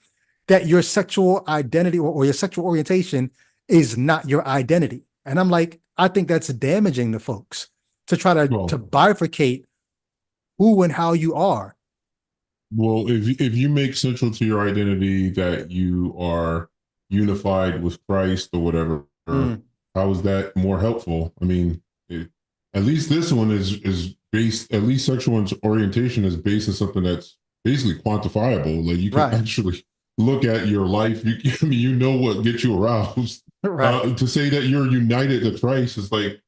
that your sexual identity or your sexual orientation is not your identity. And I'm like, I think that's damaging to folks to try to bifurcate who and how you are. Well, if you make central to your identity that you are unified with Christ or whatever, how is that more helpful? I mean, at least this one is based, at least sexual orientation is based on something that's basically quantifiable. Like, you can actually look at your life. You know what gets you aroused. To say that you're united to Christ is like,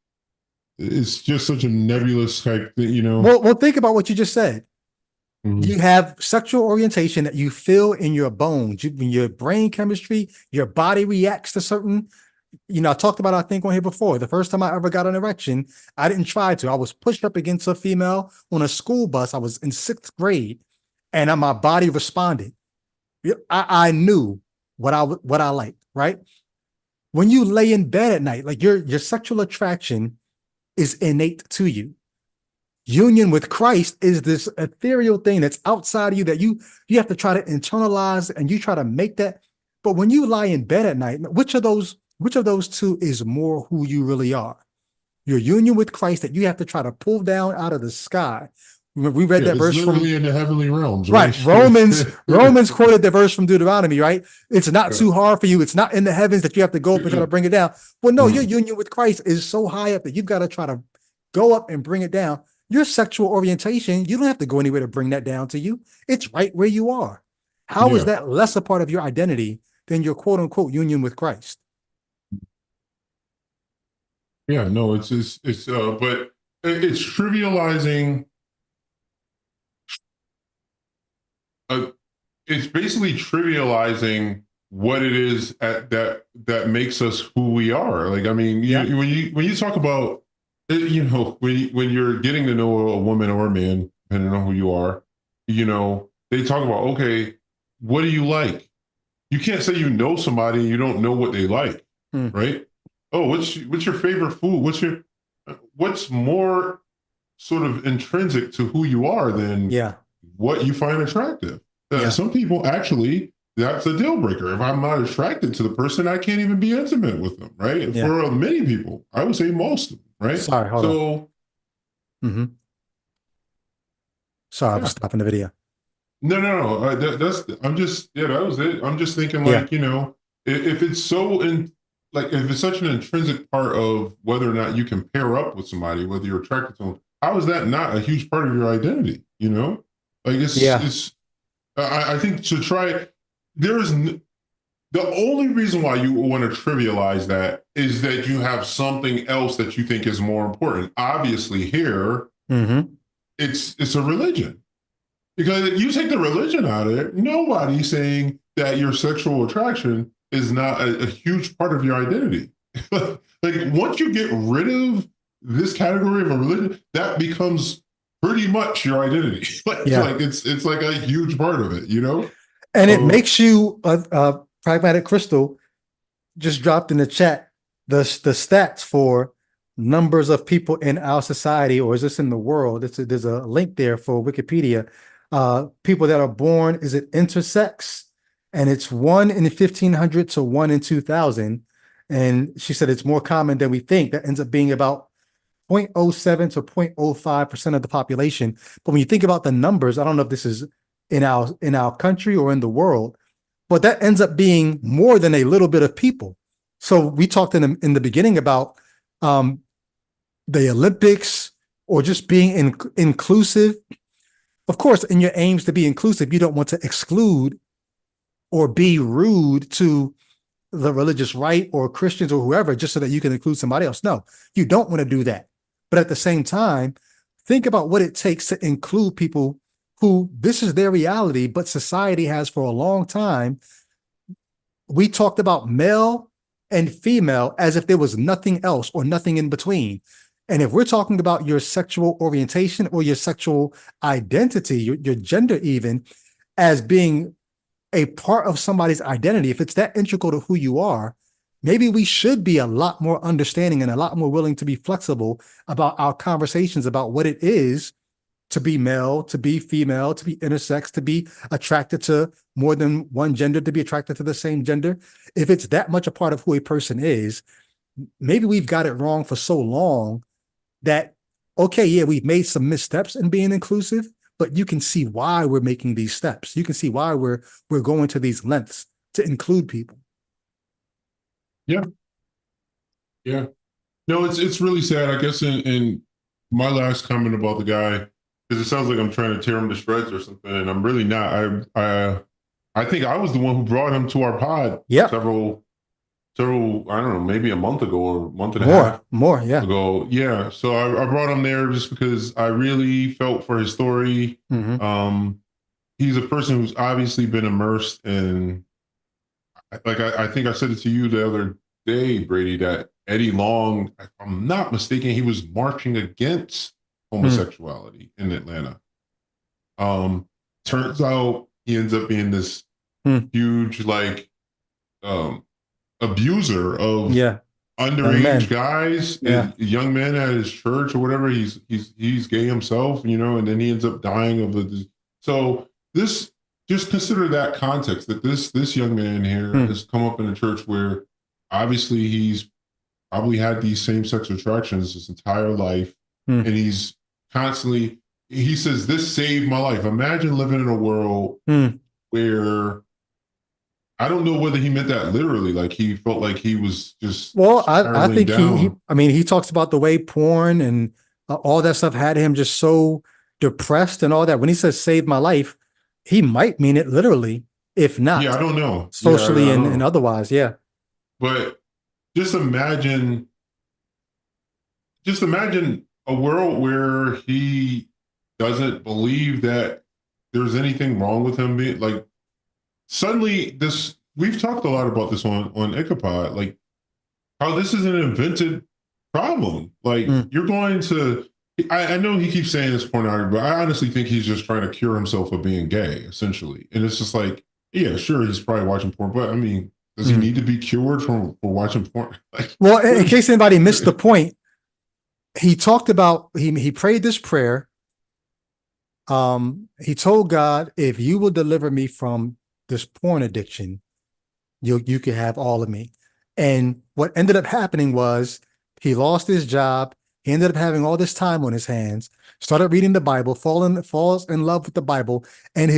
it's just such a nebulous type thing, you know. Well, think about what you just said. You have sexual orientation that you feel in your bones, in your brain chemistry, your body reacts to certain, I talked about, I think, on here before. The first time I ever got an erection, I didn't try to. I was pushed up against a female on a school bus. I was in 6th grade, and my body responded. I knew what I liked, right? When you lay in bed at night, like your sexual attraction is innate to you. Union with Christ is this ethereal thing that's outside of you that you have to try to internalize, and you try to make that. But when you lie in bed at night, which of those two is more who you really are? Your union with Christ that you have to try to pull down out of the sky. We read that it's verse from literally in the heavenly realms, right. right? Romans quoted the verse from Deuteronomy, right? It's not too hard for you. It's not in the heavens that you have to go up and try to bring it down. Well, no, your union with Christ is so high up that you've got to try to go up and bring it down. Your sexual orientation, you don't have to go anywhere to bring that down to you. It's right where you are. How is that less a part of your identity than your quote unquote union with Christ? Yeah, no, but it's trivializing. It's basically trivializing what it is that makes us who we are. Like, I mean, when you talk about, when you're getting to know a woman or a man, depending on who you are, they talk about, okay, what do you like? You can't say you know somebody and you don't know what they like, right? Oh, what's your favorite food? What's more sort of intrinsic to who you are than what you find attractive? Some people actually, that's a deal breaker. If I'm not attracted to the person, I can't even be intimate with them, right? For many people, I would say most of them, right? Sorry, hold on. Sorry, I was stopping the video. No. I'm just, that was it. I'm just thinking, like, if it's so if it's such an intrinsic part of whether or not you can pair up with somebody, whether you're attracted to them, how is that not a huge part of your identity? Like it's. I think to try, the only reason why you want to trivialize that is that you have something else that you think is more important. Obviously, here it's a religion. Because you take the religion out of it, nobody's saying that your sexual attraction is not a huge part of your identity. Like, once you get rid of this category of a religion, that becomes pretty much your identity. It's like a huge part of it, And it makes you Pragmatic Crystal just dropped in the chat the stats for numbers of people in our society, or is this in the world? There's a link there for Wikipedia. People that are born, is it intersex? And it's 1 in 1,500 to 1 in 2,000. And she said it's more common than we think. That ends up being about 0.07 to 0.05% of the population. But when you think about the numbers, I don't know if this is in our country or in the world, but that ends up being more than a little bit of people. So we talked in the beginning about the Olympics or just being inclusive. Of course, in your aims to be inclusive, you don't want to exclude or be rude to the religious right or Christians or whoever just so that you can include somebody else. No, you don't want to do that. But at the same time, think about what it takes to include people who this is their reality, but society has for a long time. We talked about male and female as if there was nothing else or nothing in between. And if we're talking about your sexual orientation or your sexual identity, your gender even, as being a part of somebody's identity, if it's that integral to who you are, maybe we should be a lot more understanding and a lot more willing to be flexible about our conversations about what it is to be male, to be female, to be intersex, to be attracted to more than one gender, to be attracted to the same gender. If it's that much a part of who a person is, maybe we've got it wrong for so long that, okay, yeah, we've made some missteps in being inclusive, but you can see why we're making these steps. You can see why we're going to these lengths to include people. Yeah. No, it's really sad. I guess in my last comment about the guy, because it sounds like I'm trying to tear him to shreds or something, and I'm really not. I think I was the one who brought him to our pod several, I don't know, maybe a month ago or a month and a half ago. Yeah. So I brought him there just because I really felt for his story. He's a person who's obviously been immersed in, like I think I said it to you the other day, Brady, that Eddie Long, if I'm not mistaken, he was marching against homosexuality in Atlanta. Turns out he ends up being this huge, like, abuser of underage guys, young men at his church or whatever. He's gay himself, and then he ends up dying of the. So this, just consider that context, that this young man here has come up in a church where obviously he's probably had these same-sex attractions his entire life, and he's constantly he says, this saved my life. Imagine living in a world where I don't know whether he meant that literally, like he felt like he was just Well, I think down. I mean, he talks about the way porn and all that stuff had him just so depressed and all that. When he says "saved my life," he might mean it literally, if Yeah, not I don't know. socially I don't and know. otherwise. Yeah. But just imagine a world where he doesn't believe that there's anything wrong with him being like suddenly this we've talked a lot about this on Ichabod, like how this is an invented problem. Like you're going to I know he keeps saying it's pornography, but I honestly think he's just trying to cure himself of being gay, essentially. And it's just like, yeah, sure, he's probably watching porn, but I mean, does he need to be cured for watching porn? Like, well, in case anybody missed the point, he talked about he prayed this prayer. He told God, if you will deliver me from this porn addiction, you can have all of me. And what ended up happening was he lost his job. He ended up having all this time on his hands, started reading the Bible, falls in love with the Bible, and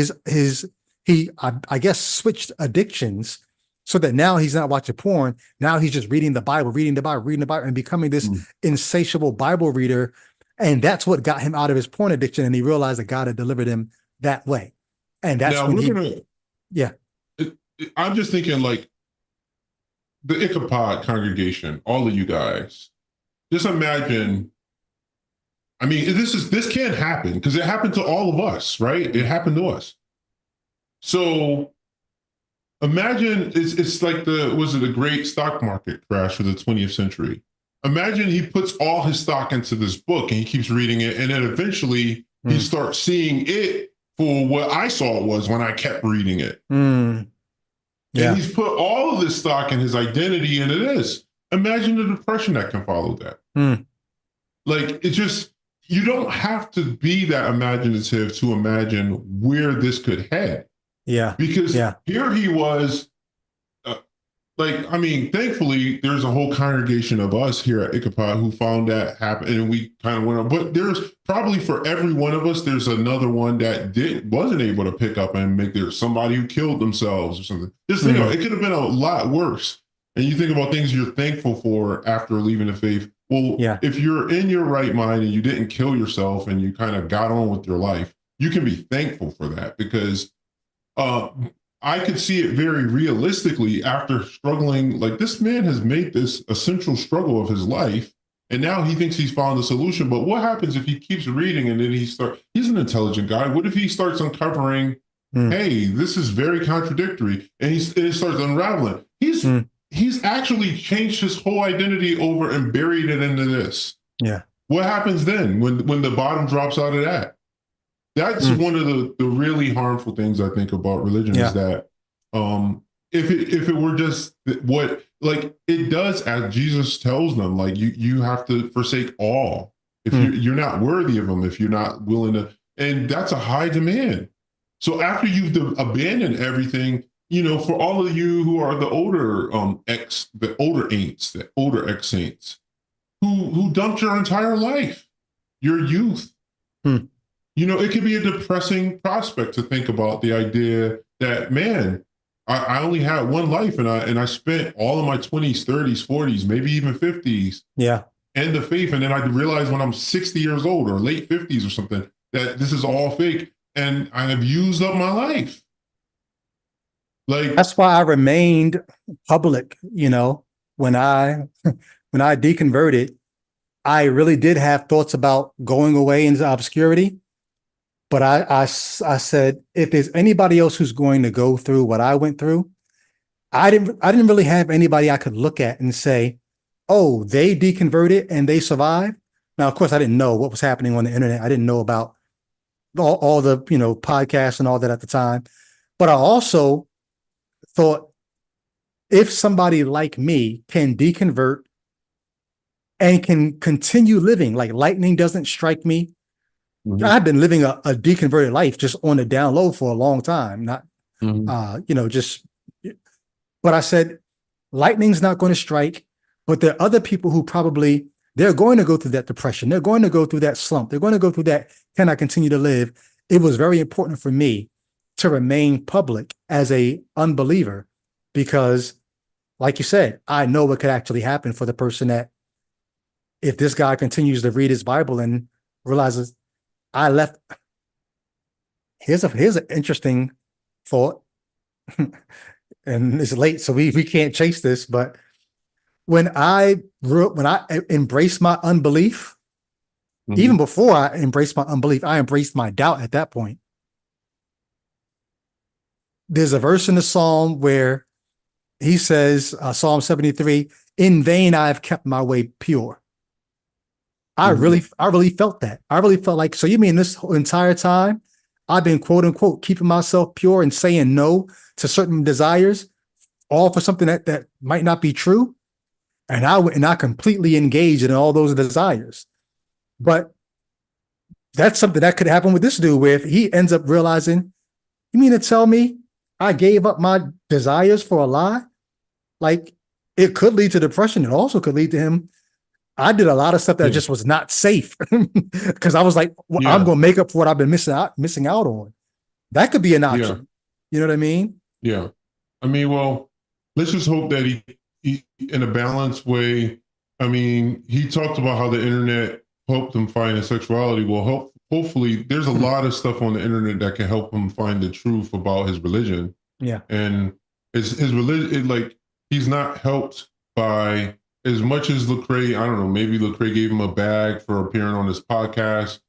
I guess switched addictions so that now he's not watching porn. Now he's just reading the Bible, and becoming this insatiable Bible reader. And that's what got him out of his porn addiction. And he realized that God had delivered him that way. And that's when yeah. I'm just thinking like the Ichabod congregation, all of you guys, just imagine. I mean, this can't happen because it happened to all of us, right? It happened to us. So imagine it's like the great stock market crash of the 20th century. Imagine he puts all his stock into this book and he keeps reading it, and then eventually he starts seeing it for what I saw it was when I kept reading it. Yeah. And he's put all of this stock in his identity into this. Imagine the depression that can follow that. Like, it's just, you don't have to be that imaginative to imagine where this could head. Yeah. Because here he was, like, I mean, thankfully, there's a whole congregation of us here at Ichabod who found that happen, and we kind of went on. But there's probably for every one of us, there's another one that wasn't able to pick up and make there somebody who killed themselves or something. Just think about it, could have been a lot worse. And you think about things you're thankful for after leaving the faith. Well, if you're in your right mind and you didn't kill yourself and you kind of got on with your life, you can be thankful for that because I could see it very realistically after struggling. Like, this man has made this a central struggle of his life, and now he thinks he's found the solution. But what happens if he keeps reading and then he's an intelligent guy. What if he starts uncovering, hey, this is very contradictory, and it starts unraveling. He's actually changed his whole identity over and buried it into this. Yeah. What happens then when the bottom drops out of that? That's one of the really harmful things I think about religion is that if it were just what, like, it does, as Jesus tells them, like you have to forsake all if you're not worthy of them, if you're not willing to, and that's a high demand. So after you've abandoned everything, you know, for all of you who are the older ex-saints who dumped your entire life, your youth. You know, it could be a depressing prospect to think about the idea that, man, I only had one life and I spent all of my 20s, 30s, 40s, maybe even 50s and the faith. And then I realized when I'm 60 years old or late 50s or something, that this is all fake and I have used up my life. Like, that's why I remained public, you know, when I deconverted, I really did have thoughts about going away into obscurity. But I said, if there's anybody else who's going to go through what I went through, I didn't really have anybody I could look at and say, oh, they deconverted and they survived. Now, of course, I didn't know what was happening on the internet. I didn't know about all the, you know, podcasts and all that at the time. But I also thought, if somebody like me can deconvert and can continue living, like lightning doesn't strike me. I've been living a deconverted life just on the down low for a long time, not, you know, just, but I said, lightning's not going to strike, but there are other people who probably they're going to go through that depression. They're going to go through that slump. They're going to go through that, can I continue to live? It was very important for me to remain public as a unbeliever because, like you said, I know what could actually happen for the person that if this guy continues to read his Bible and realizes I left. Here's an interesting thought. And it's late, so we can't chase this, but when I embraced my unbelief, even before I embraced my unbelief, I embraced my doubt at that point. There's a verse in the Psalm where he says, Psalm 73, in vain I have kept my way pure. I really felt that. I really felt like, so you mean this whole entire time I've been quote unquote keeping myself pure and saying no to certain desires, all for something that might not be true. And I completely engaged in all those desires. But that's something that could happen with this dude, where if he ends up realizing, you mean to tell me I gave up my desires for a lie? Like, it could lead to depression. It also could lead to him. I did a lot of stuff that just was not safe because I was like, well, I'm going to make up for what I've been missing out on. That could be an option. You know what I mean? Yeah. I mean, well, let's just hope that he in a balanced way. I mean, he talked about how the internet helped him find his sexuality. Well, hopefully there's a lot of stuff on the internet that can help him find the truth about his religion. Yeah. And his religion, like, he's not helped by as much as Lecrae. I don't know, maybe Lecrae gave him a bag for appearing on this podcast.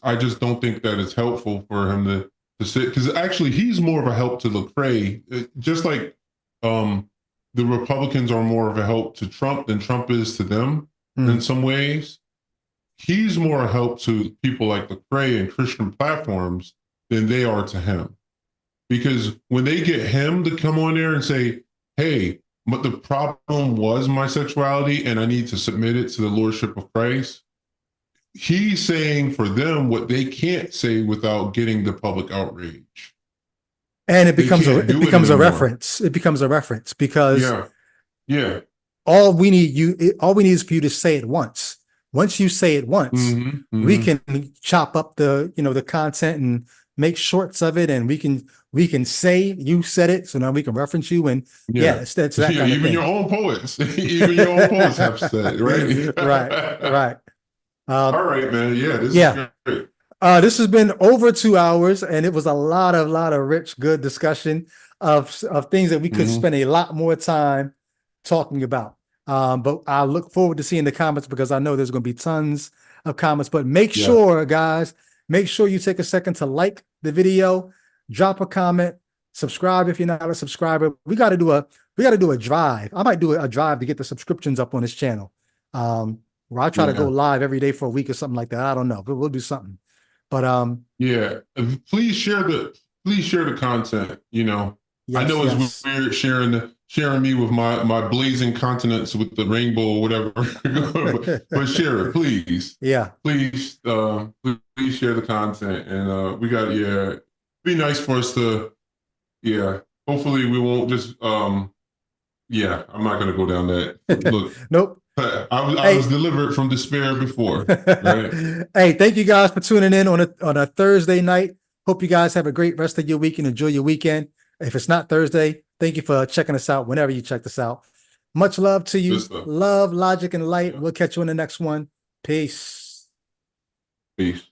I just don't think that it's helpful for him to sit, because actually he's more of a help to Lecrae, just like the Republicans are more of a help to Trump than Trump is to them in some ways. He's more a help to people like Lecrae and Christian platforms than they are to him. Because when they get him to come on there and say, hey, but the problem was my sexuality and I need to submit it to the Lordship of Christ, he's saying for them what they can't say without getting the public outrage. And it becomes a reference. It becomes a reference because all we need is for you to say it once. Once you say it once, we can chop up the content and make shorts of it, and we can say you said it, so now we can reference you, and it's that kind of even thing. your own poets, even your own poets have said it, right? right. All right, man. This is great. This has been over 2 hours, and it was a lot of rich, good discussion of things that we could spend a lot more time talking about. But I look forward to seeing the comments because I know there's going to be tons of comments. But make sure, guys, you take a second to like the video, drop a comment, subscribe if you're not a subscriber. We got to do a drive. I might do a drive to get the subscriptions up on this channel. Where I try to go live every day for a week or something like that. I don't know, but we'll do something. But please share the content. I know it's weird sharing me with my blazing continents with the rainbow or whatever, but share it, please. Please share the content, and we got be nice for us to hopefully we won't just I'm not gonna go down that. Look, nope. I was delivered from despair before. Right? Hey, thank you guys for tuning in on a Thursday night. Hope you guys have a great rest of your week and enjoy your weekend. If it's not Thursday, thank you for checking us out whenever you check this out. Much love to you. Love, logic, and light. We'll catch you in the next one. Peace. Peace.